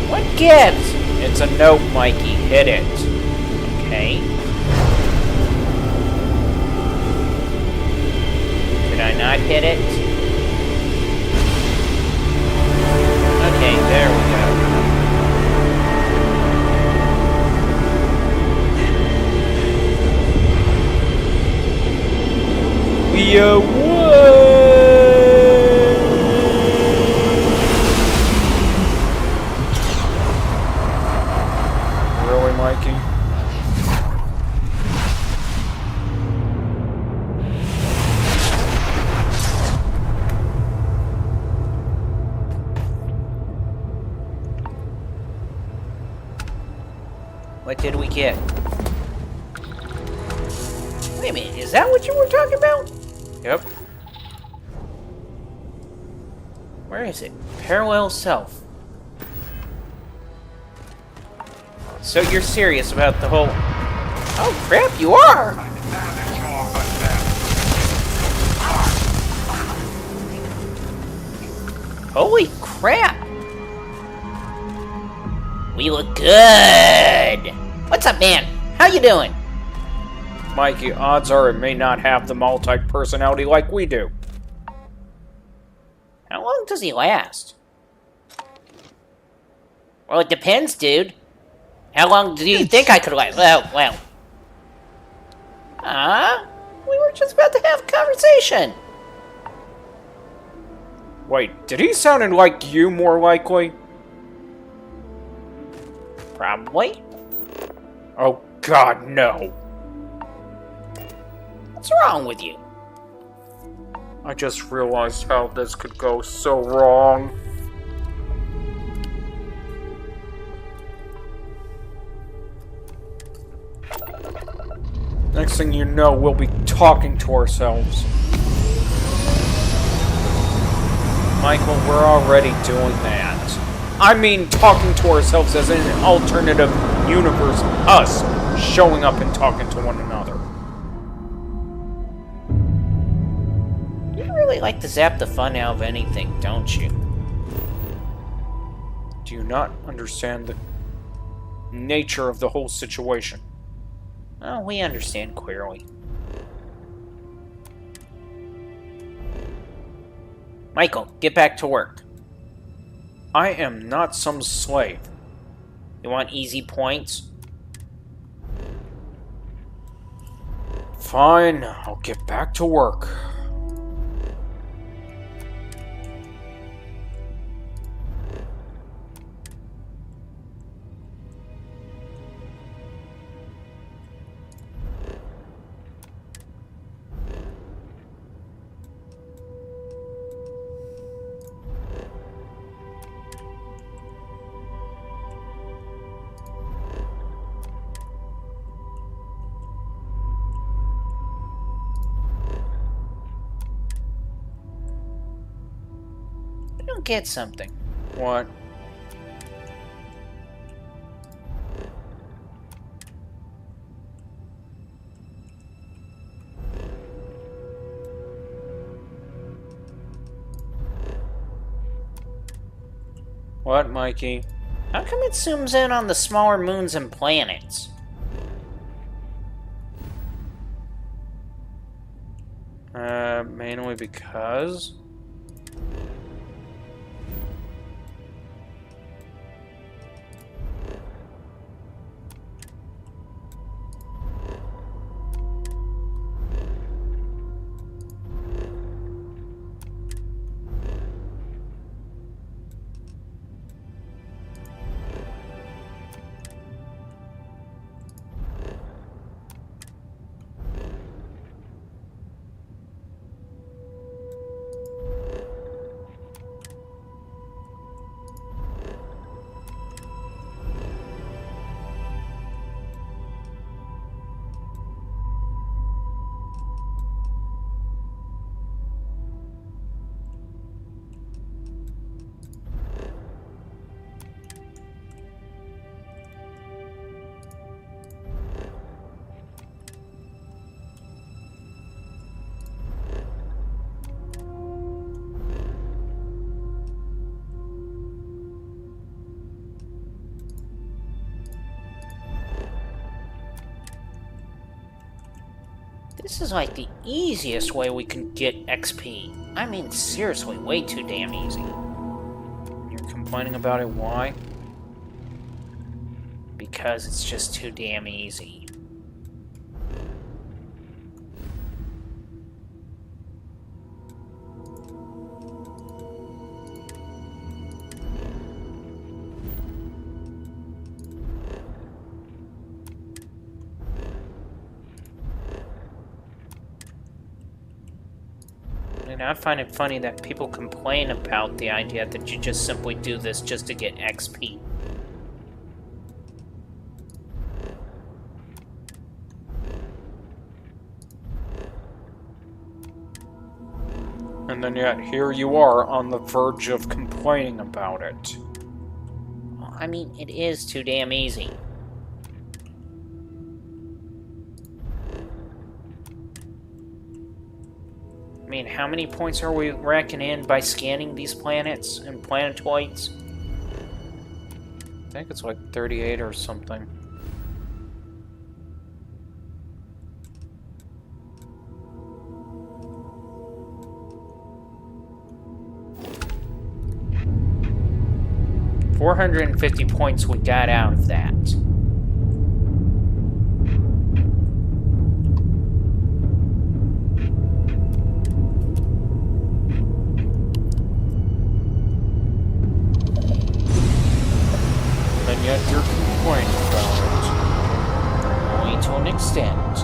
What gives? It's a note, Mikey. Hit it. Okay. Did I not hit it? Okay, there we go. We won! Really, Mikey? What did we get? Wait a minute, is that what you were talking about? Yep. Where is it? Parallel self. So you're serious about the whole... Oh crap, you are! Holy crap! We look good! What's up, man? How you doing? Mikey, odds are it may not have the multi-personality like we do. How long does he last? Well, it depends, dude. How long do you think I could last? Well. We were just about to have a conversation. Wait, did he sound like you more likely? Probably. Oh god, no. What's wrong with you? I just realized how this could go so wrong. Next thing you know, we'll be talking to ourselves. Michael, we're already doing that. I mean, talking to ourselves as in an alternative universe, us showing up and talking to one another. You really like to zap the fun out of anything, don't you? Do you not understand the nature of the whole situation? Oh, we understand clearly. Michael, get back to work. I am not some slave. You want easy points? Fine, I'll get back to work. I don't get something. What? What, Mikey? How come it zooms in on the smaller moons and planets? Mainly because... This is like the easiest way we can get XP. I mean, seriously, way too damn easy. You're complaining about it, why? Because it's just too damn easy. And I find it funny that people complain about the idea that you just simply do this just to get XP. And then yet, here you are on the verge of complaining about it. Well, I mean, it is too damn easy. I mean, how many points are we racking in by scanning these planets and planetoids? I think it's like 38 or something. $450 points we got out of that. And yet you're complaining about it. Only to an extent.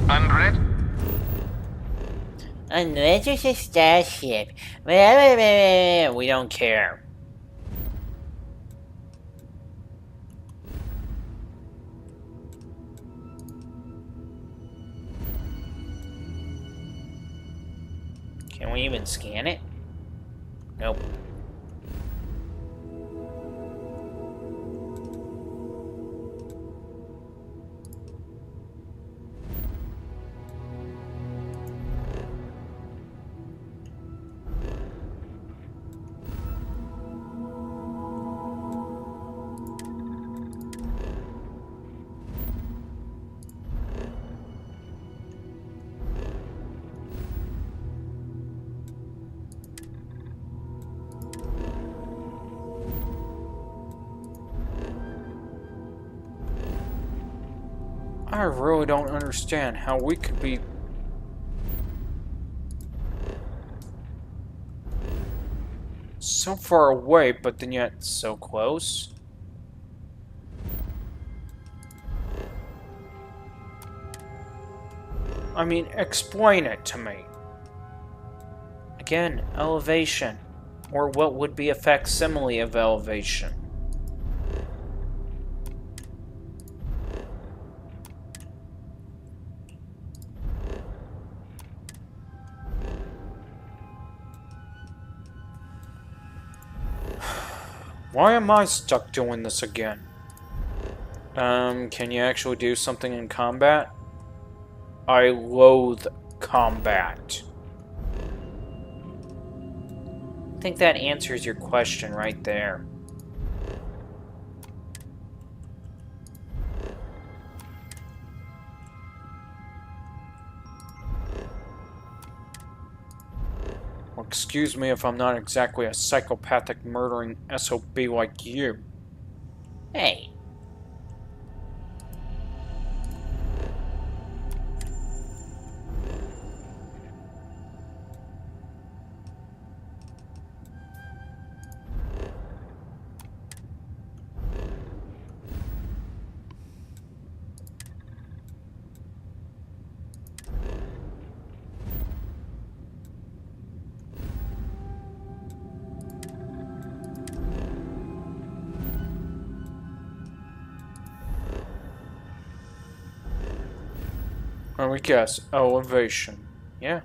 Unread? Unless it's a starship. We don't care. Can we even scan it? Nope. I really don't understand how we could be so far away, but then yet so close. I mean, explain it to me. Again, elevation, or what would be a facsimile of elevation. Why am I stuck doing this again? Can you actually do something in combat? I loathe combat. I think that answers your question right there. Well, excuse me if I'm not exactly a psychopathic murdering SOB like you. Hey. Let me guess, elevation. Yeah.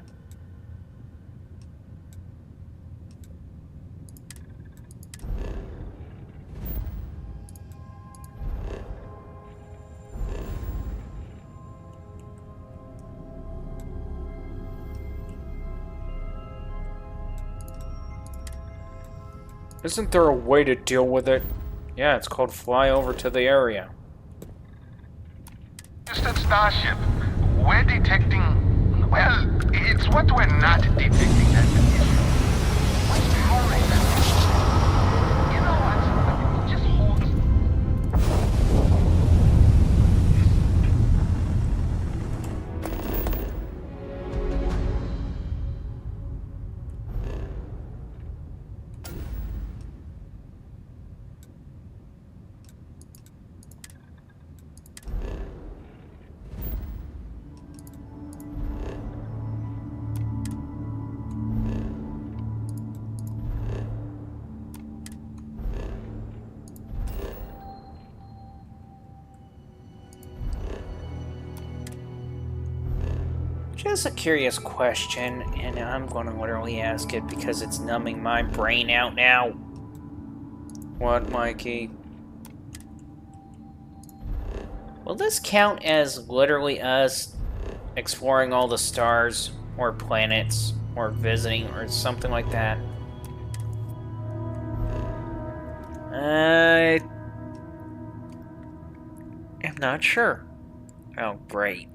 Isn't there a way to deal with it? Yeah, it's called fly over to the area. Houston Starship, we're detecting... Well, it's what we're not detecting that's the issue. What's powering that? You know what? Just hold... Just a curious question, and I'm going to literally ask it because it's numbing my brain out now. What, Mikey? Will this count as literally us exploring all the stars, or planets, or visiting, or something like that? I am not sure. Oh, great.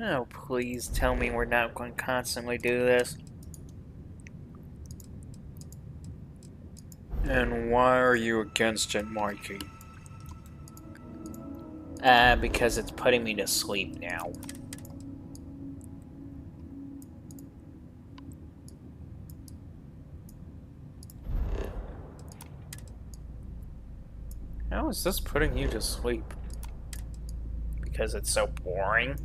Oh, please tell me we're not going to constantly do this. And why are you against it, Mikey? Because it's putting me to sleep now. How is this putting you to sleep? Because it's so boring?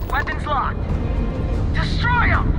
Weapons locked. Destroy them!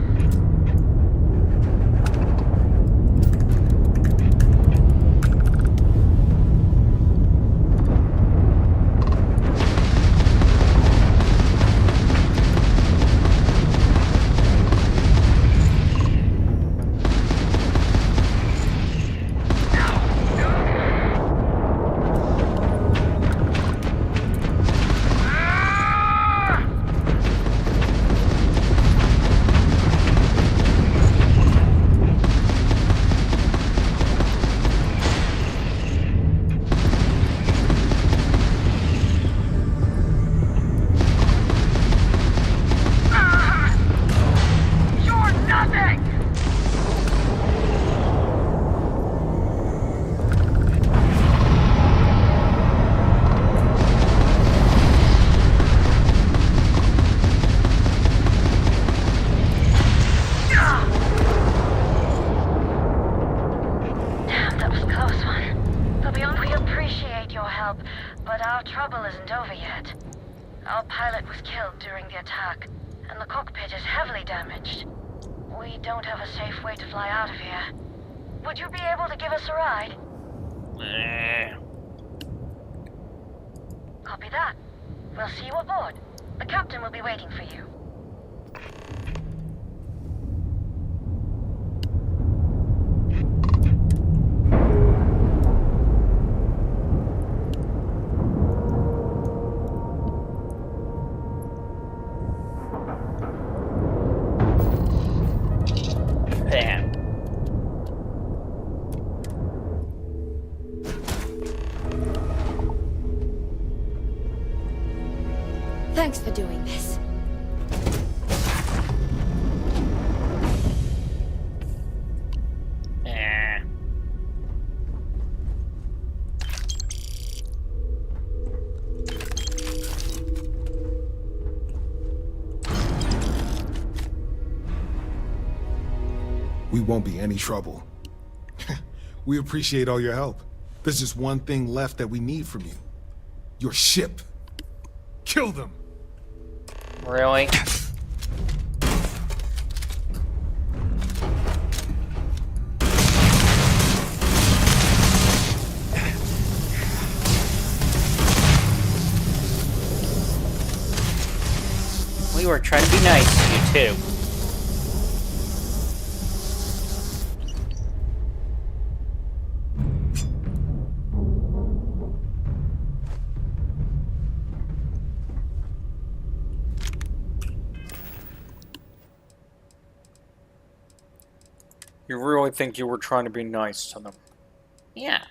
But our trouble isn't over yet. Our pilot was killed during the attack, and the cockpit is heavily damaged. We don't have a safe way to fly out of here. Would you be able to give us a ride? Copy that. We'll see you aboard. The captain will be waiting for you. Thanks for doing this. We won't be any trouble. We appreciate all your help. There's just one thing left that we need from you. Your ship. Kill them! Really? We were we're trying to be nice to you, too. You really think you were trying to be nice to them? Yeah.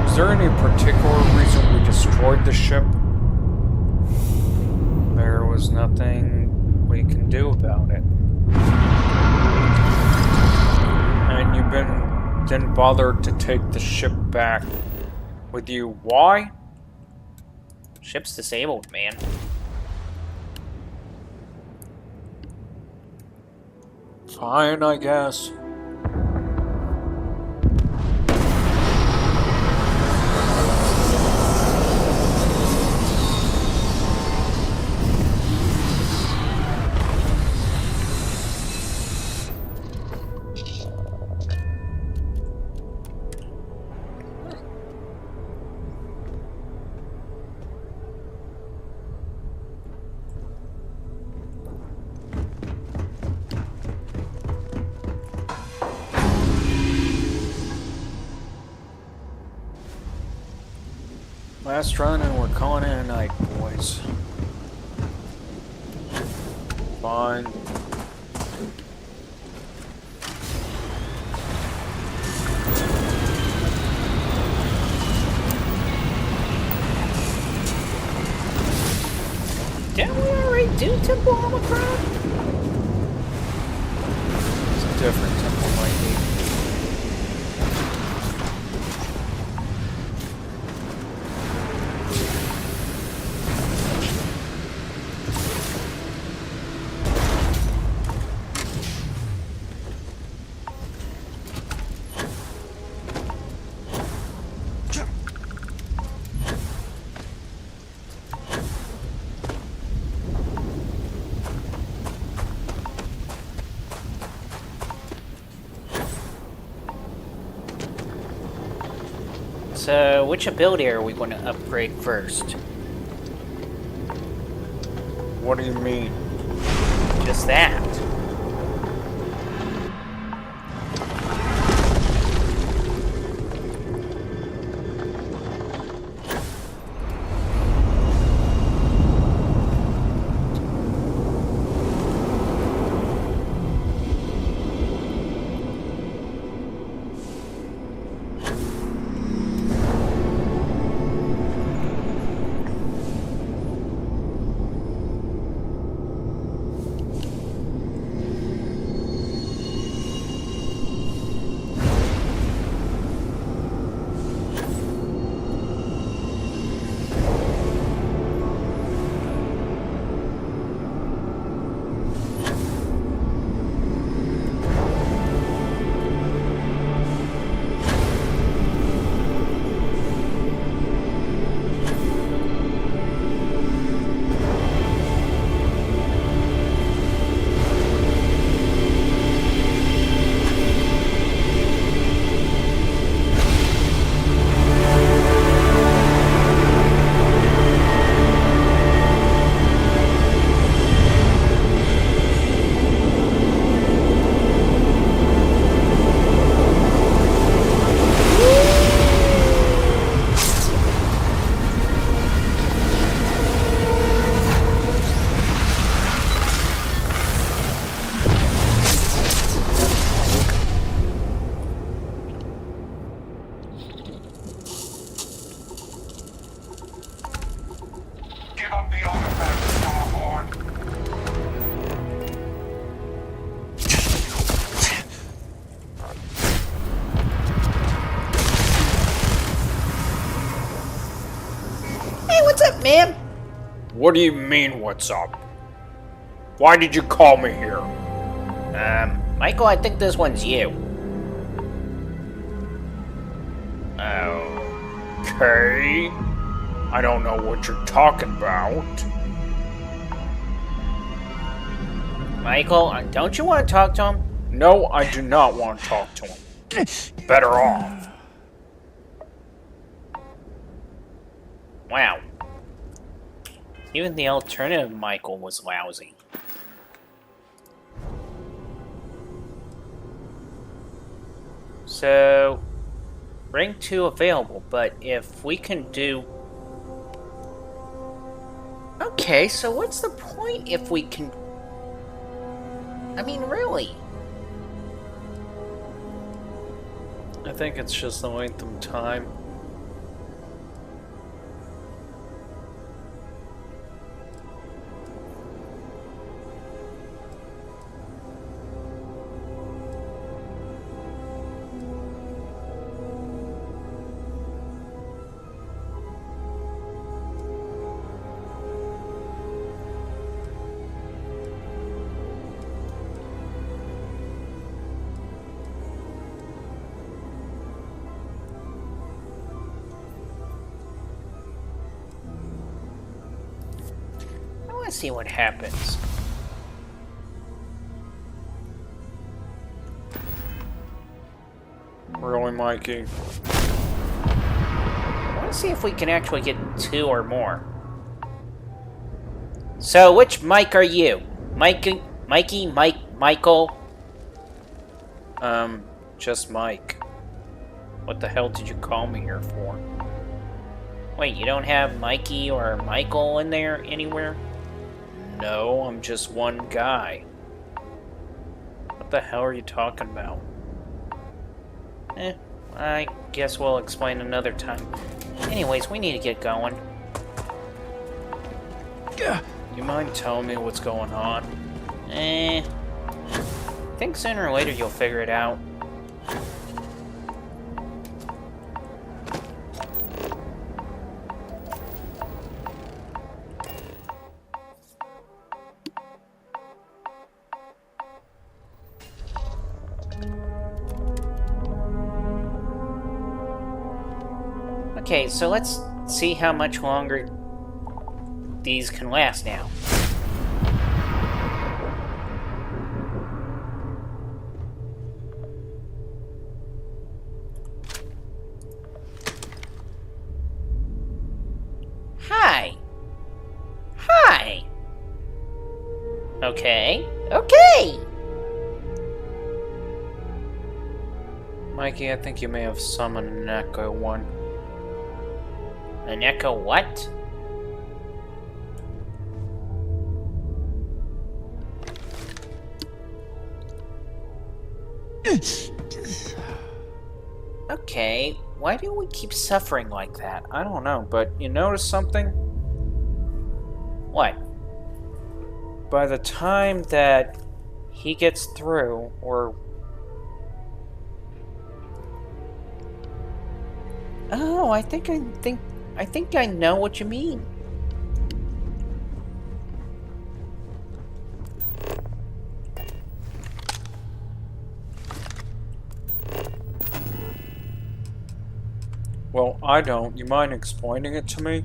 Is there any particular reason we destroyed the ship? There was nothing we can do about it. And didn't bother to take the ship back with you. Why? Ship's disabled, man. Fine, I guess. Last run and we're calling it a night, boys. Fine. Didn't we already do Temple Omicron? It's a different temple, might be. So, which ability are we going to upgrade first? What do you mean? Just that. the artifact, Starborn. Hey, what's up, man? What do you mean, what's up? Why did you call me here? Michael, I think this one's you. Okay. I don't know what you're talking about. Michael, don't you want to talk to him? No, I do not want to talk to him. Better off. Wow. Even the alternative Michael was lousy. So, Ring 2 available, but if we can do... Okay, so what's the point if we can... I mean, really? I think it's just the length of time. Let's see what happens. Really, Mikey? I want to see if we can actually get 2 or more. So, which Mike are you? Mikey, Michael? Just Mike. What the hell did you call me here for? Wait, you don't have Mikey or Michael in there anywhere? No, I'm just one guy. What the hell are you talking about? I guess we'll explain another time. Anyways, we need to get going. You mind telling me what's going on? I think sooner or later you'll figure it out. Okay, so let's see how much longer these can last now. Hi. Hi. Okay. Okay. Mikey, I think you may have summoned an Echo One. An Echo what? Okay, why do we keep suffering like that? I don't know, but you notice something? What? By the time that he gets through, or... Oh, I think I know what you mean. Well, I don't. You mind explaining it to me?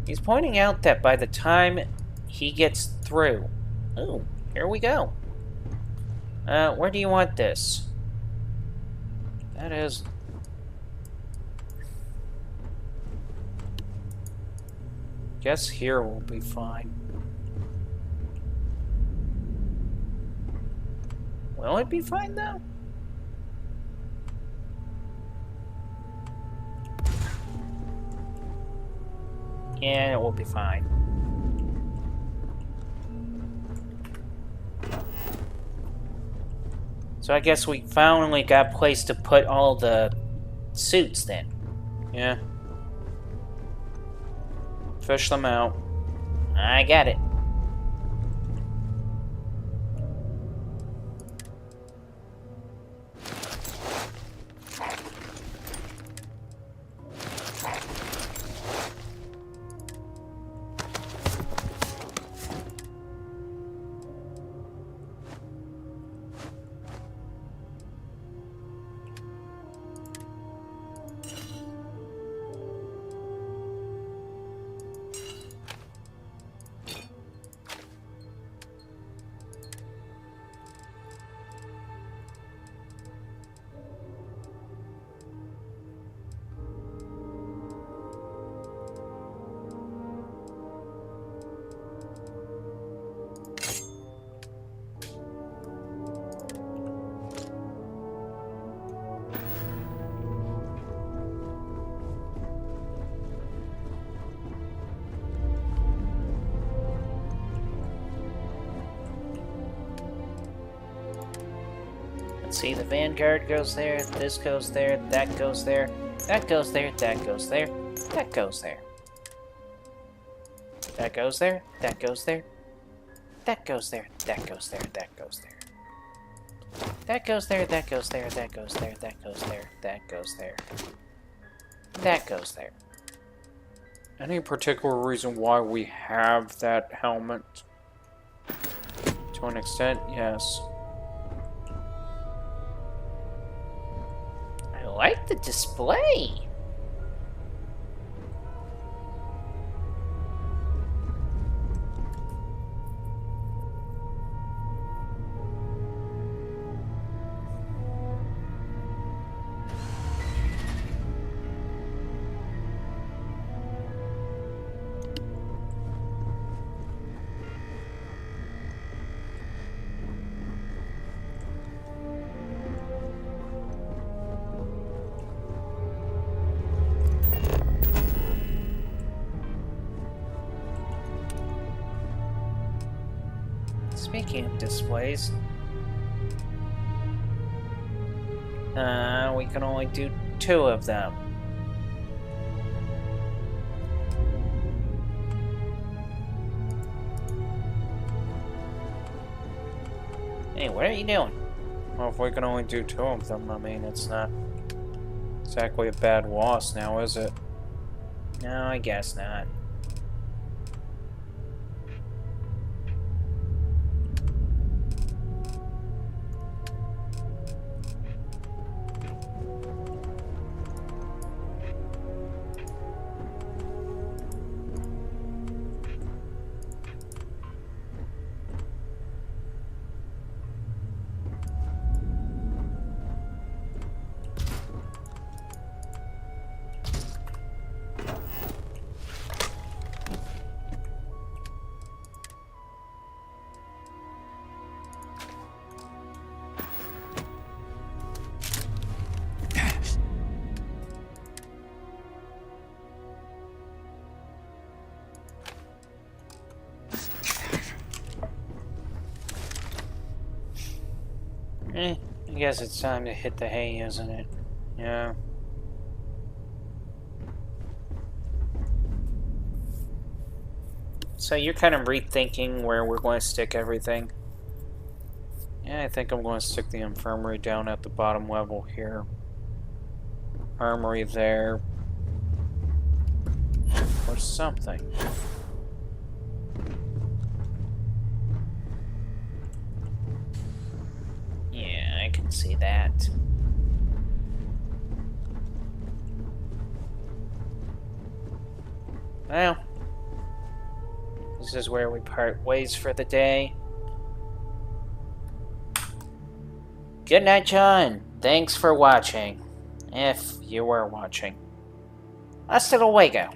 He's pointing out that by the time he gets through... Oh, here we go. Where do you want this? That is... Guess here will be fine. Will it be fine, though? Yeah, it will be fine. So I guess we finally got a place to put all the suits, then. Yeah. Fish them out. I get it. See, the Vanguard goes there, this goes there, that goes there, that goes there, that goes there, that goes there. That goes there, that goes there, that goes there, that goes there, that goes there. That goes there, that goes there, that goes there, that goes there, that goes there. That goes there. Any particular reason why we have that helmet? To an extent, yes. I like the display. Speaking of displays, we can only do 2 of them. Hey, what are you doing? Well, if we can only do 2 of them, I mean, it's not exactly a bad loss now, is it? No, I guess not. I guess it's time to hit the hay, isn't it? Yeah. So you're kind of rethinking where we're going to stick everything? Yeah, I think I'm going to stick the infirmary down at the bottom level here. Armory there. Or something. Yeah, I can see that. Well, this is where we part ways for the day. Good night, John. Thanks for watching. If you were watching. Hasta luego.